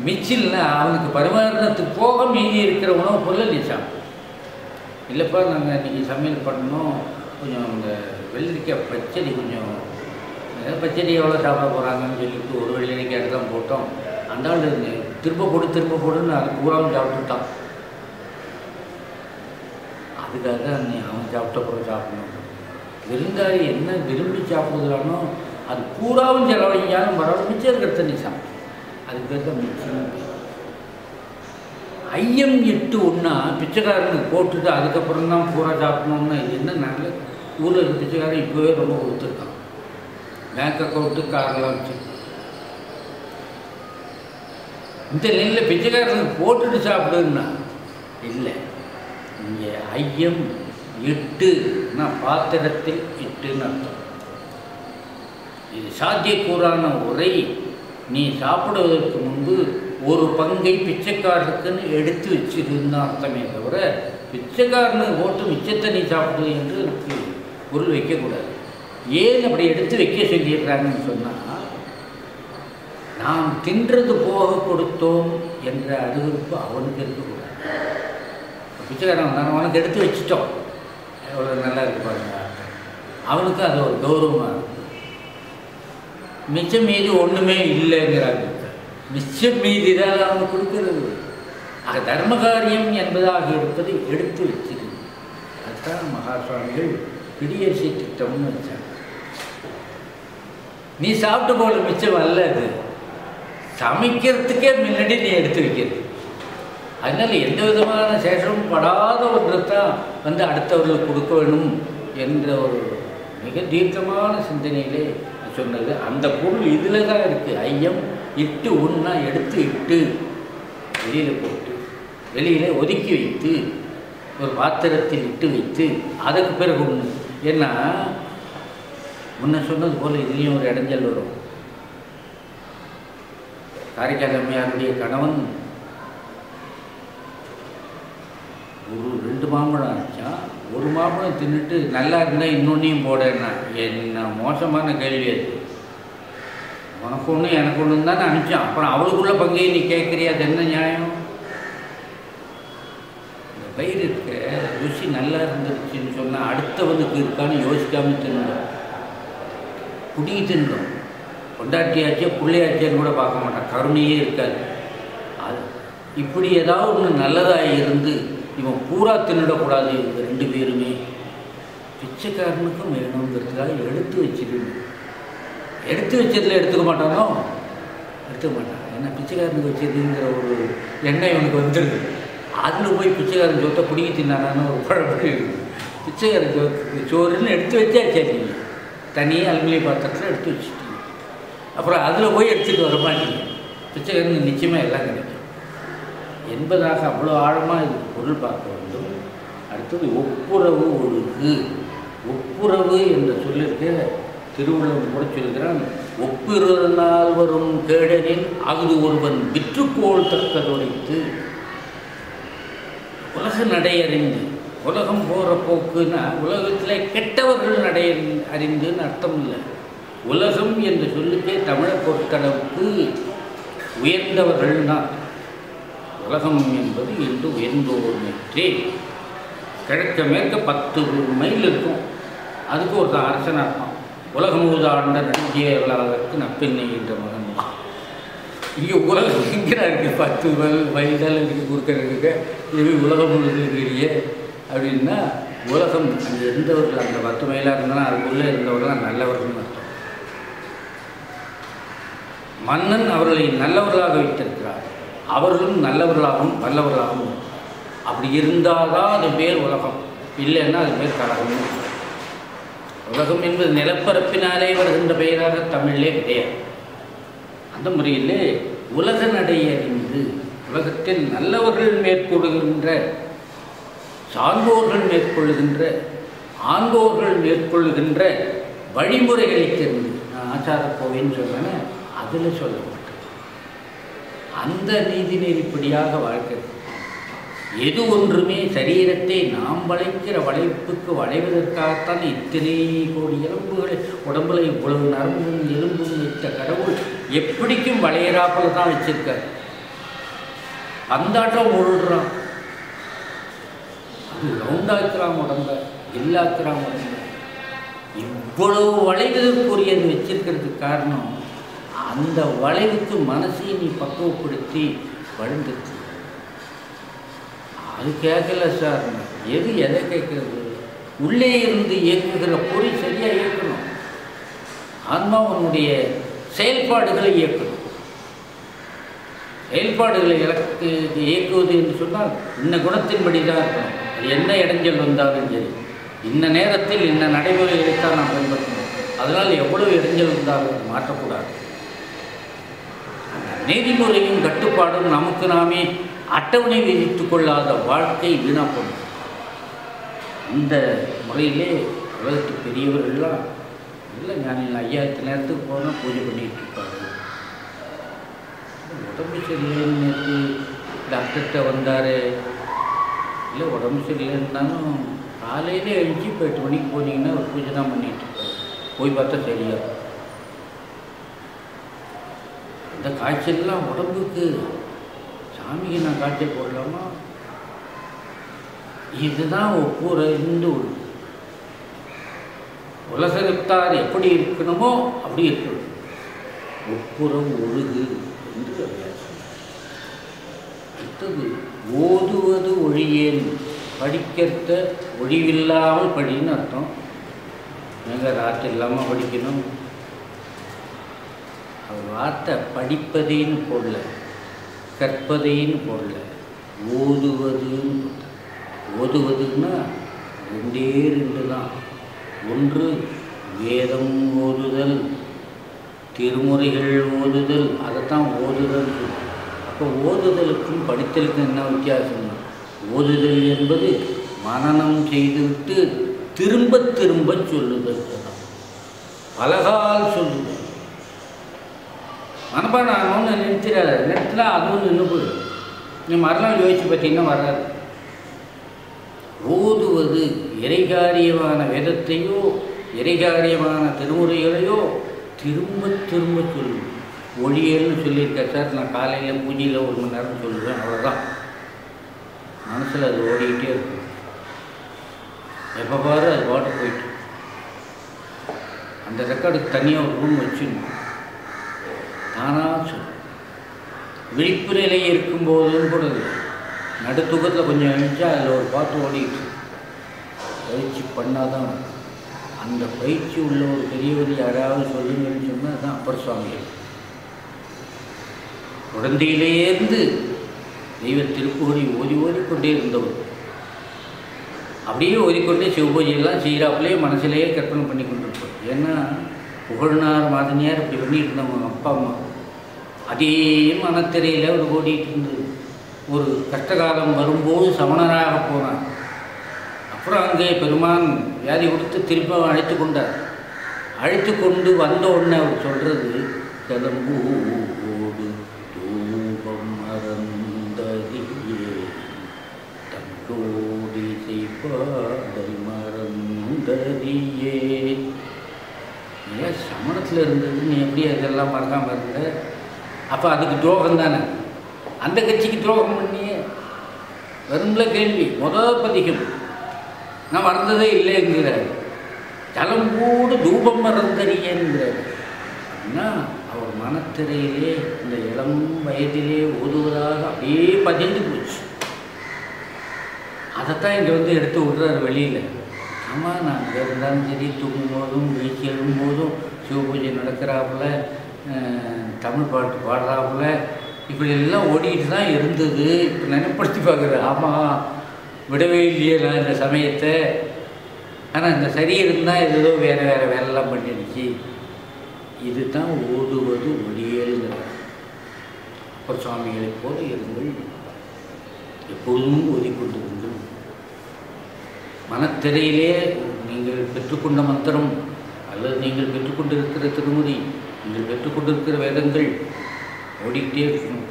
மிச்சில்னா அவனுக்கு பரிமாறினத்துக்கு போக மீதி இருக்கிற உணவுப் பொருளை நீ சாப்பிடும். இல்லைப்பா நாங்கள் இன்றைக்கி சமையல் பண்ணணும், கொஞ்சம் இந்த வெள்ளரிக்காய் பச்சடி, கொஞ்சம் பச்சடி எவ்வளோ சாப்பிட போகிறாங்கன்னு சொல்லிட்டு ஒரு வெள்ளரிக்காய் தான் போட்டோம். அந்த ஆள் திரும்ப போடுன்னு அது பூராவும் சாப்பிட்டுட்டான். அதுக்காக தான் நீ அவன் சாப்பிட்ட பிறகு சாப்பிடணும். விருந்தாளி என்ன விரும்பி சாப்பிடுறானோ அது பூராவும் செலவழிஞ்சாலும் பரவாயில்ல, மிச்சம் இருக்கிறத நீ சாப்பிடும். அதுக்கு பேர் தான் மிச்சம். ஐயம் இட்டு ஒன்றா பிச்சைக்காரனுக்கு போட்டுட்டு அதுக்கப்புறம் தான் பூரா சாப்பிடணும்னு என்ன நல்ல ஊரில் இருக்க பிச்சைக்காரன் இப்போவே ரொம்ப கொடுத்துருக்கான். பேங்க் அக்கௌண்ட்டு காரெல்லாம் வச்சு இந்த நிலையில் பிச்சைக்காரனுக்கு போட்டுட்டு சாப்பிடுன்னா இல்லை. இங்கே ஐயம் இட்டுன்னா பாத்திரத்தில் இட்டுன்னு அர்த்தம். இது சாத்தியக்கூறான உரை. நீ சாப்பிடுவதற்கு முன்பு ஒரு பங்கை பிச்சைக்காரனுக்குன்னு எடுத்து வச்சிருந்தா அர்த்தமே தவிர பிச்சைக்காரனுக்கு போட்டு மிச்சத்தை நீ சாப்பிடு என்று எனக்கு பொருள் வைக்கக்கூடாது. ஏன் அப்படி எடுத்து வைக்க சொல்லிடுறாங்கன்னு சொன்னால், நாம் தின்றது போக கொடுத்தோம் என்ற அறிவிப்பு அவனுக்கு இருக்கக்கூடாது. பிச்சைக்காரன் தான் அவனுக்கு எடுத்து வச்சிட்டோம், எவ்வளோ நல்லா இருக்கு பாருங்க, அவனுக்கு அது ஒரு கௌரவமாக இருக்கும். மிச்சம் மீதி ஒன்றுமே இல்லைங்கிறாங்க. மிச்சம் மீதி தான் அவனுக்கு கொடுக்கிறது. ஆக தர்ம காரியம் என்பதாக இருப்பது எடுத்து வச்சிருக்கு. அதுதான் மகா சுவாமிகள் பிடியரிசி திட்டம்னு வச்சாங்க. நீ சாப்பிட்டு போல மிச்சம் அல்ல, அது சமைக்கிறதுக்கே முன்னாடி நீ எடுத்து வைக்கிறது. அதனால் எந்த விதமான சேஷமும் படாத ஒன்று தான் அடுத்தவர்களுக்கு கொடுக்க வேணும் என்ற ஒரு மிக தீர்க்கமான சிந்தனையிலே சொன்னது. அந்த பொருள் இதில் தான் இருக்குது. ஐயம் இட்டு ஒன்றா எடுத்து இட்டு வெளியில் போட்டு வெளியில் ஒதுக்கி வைத்து ஒரு பாத்திரத்தில் இட்டு வைத்து அதுக்கு பிறகு ஒன்று. ஏன்னா முன்ன சொன்னது போல் இதுலேயும் ஒரு இடைஞ்சல் வரும். காரைக்கால் அம்மையாருடைய கணவன் ஒரு 2 மாம்பழம் அரைச்சான். ஒரு மாம்பழம் தின்னுட்டு நல்லா இருந்தால் இன்னொன்னையும் போடன்னா என்ன மோசமான கேள்வி அது. உனக்கு ஒன்று எனக்கு ஒன்று தான் அனுப்பிச்சான். அப்புறம் அவளுக்குள்ள பங்கையை நீ கேட்குறியா? அது என்ன நியாயம்? இந்த பயிர் இருக்க ருசி நல்லா இருந்துச்சுன்னு சொன்னால் அடுத்தவனுக்கு இருக்கான்னு யோசிக்காமல் தின்னோம். குடிக்கி தின்றோம். கொண்டாட்டியாச்சே பிள்ளையாச்சேன்னு கூட பார்க்க மாட்டான். கருணையே இருக்காது. அது இப்படி ஏதாவது ஒன்று நல்லதாக இருந்து இவன் பூரா தின்னிடக்கூடாது. இவங்க 2 பேருமே பிச்சைக்காரனுக்கும் வேணுங்கிறதுக்காக எடுத்து வச்சிருக்கணும். எடுத்து வச்சதில் எடுத்துக்க மாட்டானோ? எடுத்துக்க மாட்டான். ஏன்னா பிச்சைக்காரனுக்கு வச்சதுங்கிற ஒரு எண்ணெய் இவனுக்கு வந்துடுது. அதில் போய் பிச்சைக்காரன் சொத்தை பிடிக்கி தின்னானான்னு ஒரு குழப்பம் இருக்குது. பிச்சைக்காரன் சோறுன்னு எடுத்து வச்சா சரி, தனியாக அலுமினிய பாத்திரத்தில் எடுத்து வச்சுட்டீங்க. அப்புறம் அதில் போய் எடுத்துகிட்டு வர மாட்டீங்க. பிச்சைக்காரனுக்கு நிச்சயமாக எல்லாம் கிடைக்கும் என்பதாக அவ்வளோ ஆழமாக இதுக்கு பொருள் பார்க்க வேண்டும். அடுத்தது ஒப்புரவு ஒழுகு. ஒப்புரவு என்ற சொல்லிருக்க திருவள்ளுவர் கூட சொல்கிறான், ஒப்புரவினால் வரும் கேடனில் அகுது ஒருவன் விற்றுக்கோள் தக்கதுடைத்து. உலக நடையறிந்து, உலகம் போகிற போக்குன்னா உலகத்தில் கெட்டவர்கள் அறிந்துன்னு அர்த்தம் இல்லை. உலகம் என்ற சொல்லுக்கே தமிழை பொறுத்தளவுக்கு உயர்ந்தவர்கள்னா உலகம் என்பது என்று உயர்ந்தோர் மேற்றே. கிழக்க மேற்க 10 மைல் இருக்கும். அதுக்கு ஒரு அரசன் அர்த்தம். உலகம் ஊதாண்ட நடிகையவர்களுக்கு நப்பெண்ணை என்ற மகன். இங்கே உலகம் எங்கே இருக்குது? 10 மைல் தான் இருக்குது கொடுக்கறதுக்கு. இது உலகம் இருக்கிறீங்க அப்படின்னா உலகம் அங்கே இருந்தவர்கள் அந்த 10 மைலாக இருந்தாலும் அதுக்குள்ளே இருந்தவர்கள் நல்லவர்கள் அர்த்தம். மன்னன் அவர்களை நல்லவர்களாக வைத்திருக்கிறார். அவர்களும் நல்லவர்களாகவும் வல்லவர்களாகவும். அப்படி இருந்தால் தான் அது பேர் உலகம், இல்லைன்னா அது பேர் கலகம். உலகம் என்பது நிலப்பரப்பினாலே வருகின்ற பெயராக தமிழிலே கிடையாது. அந்த முறையிலே உலக நடையறிந்து உலகத்தில் நல்லவர்கள் மேற்கொள்கின்ற, சான்றோர்கள் மேற்கொள்கின்ற, ஆண்டோர்கள் மேற்கொள்கின்ற வழிமுறைகளை தெரிந்து. ஆச்சாரக்கோவைன்னு சொல்கிறேன்னு அதில் சொல்லப்பட்டது. அந்த நீதி நெறிப்படியாக வாழ்க்கை. எது ஒன்றுமே சரீரத்தை நாம் வளைக்கிற வளைப்புக்கு வளைவதற்காகத்தான் இத்தனை கோடி எலும்புகளை உடம்புல இவ்வளவு நரம்பும் எலும்பும் வைத்த கடவுள் எப்படிக்கும் வளையறாப்பில் தான் வச்சிருக்கார். அந்தாட்டம் ஓடுறான், அது ரவுண்டாக்குறான் உடம்ப, எல்லாக்குறான் உடம்ப. இவ்வளவு வளைவதற்குரியது வச்சிருக்கிறதுக்கு காரணம் அந்த வளைவுக்கு மனசை நீ பக்குவப்படுத்தி வழுந்துச்சு. அது கேட்கல சார். எது எதை கேட்கறது? உள்ளே இருந்து இயக்குகிற பொறி சரியாக இயக்கணும். ஆன்மா உன்னுடைய செயல்பாடுகளை இயக்கணும். செயல்பாடுகளை இயக்குவது என்று சொன்னால் இன்ன குணத்தின்படி தான் இருக்கணும். அது என்ன இடைஞ்சல் வந்தாலும் சரி, இன்ன நேரத்தில் இன்ன நடைமுறைகளைத்தான் நாம் பயன்படுத்தணும். அதனால் எவ்வளவு இடைஞ்சல் வந்தாலும் மாற்றக்கூடாது. நீதிமுறையும் கட்டுப்பாடும் நமக்கு நாமே அட்டவணை விதித்து கொள்ளாத வாழ்க்கை வீணாப்படும். இந்த முறையிலே உலகத்து பெரியவர்கள்லாம் இல்லை, ஞானி ஐயாயிரத்து நேரத்துக்கு போனால் பூஜை பண்ணிகிட்டு இருப்பாரு. உடம்பு சரியில்லைன்னு நேற்று டாக்டர்கிட்ட வந்தார். இல்லை உடம்பு சரியில்லைன்னாலும் காலையில் எழுச்சி இப்போ 8 மணிக்கு போனீங்கன்னா ஒரு பூஜை தான் பண்ணிகிட்டு இருப்பார். போய் பார்த்தா சரியா. இந்த காய்ச்சல்லாம் உடம்புக்கு சாமிக்கு நான் காய்ச்சல் போடலாமா? இதுதான் ஒப்புரந்து உலகத்தார் எப்படி இருக்கணுமோ அப்படி இருக்கணும். ஒப்புறம் ஒழுகு என்று அடுத்தது ஓதுவது ஒழியேன், படிக்கிறத ஒழிவில்லாமல் படின்னு அர்த்தம். எங்கள் ராத்திரி இல்லாமல் படிக்கணும். அவர் வார்த்தை படிப்பதேன்னு போடல, கற்பதைன்னு போடல, ஓதுவதுன்னு போட்ட. ஓதுவதுன்னா 2 தான். ஒன்று வேதம் ஓதுதல், திருமுறைகள் ஓதுதல், அதைத்தான் ஓதுதல். அப்போ ஓதுதலுக்கும் படித்தலுக்கும் என்ன வித்தியாசம்? ஓதுதல் என்பது மனனம் செய்துவிட்டு திரும்ப திரும்ப சொல்லுதல், பலகால் சொல்லுதல். மனப்பாடம் ஆகணும்னு நிறுத்தினா அதுவும் நின்று போயிடும். நீ மறுநாள் யோசிச்சு பார்த்தீங்கன்னா வராது. ஓதுவது இறைகாரியமான வேதத்தையோ இறைகாரியமான திருமுறைகளையோ திரும்ப திரும்ப சொல்லுவேன். ஒளியல்னு சொல்லியிருக்கேன் சார். நான் காலையில் பூஜையில் 1 மணி நேரம் சொல்லுவேன், அவ்வளோதான். மனசில் அது ஓடிக்கிட்டே இருக்கும். எப்போ பாரு அது பாட்டு போயிட்டு அந்த ரெக்கார்டுக்கு தனியாக ஒரு ரூம் வச்சுக்கணும். தானாக சொல். விழிப்பு நிலை இருக்கும்போதுன்னு கூட இல்லை, நடுத்தூக்கத்தில் கொஞ்சம் எழுந்தா அதில் ஒரு பாட்டு ஓடிட்டு பயிற்சி பண்ணால் தான். அந்த பயிற்சி உள்ள ஒரு பெரியவர் யாராவது சொல்லுங்கன்னு சொன்னால் அதுதான் அப்பர் சுவாமிகள். குழந்தையிலேருந்து தெய்வ திருப்புகழை ஓதிக்கொண்டே இருந்தவர். அப்படியே ஓதிக்கொண்டே சிவபூஜையெல்லாம் செய்கிறாப்புலேயே மனசிலேயே கற்பனை பண்ணி கொண்டிருப்பார். ஏன்னா புகழ்னார் மாதினியார் இப்படி பண்ணிட்டு இருந்தவங்க அப்பா அம்மா. அதே மனத்திரையில் அவர் ஓடிட்டு இருந்தது. ஒரு கஷ்டகாலம் வரும்போது சமணராக போனார். அப்புறம் அங்கே பெருமான் வியாதி கொடுத்து திரும்ப அழைத்து கொண்டார். அழைத்து கொண்டு வந்த உடனே அவர் சொல்கிறது, கிளம்பூடு தூபம் மறந்தறியே தங்கோடி செய்பாடல் மறந்தறியே. ஏன் சமணத்தில் இருந்தது நீ எப்படி அதெல்லாம் மறக்காமல் இருந்த? அப்போ அதுக்கு துரோகம் தானே. அந்த கட்சிக்கு துரோகம் பண்ணியே. வெறும்ல கேள்வி. முதல் பதிகம் நான் மறந்ததே இல்லைங்கிறார். ஜலம்பூடு தூபம் மறந்தறியேங்கிறார். அப்படின்னா அவர் மனத்திரையிலே இந்த இளம் வயதிலே ஓதுவதாக அப்படியே பதிந்து போச்சு. அதைத்தான் இங்கே வந்து எடுத்து விடுறார் வெளியில். ஆமாம், நான் அங்கே இருந்தாலும் சரி, தூங்கும் போதும் வீழ்ச்சி எழும்போதும் சிவபூஜை நடக்கிறாப்புல, தமிழ் பாட்டு பாடுறாப்புல, இப்படி எல்லாம் ஓடிட்டு தான் இருந்தது. இப்போ நினைப்படுத்தி பார்க்குறேன். ஆமாம், விடவே இல்லையே நான் இந்த சமயத்தை. ஆனால் இந்த சரீரம் தான் ஏதோ வேறு வேறு வேலைலாம் பண்ணிடுச்சு. இது தான் ஓதுவது ஒளியல்ங்கிறார். அப்போ சுவாமிகளைப் போல இருங்கள், எப்பொழுதும் ஓதிக்கொண்டிருங்கள். மனத்திரையிலே நீங்கள் பெற்றுக்கொண்ட மந்திரம் அல்லது நீங்கள் பெற்றுக்கொண்டிருக்கிற திருமுறை, நீங்கள் பெற்றுக்கொண்டிருக்கிற வேதங்கள் ஓடிக்கிட்டே இருக்கணும்.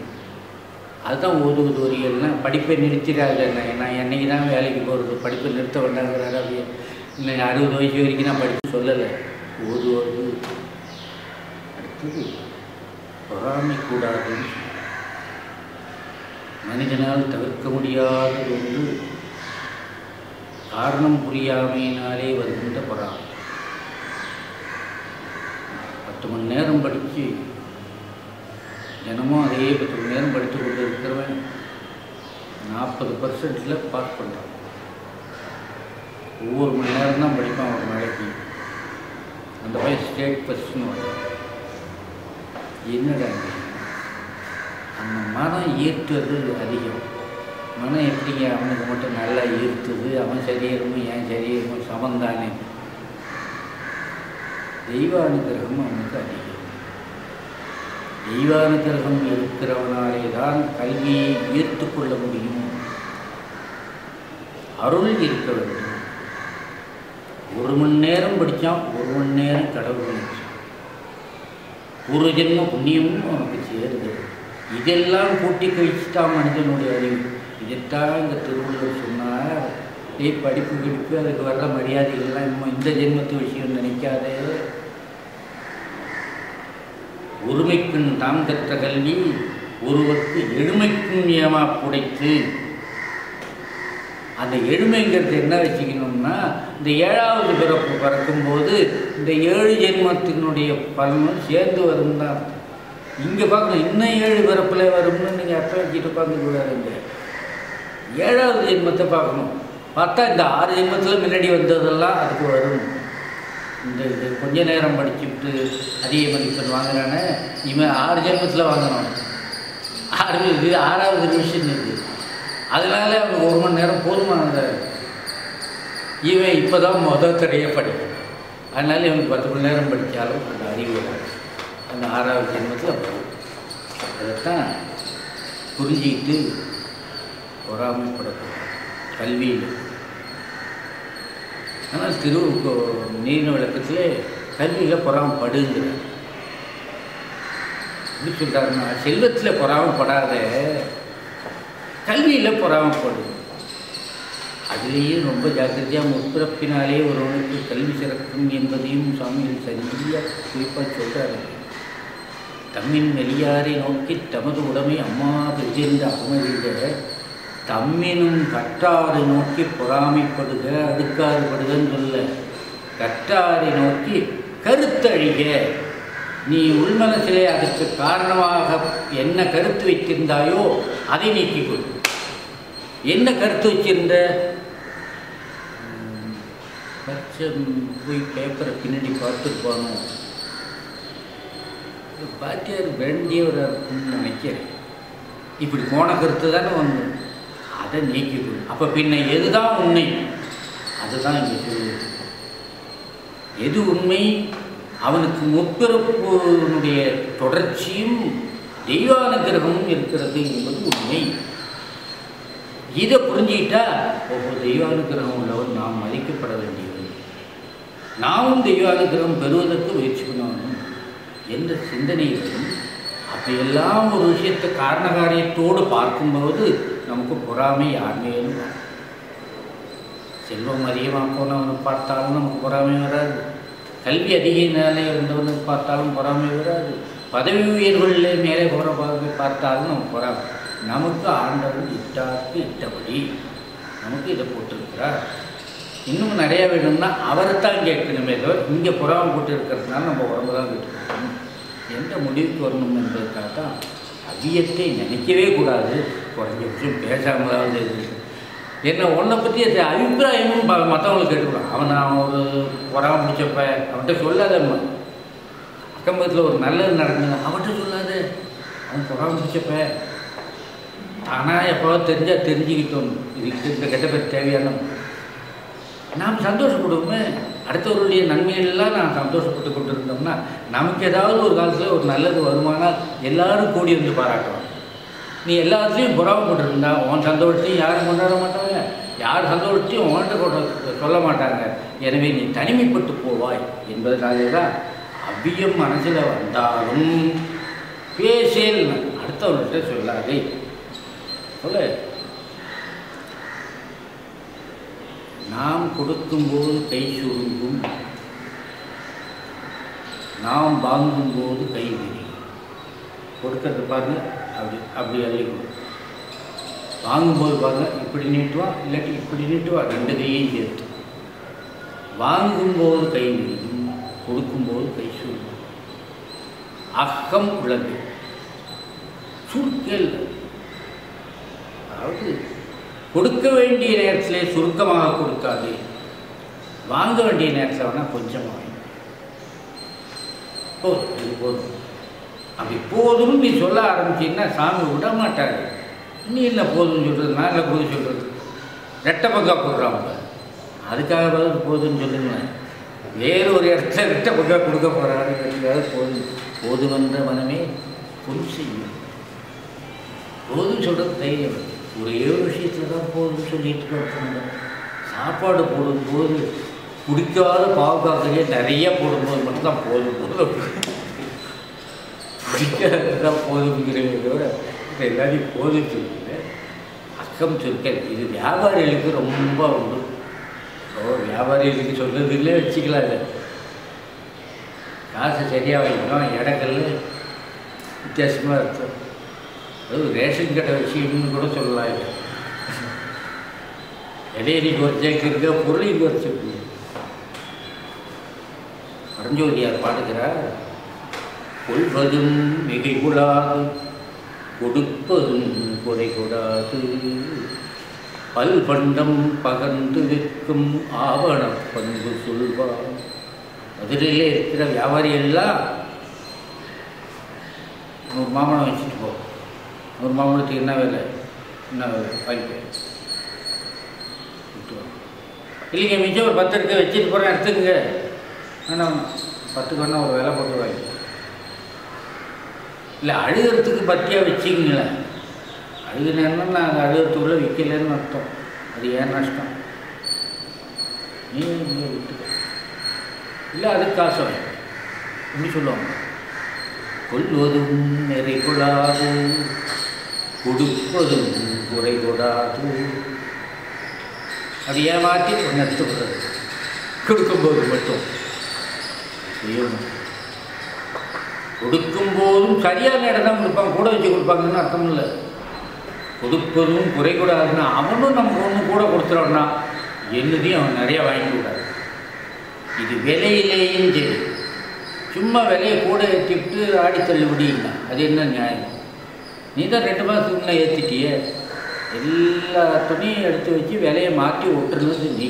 அதுதான் ஓதுவது வரியெல்லாம். படிப்பை நிறுத்திடாத. நான் என்னைக்கு தான் வேலைக்கு போகிறது, படிப்பை நிறுத்த வேண்டாங்கிறாரு. அப்படியே இல்லை, 60 வயசு வரைக்கும் நான் படிப்பு சொல்லலை. ஓதுவது. அடுத்தது பொறாமை கூடாது. மனிதனால் தவிர்க்க முடியாதது ஒன்று காரணம் புரியாமையினாலே வருகின்ற பொறாமை. 10 மணி நேரம் படித்து தினமும் அதே 10 மணி நேரம் படித்து கொண்டு இருக்கிறவன் 40% பாஸ் பண்ணுறான். ஒவ்வொரு மணி நேரம் தான் படிப்பான் ஒரு நாளைக்கு. அந்த பையன் ஸ்டேட் ஃபஸ்ட்னு வரும். என்னடா அந்த மனம் ஈர்த்துறது அதிகம். மனம் எப்படிங்க அவனுக்கு மட்டும் நல்லா ஈர்த்துது? அவன் சரீரமும் என் சரீரமும் சமந்தானே. தெய்வானுகிரகம் அவனுக்கு அதிகம். தெய்வானுகிரகம் இருக்கிறவனாலே தான் கல்வியை ஈர்த்து கொள்ள முடியும். அருள் இருக்க வேண்டும். 1 மணி நேரம் படித்தான், 1 மணி நேரம் கடவுள் படித்தான். ஒரு ஜென்ம புண்ணியமும் அவனுக்கு சேருது. இதெல்லாம் கூட்டி கழிச்சுட்டான் மனிதனுடைய அறிவு. இதைத்தான் இந்த திருவள்ளுவர் சொன்னார். படிப்பு கிடிப்பு அதுக்கு வர்ற மரியாதைகள்லாம் இன்னும் இந்த ஜென்மத்து விஷயம் நினைக்காதே. ஒருமைக்கும் தாம் கற்ற கல்வி ஒருவருக்கு எழுமைக்கும் ஏமா புடைத்து. அந்த எழுமைங்கிறது என்ன வச்சுக்கணும்னா, இந்த 7வது பிறப்பு பிறக்கும்போது இந்த 7 ஜென்மத்தினுடைய பலனும் சேர்ந்து வரும் தான். இங்கே பார்க்கணும், இன்னும் 7 பிறப்பில் வரும்னு நீங்கள் அர்த்தம் வச்சுட்டு பார்க்கக்கூடாதுங்க. 7வது ஜென்மத்தை பார்க்கணும். பார்த்தா இந்த 6 ஜென்மத்தில் முன்னாடி வந்ததெல்லாம் அதுக்கு வரும். இந்த இது கொஞ்ச நேரம் படிச்சுட்டு அதிக மதிப்பெண் வாங்குறானே, இவன் 6 ஜென்மத்தில் வாங்கணும். 6வது ரிவிஷன் இருக்குது. அதனால அவனுக்கு 1 மணி நேரம் போதுமானது. இவன் இப்போ தான் தடையை படிக்கணும். அதனால இவனுக்கு 10 மணி நேரம் படித்தாலும் அந்த அறிவு வராது. அந்த 6வது ஜென்மத்தில் போகும். அதைத்தான் புரிஞ்சிக்கிட்டு பொறாமைப்படக்கூடாது கல்வியில். ஆனால் நீர்ன விளக்கத்தில் கல்வியில் பொறாமைப்படுங்கிறார். எப்படி சொல்கிறாருன்னா, செல்வத்தில் பொறாமைப்படாத, கல்வியில் பொறாமைப்படும். அதுலேயே ரொம்ப ஜாக்கிரதையாக முற்பிறப்பினாலே ஒருவனுக்கு கல்வி சிறக்கும் என்பதையும் சுவாமிகள் சரியாக குறிப்பாக சொல்கிறாரு. தம்மின் வெளியாரை நோக்கி தமது உடைமை அம்மா பெற்றிருந்த அகமதிக தம்மினும் கற்றாரை நோக்கி பொறாமைப்படுக அடுக்காறுபடுகன்னு சொல்ல. கற்றாரை நோக்கி கருத்தழிக. நீ உள்மனசிலே அதுக்கு காரணமாக என்ன கருத்து வைத்திருந்தாயோ அதை நீக்கிக்கொள். என்ன கருத்து வச்சிருந்த? பச்சம் போய் பேப்பரை பின்னாடி பார்த்துருப்பானோ, பாத்தியார் வேண்டியவராக இருக்குன்னு நினைக்கிறேன். இப்படி போன கருத்து தானே வந்து அதை நீக்கிக்கொள். அப்போ பின்ன எதுதான் உண்மை? அதுதான் இங்கே சொல்லுவது. எது உண்மை? அவனுக்கு முற்பிறப்புடைய தொடர்ச்சியும் தெய்வானுகிரகமும் இருக்கிறது என்பது உண்மை. இதை புரிஞ்சுக்கிட்டா தெய்வானுகிரகம் உள்ளவர் நாம் மதிக்கப்பட வேண்டியது, நாமும் தெய்வானுகிரகம் பெறுவதற்கு முயற்சி பண்ணணும் என்ற சிந்தனையிலும். அப்பையெல்லாம் ஒரு விஷயத்தை காரணகாரியத்தோடு பார்க்கும்போது நமக்கு பொறாமை யாருமேலும். செல்வம் அதிகமாக போனவனை பார்த்தாலும் நமக்கு பொறாமை வராது. கல்வி அதிக நிலை இருந்தவனை பார்த்தாலும் பொறாமை வராது. பதவி உயர்வுகளில் மேலே போகிற பார்த்தாலும் நமக்கு பொறாமை. நமக்கு ஆண்டவன் இட்டாருக்கு இட்டபடி நமக்கு இதை போட்டிருக்கிறார். இன்னும் நிறையா வேணும்னா அவரைத்தான் கேட்கணுமே தவிர இங்கே பொறாமை போட்டு இருக்கிறதுனால நம்ம உடம்பு தான் கேட்டுக்கணும் எந்த முடிவுக்கு வரணும் என்பதற்காக தான் அவியத்தை நினைக்கவே கூடாது. குறைஞ்சபட்சம் பேசாமலாவது என்ன உன்னை பற்றி அது அபிப்பிராயமும் மற்றவங்களுக்கு கேட்டுக்கலாம். அவன் ஒரு பொறாமை பிடிச்சப்ப அவன்கிட்ட சொல்லாதம்மா. அக்கம் பக்கத்தில் ஒரு நல்லது நடந்தது அவன்கிட்ட சொல்லாத. அவன் பொறாமை பிடிச்சப்ப ஆனால் எப்போவாது தெரிஞ்சால் தெரிஞ்சுக்கிட்டோம். இதுக்கு இந்த கெட்ட பேர் தேவையான நாம் சந்தோஷப்படுவோமே. அடுத்தவருடைய நன்மைகளெல்லாம் நான் சந்தோஷப்பட்டு கொண்டு இருந்தோம்னா நமக்கு ஏதாவது ஒரு காலத்தில் ஒரு நல்லது வருமானால் எல்லோரும் கூடி வந்து பாராட்டுவாங்க. நீ எல்லாத்துலேயும் பொறாமைப்பட்டுருந்தா உன் சந்தோஷத்தையும் யாரும் கொண்டாட மாட்டாங்க. யார் சந்தோஷத்தையும் உங்கள்கிட்ட சொல்ல மாட்டாங்க. எனவே நீ தனிமைப்பட்டு போவாய் என்பதனாலே தான் அவ்வியம் மனசில் வந்தாலும் பேசேல் அடுத்தவர்கிட்ட சொல்லாதே சொல்ல. நாம் கொடுக்கும்போது கை சுருங்கும், நாம் வாங்கும்போது கை விரியும். கொடுக்கறது பாருங்க அப்படி அள்ளிக்கணும். வாங்கும்போது பாருங்க இப்படி நீட்டுவான், இல்லாட்டி இப்படி நீட்டுவான், ரெண்டு கையையும் சேர்த்து. வாங்கும்போது கை விரியும், கொடுக்கும்போது கை சுருங்கும். அக்கம் உள்ளது சுருக்கல். அதாவது கொடுக்க வேண்டிய நேரத்திலே சுருக்கமாக கொடுக்காது, வாங்க வேண்டிய நேரத்தில் வேணால் கொஞ்சமாக போதும், இது போதும். அப்படி போதும் நீ சொல்ல ஆரம்பிச்சின்னா சாமி விட மாட்டாரு. நீ என்ன போதும்னு சொல்கிறது, நான் இல்லை போதும் சொல்கிறது, ரெட்டை பங்கா கொடுக்குறாங்க. அதுக்காக போதுன்னு சொல்லுங்களேன். வேறு ஒரு இடத்துல ரெட்டை பங்கா கொடுக்க போகிறாரு. போதும் வந்த மனமே பொன் செய்யும். போதும் சொல்கிறது தைரியம். ஒரே ஒரு விஷயத்தில் தான் போதும்னு சொல்லிட்டு இருக்காங்க. சாப்பாடு போடும்போது குடிக்காத பாவக்காக்கையே நிறைய போடும்போது மட்டும்தான் போதும் குடிக்காதான் போதுங்கிறத விட எல்லாத்தையும் போதும் சொல்லுங்க. அக்கம் சொற்கள் இது வியாபாரிகளுக்கு ரொம்ப உண்டு. வியாபாரிகளுக்கு சொல்கிறதுலே வச்சுக்கலாம். இல்லை காசு சரியாக வைக்கணும், இடங்கள் வித்தியாசமாக இருக்கும். அது ரேஷன் கடை விஷயம்னு கூட சொல்லலாம். இல்லை இடையடி குறைச்சிருக்க பொருளையும் குறைச்சிருக்கு. பரஞ்சோதியார் பாடுகிறார், கொள்வதும் மிகை கூடாது, கொடுப்பதும் குறை கூடாது, பல்பண்டம் பகர்ந்து விற்கும் ஆவண பண்பு சொல்வார். மதுரையிலே இருக்கிற வியாபாரி எல்லாம் 100 மாம்பழம் வச்சுட்டு போ, 100 மாம்பழத்துக்கு என்ன வேலை வாங்கிட்டு இல்லைங்க, மிச்சம் ஒரு 10 இருக்க வச்சுட்டு போகிறேன் எடுத்துக்குங்க. ஆனால் 10 வேணா ஒரு வேலை போட்டு வாங்கி இல்லை அழுகிறதுக்கு பற்றியாக வச்சுக்கிங்களேன். அழுகுனேன்னா நாங்கள் அழுகிறதுக்குள்ளே விற்கலன்னு அர்த்தம். அது ஏன் நஷ்டம்? நீ இங்கே விட்டுக்க இல்லை, அதுக்கு காசு வாங்க எப்படி சொல்லுவாங்க. கொள்வதும் நிறை கொடாது, கொடுப்பதும் குறை கொடாது. அது ஏமாற்றி கொஞ்சம் எடுத்துக்கிறது கொடுக்கும்போது மட்டும் செய்யணும். கொடுக்கும்போதும் சரியான இடம் தான் கொடுப்பாங்க, கூட வச்சு கொடுப்பாங்கன்னு அர்த்தம் இல்லை. கொடுப்பதும் குறை கூடாதுன்னா அவனும் நமக்கு ஒன்று கூட கொடுத்துறோன்னா என்னதையும் அவன் நிறையா வாங்கிக்கூடாது. இது விலையிலேயும் சரி, சும்மா விலையை கூட ஏற்றிட்டு ஆடி தள்ளுபடிங்களா, அது என்ன நியாயம்? நீ தான் 2 மாதத்துக்கு முன்னே ஏற்றிட்டியே. எல்லா துணியும் எடுத்து வச்சு விலையை மாற்றி ஒட்டுறது நீ.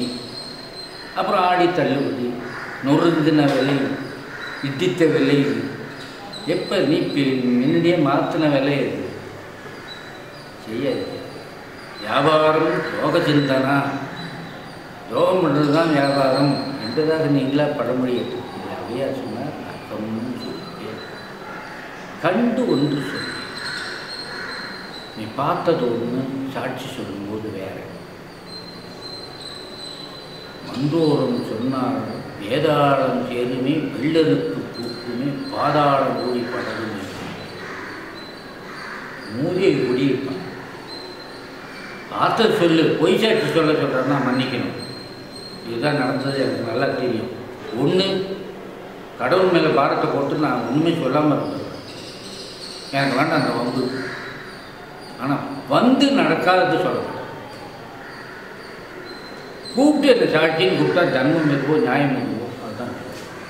அப்புறம் ஆடி தள்ளுபடி, நொறுங்கின விலை, இடித்த விலை. எப்போ நீ முன்னாடியே மாற்றின விலை இது செய்யாது. வியாபாரம் யோக சிந்தனா, யோகம் பண்ணுறது தான் வியாபாரம் என்பதாக நீங்களாக பழமொழியிட்டு அவையா சொன்னார். அக்கம்னு சொல்லி கண்டு ஒன்று சொல்லி நீ பார்த்தது ஒன்று, சாட்சி சொல்லும்போது வேறு. மந்தோரம் சொன்னார், வேதாளம் சேருமே வெள்ளருக்கு பூக்குமே பாதாளம் ஓடி படகுமே. மூதியை குடியிருப்பான். பார்த்த சொல்லு, பொய் சாட்சி சொல்ல சொல்கிறேன்னா மன்னிக்கணும். இதுதான் நடந்தது, எனக்கு நல்லா தெரியும். ஒன்று, கடவுள் மேலே பாரத்தை போட்டு நான் உண்மை சொல்லாமல் இருந்தேன். எனக்கு வேண்டாம் அந்த வந்து. ஆனால் வந்து நடக்காதது சொல்லணும். கூப்பிட்டு அந்த சாட்சின்னு கூப்பிட்டா தர்மம் இருக்கோ நியாயம் இருக்கோ அதுதான்.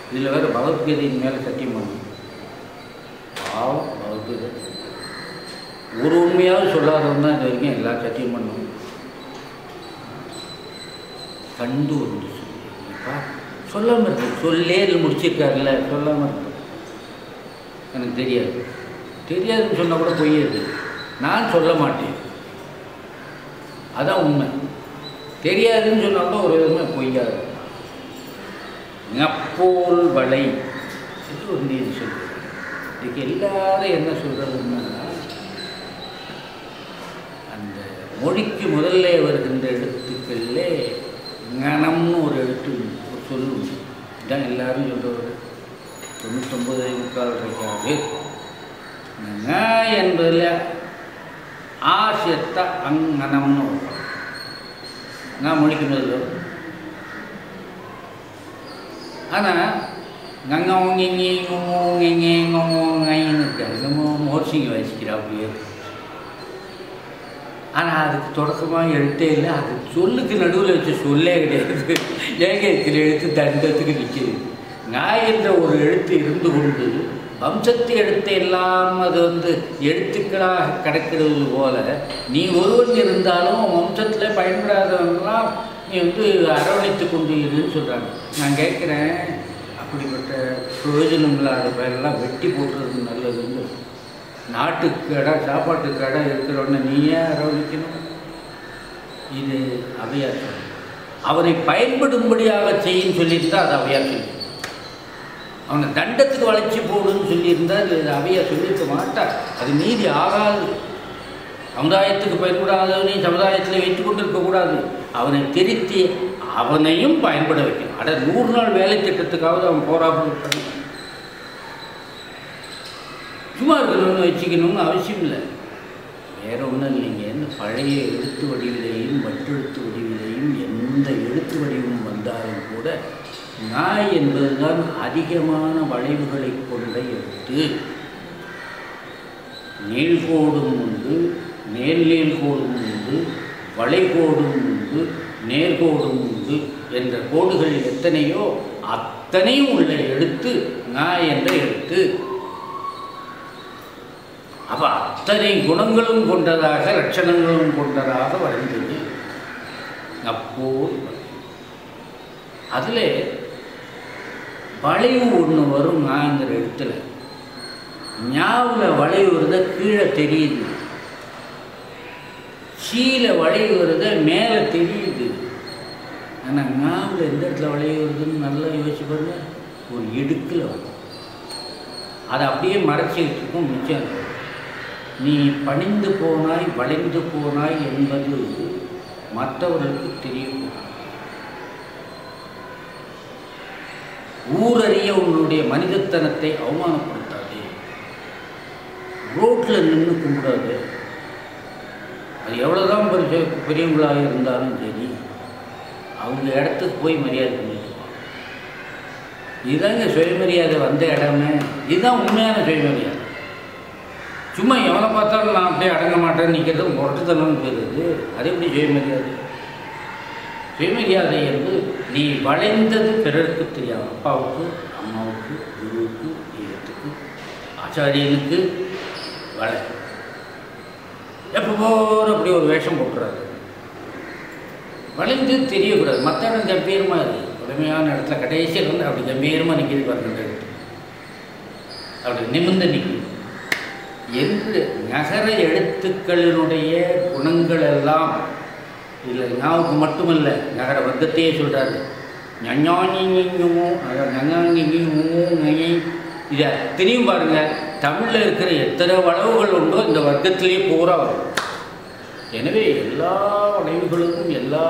இதில் வேறு பகவத்கீதையின் மேலே சத்தியம் பண்ணணும். பாவம் பகவத்கீதை ஒரு உண்மையாவது சொல்லாதவன் தான் இது வரைக்கும் எல்லா சத்தியம் பண்ணணும். கண்டு ஒன்று சொல்லிப்பா சொல்லாமல் இருக்கு. சொல்லே இல்லை முடிச்சிருக்காருல்ல, சொல்லாமல் இருக்கு. எனக்கு தெரியாது, தெரியாதுன்னு சொன்னால் கூட பொய்யாது. நான் சொல்ல மாட்டேன், அதான் உண்மை. தெரியாதுன்னு சொன்னால் கூட ஒரு விதமாக பொய்யாது. அப்போல் வளை என்று ஒரு நீதி சொல்கிறது. இதுக்கு எல்லாரும் என்ன சொல்கிறதுன்னா, அந்த மொழிக்கு முதல்ல வருகின்ற எழுத்துக்களில் ஞனம்னு ஒரு எழுத்து ஒரு சொல் உண்டு. இதுதான் எல்லாரும் சொல்கிறவர் 99.25 என்பதில் ஆசியத்த அங்கனம்னு நான் மொழிக்கு முதல்ல வரும். ஆனால் கங்கி இருக்காது மோர்சிங்க வசிக்கிறா அப்படியே. ஆனால் அதுக்கு தொடக்கமாக எழுத்தே இல்லை. அது சொல்லுக்கு நடுவில் வச்சு சொல்லே கிடையாது. ஏகத்தில் எழுத்து தண்டத்துக்கு நிற்கிது. ஞாய் என்ற ஒரு எழுத்து இருந்து கொண்டு வம்சத்து எழுத்து எல்லாம் அது எழுத்துக்களாக கிடக்கிறது போல நீ ஒருவன் இருந்தாலும் வம்சத்தில் பயன்படாதவங்களாம் நீ அரவணைத்து கொண்டு இருன்னு சொல்கிறாங்க. நான் கேட்குறேன், அப்படிப்பட்ட பிரயோஜனம் இல்லாத பயிரெல்லாம் வெட்டி போட்டுறது நல்லதுன்னு. நாட்டுக்கு கடை சாப்பாட்டுக்கு கடை இருக்கிறவொன்னே நீ ஏன் அரவணைக்கணும்? இது அவையார் சொல்லி அவனை பயன்படும்படியாக செய்யின்னு சொல்லியிருந்தால் அது அவையார் சொல்லி. அவனை தண்டத்துக்கு வளைச்சி போடுன்னு சொல்லியிருந்தால் இது அவையார் சொல்லியிருக்க மாட்டார். அது நீதி ஆகாது. சமுதாயத்துக்கு பயன்படாதவனையும் சமுதாயத்தில் வைத்து கொண்டு இருக்கக்கூடாது. அவனை திருத்தி அவனையும் பயன்பட வைக்கணும். 100 நாள் வேலை திட்டத்துக்காவது அவன் போராமல் இருக்கணும். சும்மா இருக்கணும்னு வச்சுக்கணும்னு அவசியம் இல்லை. வேற ஒன்றும் இல்லைங்க. இந்த பழைய எழுத்து வடிவிலையும் வட்டெழுத்து வடிவிலையும் எந்த எழுத்து வடிவம் வந்தாலும் கூட நாய் என்பதுதான் அதிகமான வளைவுகளை கொண்ட எழுத்து. நீள்கோடும் உண்டு, நேர்நீள் கோடும் உண்டு, வளைகோடும் உண்டு, நேர்கோடும் உண்டு என்ற கோடுகள் எத்தனையோ அத்தனையும் உள்ள எழுத்து நாய் என்ற எழுத்து. அப்போ அத்தனை குணங்களும் கொண்டதாக லட்சணங்களும் கொண்டதாக வளர்ந்தது. அப்போ அதில் வளைவு ஒன்று வரும். நாங்கிற எழுத்துல ஞாவில் வளைவு வருத கீழே தெரியுது, சீல வளைவு வருத மேலே தெரியுது. ஆனால் ஞாவில் எந்த இடத்துல வளைவு வருதுன்னு நல்லா யோசிச்சு பாருங்க. ஒரு இடுக்கில் வரும். அதை அப்படியே மறைச்சிக்கிட்டு இருக்கும். மிச்சம் நீ பணிந்து போனாய் வளைந்து போனாய் என்பது மற்றவர்களுக்கு தெரியும். ஊரறிய உன்னுடைய மனிதத்தனத்தை அவமானப்படுத்தாது. ரோட்டில் நின்று கும்பிடாது. அது எவ்வளோதான் பெரியவங்களாக இருந்தாலும் சரி, அவங்க இடத்துக்கு போய் மரியாதை பண்ணிட்டு இதுதாங்க சுயமரியாதை வந்த இடமே. இதுதான் உண்மையான சுயமரியாதை. சும்மா எவனை பார்த்தாலும் நான் அப்படியே அடங்க மாட்டேன்னு நிற்கிறது முரட்டுத்தனம்னு போயிடுது. அது எப்படி சுயமரியாதை? சுயமரியாதை என்று நீ வளைந்தது பிறருக்கு தெரியாது. அப்பாவுக்கு, அம்மாவுக்கு, குருவுக்கு, தெய்வத்துக்கு, ஆச்சாரியனுக்கு வளை. எப்போ போகிற அப்படி ஒரு வேஷம் போட்டுறாரு. வளைந்து தெரியக்கூடாது. மற்ற இடம் கம்பீரமாக இருக்குது. உடமையான இடத்துல கடைசியில் அப்படி கம்பீரமாக நிற்கிது பாருங்க. அப்படி நிமிர்ந்து நிற்குது என்று நகர எழுத்துக்களினுடைய குணங்கள் எல்லாம் இல்லை. ஞாவுக்கு மட்டுமல்ல, நகர வர்க்கத்தையே சொல்கிறாரு. இதை அத்தனையும் பாருங்கள். தமிழில் இருக்கிற எத்தனை வளவுகள் உண்டோ இந்த வர்க்கத்திலேயே பூரா வரும். எனவே எல்லா வளைவுகளுக்கும் எல்லா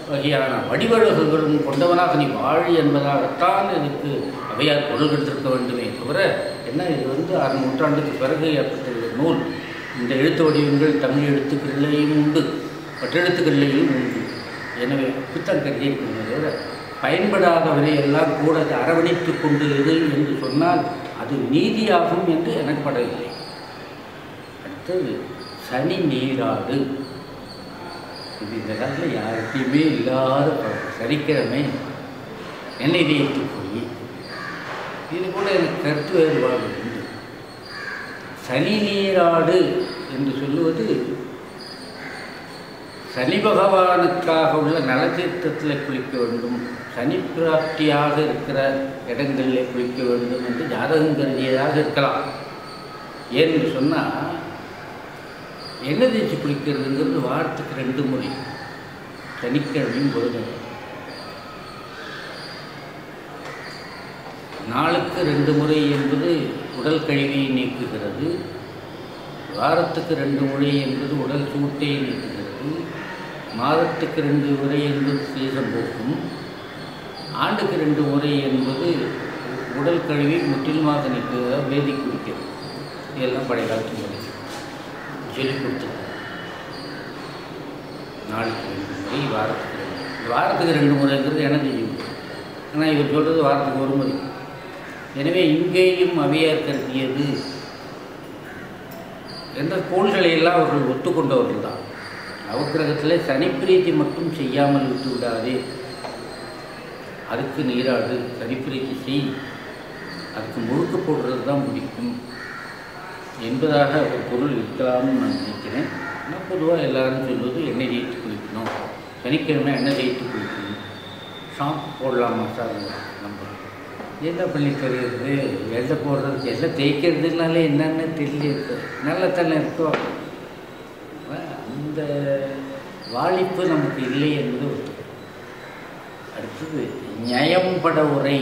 வகையான வடிவழகுகளும் கொண்டவனாக நீ வாழ் என்பதாகத்தான் இதுக்கு அவையார் பொருள் எடுத்திருக்க வேண்டுமே தவிர என்ன இது 6 நூற்றாண்டுக்கு பிறகு ஏற்பட்டுள்ள நூல். இந்த எழுத்து வடிவங்கள் தமிழ் எழுத்துக்களிலேயும் உண்டு, வட்டெழுத்துக்களிலேயும் உண்டு. எனவே அப்படித்தான் கருதியிருக்கிறத தவிர பயன்படாதவரை எல்லாம் கூட அரவணைத்து கொண்டு இரு என்று சொன்னால் அது நீதியாகும் என்று எனக்கு படவில்லை. அடுத்தது சனி நீராடு. இது இந்த காலத்தில் யார்கிட்டையுமே இல்லாத சனிக்கிழமை எண்ணெய் தேய்த்து போய் இது கூட எனக்கு கருத்து வேறுபாடு உண்டு. சனி நீராடு என்று சொல்லுவது சனி பகவானுக்காக உள்ள நலத்தீர்த்தத்தில் குளிக்க வேண்டும், சனி பிராப்தியாக இருக்கிற இடங்களில் குளிக்க வேண்டும் என்று ஜாதகம் கருதியதாக இருக்கலாம். ஏன்னு சொன்னால் எண்ணெய் தேய்ச்சி குளிக்கிறதுங்கிறது வாரத்துக்கு 2 முறை, சனிக்கிழமையும் பொழுதும். நாளுக்கு 2 முறை என்பது உடல் கழிவை நீக்குகிறது. வாரத்துக்கு 2 முறை என்பது உடல் சூட்டை நீக்குகிறது. இருக்கிறது. மாதத்துக்கு 2 முறை என்பது சீசன் போக்கும், ஆண்டுக்கு 2 முறை என்பது உடல் கழுவி முற்றிலுமாக நீக்க வேதி குடிக்கிறது. இதெல்லாம் பழைய காலத்து முறை சொல்லி கொடுத்துருக்கோம். நாளுக்கு 2 முறை, வாரத்துக்கு 2 முறை. வாரத்துக்கு 2 முறைங்கிறது என்ன செய்யும்? ஆனால் இவர் சொல்கிறது வாரத்துக்கு 1 முறை. எனவே இங்கேயும் அவையார் கருதியது என்ற கோள்களை எல்லாம் அவர்கள் ஒத்துக்கொண்டவர்கள் தான். நவக்கிரகத்தில் சனிப்பிரீத்தி மட்டும் செய்யாமல் விட்டு விடாதே, அதுக்கு நீராடு, சனிப்பிரீத்தி செய், அதுக்கு முழுக்க போடுறது தான் பிடிக்கும் என்பதாக ஒரு பொருள் இருக்கலாம்னு நான் நினைக்கிறேன். ஆனால் பொதுவாக எல்லாரும் சொல்வது எண்ணெய் தேய்த்து குளிக்கணும், சனிக்கிழமை எண்ணெய் தேய்த்து குளிக்கணும், ஷாம்பு போடலாமா சார்? நம்ம என்ன பண்ணி தெரியுது, எண்ணெய் போடுறது எண்ணெய் தேய்க்கிறதுனால என்னென்னு தெரியல, நல்ல தண்ணி இருக்கும். அந்த வாலிப்பு நமக்கு இல்லை என்பது ஒன்று. அடுத்தது நியாயம்பட உரை.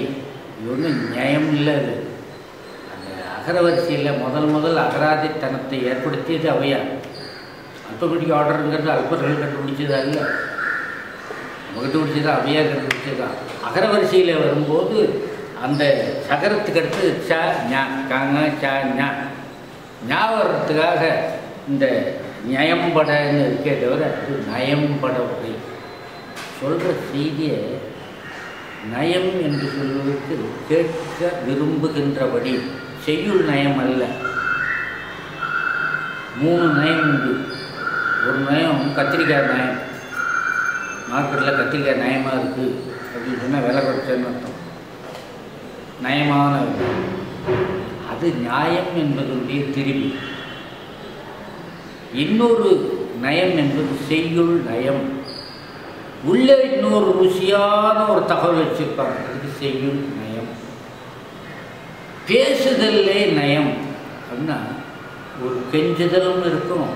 இது ஒன்றும் நியாயம் இல்லை. அது அந்த அகரவரிசையில் முதல் அகராதித்தனத்தை ஏற்படுத்தியது அவையார். அல்பபெட்டிக் ஆர்டருங்கிறது அல்பர்கள் கண்டுபிடிச்சதா இல்லை, நம்ம கண்டுபிடிச்சதா அவையார் கண்டுபிடிச்சதா. அகரவரிசையில் வரும்போது அந்த சகரத்துக்கு அடுத்து ச ஞா காங்க ச ஞா ஞா வர்றதுக்காக இந்த நியம்படன்னு இருக்கே தவிர அது நயம்பட உரை. சொல்கிற செய்தியை நயம் என்று சொல்வதற்கு கேட்க விரும்புகின்றபடி, செய்யுள் நயம் அல்ல. 3 நயம் உண்டு. ஒரு நயம் கத்திரிக்காய் நயம். மார்க்கெட்டில் கத்திரிக்காய் நயமாக இருக்குது அப்படின்னு சொன்னால் விலை குறைச்சேன்னு அர்த்தம். நயமான அது நியாயம் என்பதனுடைய திரும்பி. இன்னொரு நயம் என்பது செய்யுள் நயம். உள்ளே இன்னொரு ருசியான ஒரு தகவல் வச்சுருப்பாங்க, அதுக்கு செய்யுள் நயம். பேசுதல்லே நயம் அப்படின்னா ஒரு கெஞ்சுதலும் இருக்கும்,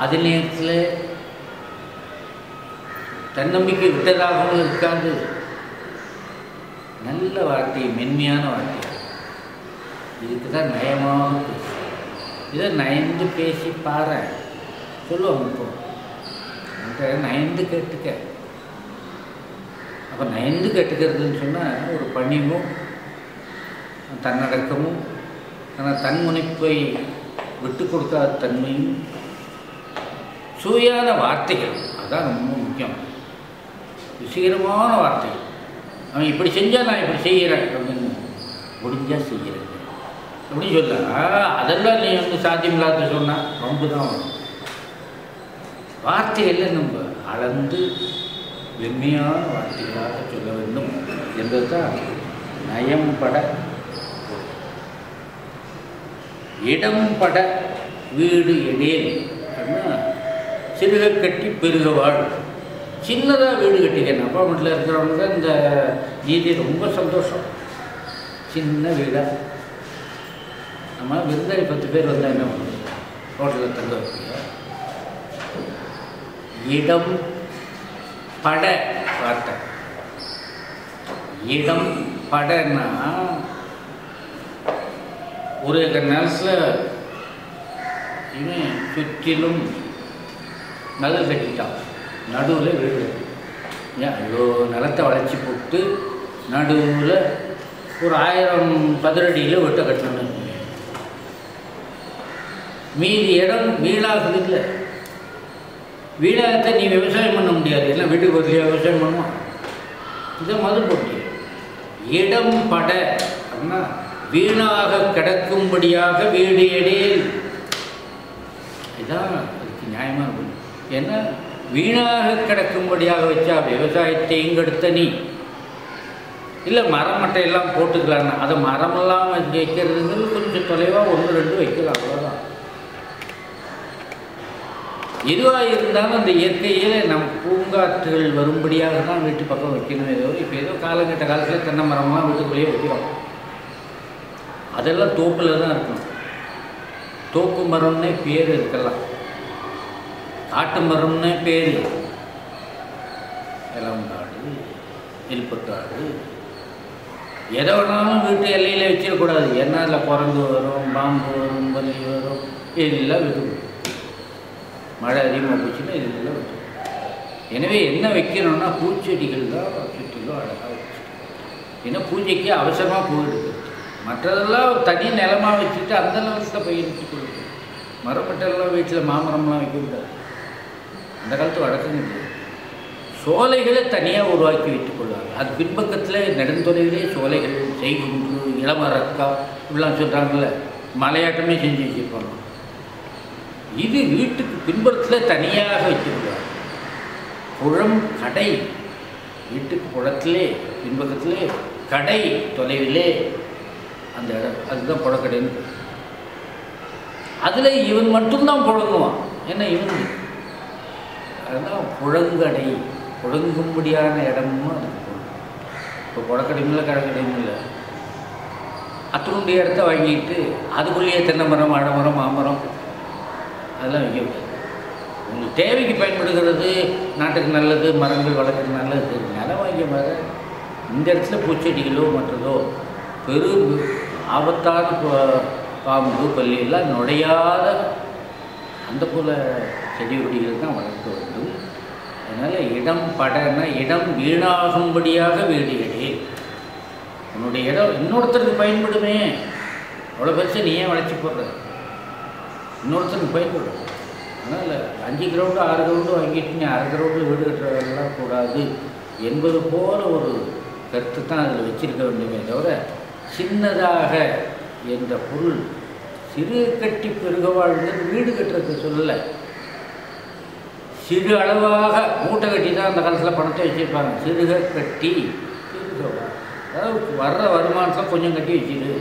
அதே நேரத்தில் தன்னம்பிக்கை விட்டதாகவும் இருக்காது. நல்ல வார்த்தை, மென்மையான வார்த்தை. இதுக்கு தான் நயமாக பேசு. இதை நயந்து பேசி பாரு சொல்லுவாங்க. இப்போ அந்த நயந்து கேட்டுக்க. அப்போ நயந்து கேட்டுக்கிறதுன்னு சொன்னால் ஒரு பணிவும் தன்னடக்கமும், ஆனால் தன்முனைப்பை விட்டு கொடுக்காத தன்மையும், சுவையான வார்த்தைகள், அதுதான் ரொம்ப முக்கியம். ருசிகரமான வார்த்தைகள். அவன் இப்படி செஞ்சால் நான் இப்படி செய்கிறேன் அப்படின்னு முடிஞ்சால் செய்கிறேன் அப்படின்னு சொல்ல, அதெல்லாம் நீ வந்து சாத்தியமில்லாத சொன்னால் ரொம்ப தான் வரும். வார்த்தைகளில் நம்ம அளந்து வெண்மையான வார்த்தைகளாக சொல்ல வேண்டும் என்பது தான் நயம்பட. இடம்பட வீடு எடேல் அப்படின்னா சிறுக கட்டி பெருக வாழ். சின்னதாக வீடு கட்டிக்கணும். அப்பார்ட்மெண்ட்டில் இருக்கிறவங்க தான் இந்த நீதி ரொம்ப சந்தோஷம். சின்ன வீடாக நம்ம விருந்தாளி 10 பேர் வந்தால் என்ன பண்ணுறது? ஹோட்டலில் தங்க வைப்பீங்க. இடம் பட வார்த்தை. இடம் படன்னா ஒரு நிலத்தில் இவன் சுற்றிலும் நகல் கட்டிட்டான், நடுவில் வீடு. ஏன் இவ்வளோ நிலத்தை வளைச்சி போட்டு நடுவில் ஒரு 1000 சதுரடியில் வீட்டை கட்டணும். மீதி இடம் வீடாகுது இல்லை. வீடாகத்தை நீ விவசாயம் பண்ண முடியாது, எல்லாம் வீட்டுக்கு ஒரு விவசாயம் பண்ணுவான். இதை மது போட்டி. இடம் பட அப்படின்னா வீணாக கிடக்கும்படியாக வீடு எடேல். இதுதான் அதுக்கு நியாயமாக இருக்கும். ஏன்னா வீணாக கிடக்கும்படியாக வச்சா விவசாயத்தை இங்கெடுத்த நீ இல்லை மரம் மட்டையெல்லாம் போட்டுக்கலான்னா அதை மரமெல்லாம் வைக்கிறதுங்கிறது கொஞ்சம் தொலைவாக 1 2 வைக்கலாம், அவ்வளோதான். எதுவாக இருந்தாலும் அந்த இயற்கையில் நம் பூங்காற்றுகள் வரும்படியாக தான் வீட்டு பக்கம் வைக்கணும். ஏதோ இப்போ ஏதோ காலகட்ட காலத்தில் தென்னை மரம்லாம் வீட்டுக்குள்ளேயே வைக்கிறோம். அதெல்லாம் தோப்பில் தான் இருக்கணும். தோப்பு மரம்னே பேர் இருக்கலாம், காட்டு மரம்னே பேர். இளங்காடு, இல்பக்காடு, எதை வேணாலும் வீட்டு எல்லையில் வச்சிடக்கூடாது. ஏன்னா அதில் குரங்கு வரும், பாம்பு வரும், பல்லி வரும், எல்லாம் வீட்டுக்கு. மழை அதிகமாக போச்சுன்னா இதெல்லாம் வச்சு. எனவே என்ன வைக்கணும்னா பூச்செடிகள் தான் சுற்றிலும் அழகாக வச்சு. ஏன்னா பூஜைக்கு அவசரமாக பூ எடுக்கிறது, மற்றதெல்லாம் தனி நிலமாக வச்சுட்டு அந்த நிலத்தில் பயிரிட்டு கொடுக்குது. மரப்பட்டெல்லாம் வீட்டில் மாமரம்லாம் வைக்கக்கூடாது, அந்த காலத்து வழக்கம் இல்லை. சோலைகளை தனியாக உருவாக்கி வைத்துக் கொள்வாங்க. அது பின்பக்கத்தில் நெடுந்தொலைகளே சோலைகள், செய்குன்று, இளமரக்கா இப்படிலாம் சொல்கிறாங்கல்ல, மலையாட்டமே செஞ்சு வச்சுருப்பாங்க. இது வீட்டுக்கு பின்புறத்தில் தனியாக வச்சுருக்காங்க. குளம், கடை, வீட்டுக்கு குளத்திலே பின்பக்கத்திலே, கடை தொலைவிலே அந்த இடம், அதுதான் புழக்கடைன்னு. அதில் இவன் மட்டும்தான் புழங்குவான். ஏன்னா இவன் அதுதான் புழங்கடை, புழங்கும்படியான இடமும் அதுக்கு போகணும். இப்போ புழக்கடையும் இல்லை, கடற்கடையும் இல்லை, அத்தனுடைய இடத்த வாங்கிட்டு அதுக்குள்ளேயே தென்னை மரம், வாழை மரம், மாமரம் அதெல்லாம் வைக்க முடியாது. உங்களுக்கு தேவைக்கு பயன்படுகிறது, நாட்டுக்கு நல்லது, மரங்கள் வளர்க்குறது நல்லது. நிலம் வாங்கிய மாதிரி இந்த இடத்துல பூச்செடிகளோ மற்றதோ பெரும் ஆபத்தான பாம்பு, பள்ளி எல்லாம் நுழையாத அந்த போல் செடி கொடிகள் தான் வளர்க்க வேண்டும். அதனால் இடம் படனா இடம் வீணாகும்படியாக வீடு எடு. உன்னுடைய இடம் இன்னொருத்தருக்கு பயன்படுமே, அவ்வளோ பெருசு நீ ஏன் வளைச்சி போடுற, இன்னொருத்தருக்கு பயன்படும். அதனால் 5 கிரவுண்டு 6 கிரவுண்டு வாங்கிட்டு நீ 1/2 கிரவுண்டில் வீடு கட்டுறதெல்லாம் கூடாது என்பது போல ஒரு கருத்து தான் அதில் வச்சிருக்க வேண்டுமே தவிர, சின்னதாக என்ற பொருள் சிறு கட்டி பெருக வாழ்ந்தது வீடு கட்டுறது சொல்லலை. சிறு அளவாக மூட்டை கட்டி தான் அந்த காலத்தில் பணத்தை வச்சுருப்பாங்க. சிறுக கட்டி பெருக, அதாவது வர்ற வருமானத்தில் கொஞ்சம் கட்டி வச்சிரு,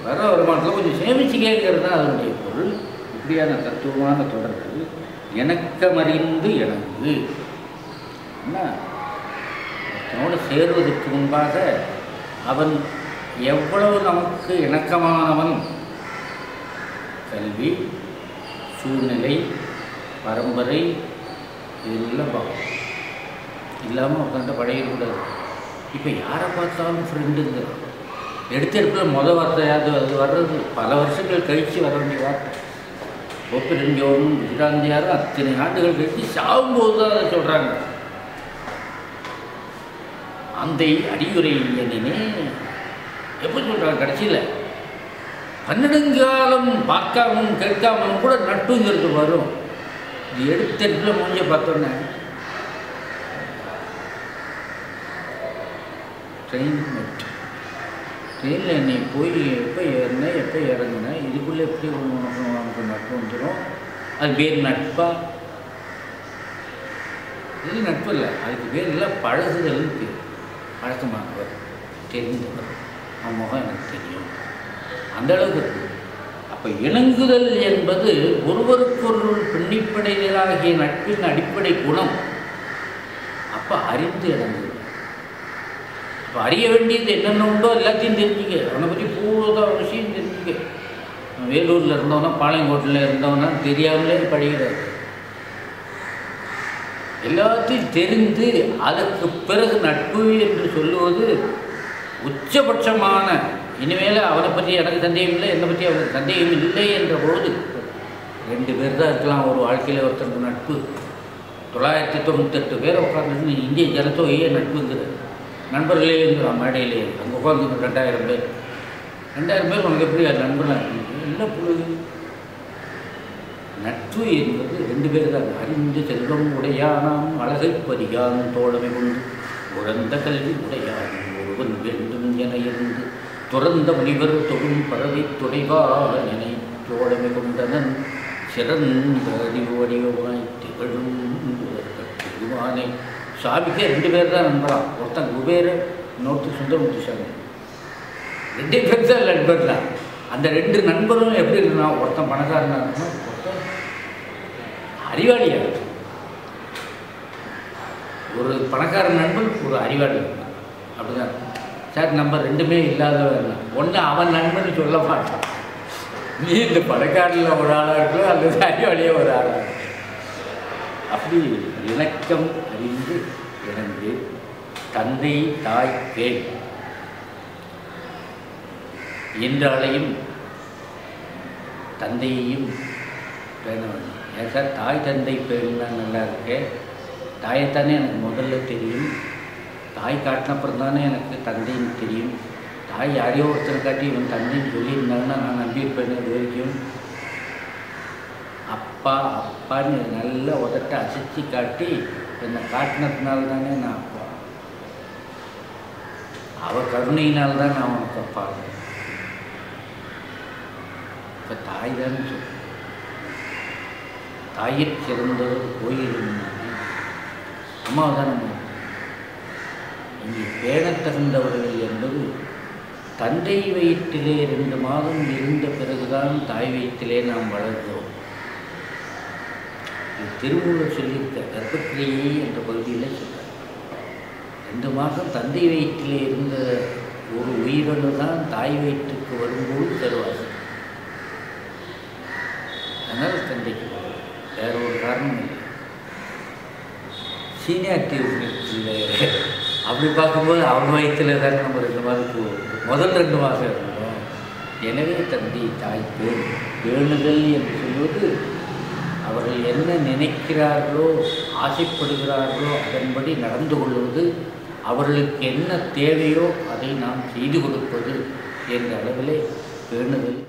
வர்ற வருமானத்தில் கொஞ்சம் சேமிச்சுக்கேங்கிறது தான் அதனுடைய பொருள். இப்படியான தத்துவமான தொடர்கள் இணக்கமறிந்து இணங்கு. என்ன ஒருத்தனோடு சேருவதற்கு முன்பாக அவன் எவ்வளவு நமக்கு இணக்கமானவன், கல்வி, சூழ்நிலை, பரம்பரை இதெல்லாம் பார்க்கணும். இல்லாமல் உட்காந்து படையக்கூடாது. இப்போ யாரை பார்த்தாலும் ஃப்ரெண்டுங்க எடுத்தெடுப்பில் வார்த்தையாவது அது வர்றது பல வருஷங்கள் கழித்து வர வேண்டிய வார்த்தை. கோப்பிரஞ்சோரும் விசிராந்தியாரும் அத்தனை ஆண்டுகள் கழித்து சாகும்போது தான் அதை சொல்கிறாங்க. அந்த அடியுரை என்னன்னே எப்போ சொல்கிறாங்க, கடைசியில் 12 காலம் பார்க்காமலும் கேட்காமலும் கூட நட்புங்கிறது வரும். இது எடுத்தெடுப்பில் முடிஞ்ச பார்த்தோன்னே ட்ரெயின் நட்டு, ட்ரெயினில் என்னை போய் எப்போ ஏறினேன் எப்போ இறங்கினேன் இதுக்குள்ளே எப்படி உனக்கு நட்பு வந்துடும். அது பேர் நட்பா? இது நட்பு இல்லை, அதுக்கு பேர் இல்லை, பழகுதல்னு பேர். பழக்கமானவர், தெரிந்தவர், அவன் முகம் எனக்கு தெரியும், அந்த அளவுக்கு இருக்குது. அப்போ இணங்குதல் என்பது ஒருவருக்கொருவர் பின்னிப்படைகளாகிய நட்பின் அடிப்படை குணம். அப்போ அறிந்து இணங்குதல். இப்போ அறிய வேண்டியது என்னென்ன உண்டோ எல்லாத்தையும் தெரிஞ்சுக்க, அவனை பற்றி பூர்வ விஷயம் தெரிஞ்சுக்க. வேலூரில் இருந்தவனா பாளையங்கோட்டில் இருந்தவனா தெரியாமலே பழகிறாரு. எல்லாத்தையும் தெரிந்து அதற்கு பிறகு நட்பு என்று சொல்லுவது உச்சபட்சமான. இனிமேல் அவனை பற்றி எனக்கு சந்தேகம் இல்லை, என்னை பற்றி அவனுக்கு சந்தேகம் இல்லை என்ற போது 2 பேர் தான் இருக்கலாம் ஒரு வாழ்க்கையில். ஒருத்தருக்கு நட்பு 998 பேரை உட்காந்துருந்து இந்திய ஜனத்தொகையே நட்புங்கிற நண்பர்களே இருக்கிறான் மேடையிலே. அங்கே உட்காந்து 2000 பேர் 2000 பேர் உனக்கு எப்படி நண்பனாக என்ன பொழுது? நட்பு என்பது 2 பேர் தான். அறிந்து செல்வம் உடையானாம் அழகை பறியான் தோழமை கொண்டு உழந்த கல்வி உடையான் ஒருவன் வேண்டும் என இருந்து துறந்த முனிவர் தொடும் பறவை துணைவாக நினை தோழமை கொண்டனன் சிறந்த அறிவு வடிவமாய் திகழும் பெருமானை. சாமிக்கே 2 பேர் தான் நண்பரான். ஒருத்தன் குபேர, இன்னொருத்தர் சுந்தரமூர்த்தி சாமி. 2 பேர் தான் நண்பர் தான். அந்த 2 நண்பரும் எப்படி இருக்குன்னா, ஒருத்தன் பணக்காரனாக இருக்கணும், ஒருத்தன் அறிவாளியாக இருக்கும். ஒரு பணக்கார நண்பன் ஒரு அறிவாளி இருந்தான், அப்படிதான். சார் நம்பர் 2மே இல்லாதவன் ஒன்று அவன் நண்பன் சொல்ல மாட்டான். நீ இந்த பணக்காரில் ஒரு ஆளாக இருக்கோ அல்லது அறிவாளியாக ஒரு ஆளாக இருக்கும். அப்படி இணக்கம் அறிந்து இணந்து தந்தை தாய் கேள் என்றாலையும் தந்தையையும் பேண வேண்டும். ஏன் சார் தாய் தந்தை பேணுனா நல்லா இருக்கு. தாயைத்தானே எனக்கு முதல்ல தெரியும். தாய் காட்டினப்புறம் தானே எனக்கு தந்தைன்னு தெரியும். தாய் யாரையோ ஒருத்தர் காட்டி இவன் தந்தைன்னு சொல்லியிருந்தாங்கன்னா நான் நம்பியிருப்பேன். இது வரைக்கும் அப்பா அப்பான்னு நல்லா உதட்ட அசைச்சி காட்டி என்னை காட்டினதுனால தானே நான் அப்பா. அவள் கருணையினால் தான் நான் அவனுக்கு அப்பா. இப்போ தாய் தான் சொல்ல. தாயிற் சிறந்தவர் கோயில் அம்மாவை தான் நம்ம இங்கே பேணத் தகுந்தவர்கள் என்பது தந்தை வயிற்றிலே 2 மாதம் இருந்த பிறகுதான் தாய் வயிற்றிலே நாம் வளர்கிறோம். திருமூலர் சொல்லியிருக்க கர்ப்பக்கிரியை என்ற பகுதியில் சொல்கிறார். 2 மாதம் தந்தை வயிற்றிலே இருந்த ஒரு உயிரணு தான் தாய் வயிற்றுக்கு வரும்போது தருவார்கள். அதனால் தந்தைக்கு வேற ஒரு காரணம் இல்லை. சீனியாரிட்டி அப்படி பார்க்கும்போது அவங்க வயிற்றில் தானே நம்ம 2 மாதத்துக்கு முதல் 2 மாதம் இருந்தோம். எனவே தந்தை தாய் பேணுதல் என்று சொல்வது அவர்கள் என்ன நினைக்கிறார்களோ ஆசைப்படுகிறார்களோ அதன்படி நடந்து கொள்வது, அவர்களுக்கு என்ன தேவையோ அதை நாம் செய்து கொடுப்பது என்ற அளவிலே பேணுதல்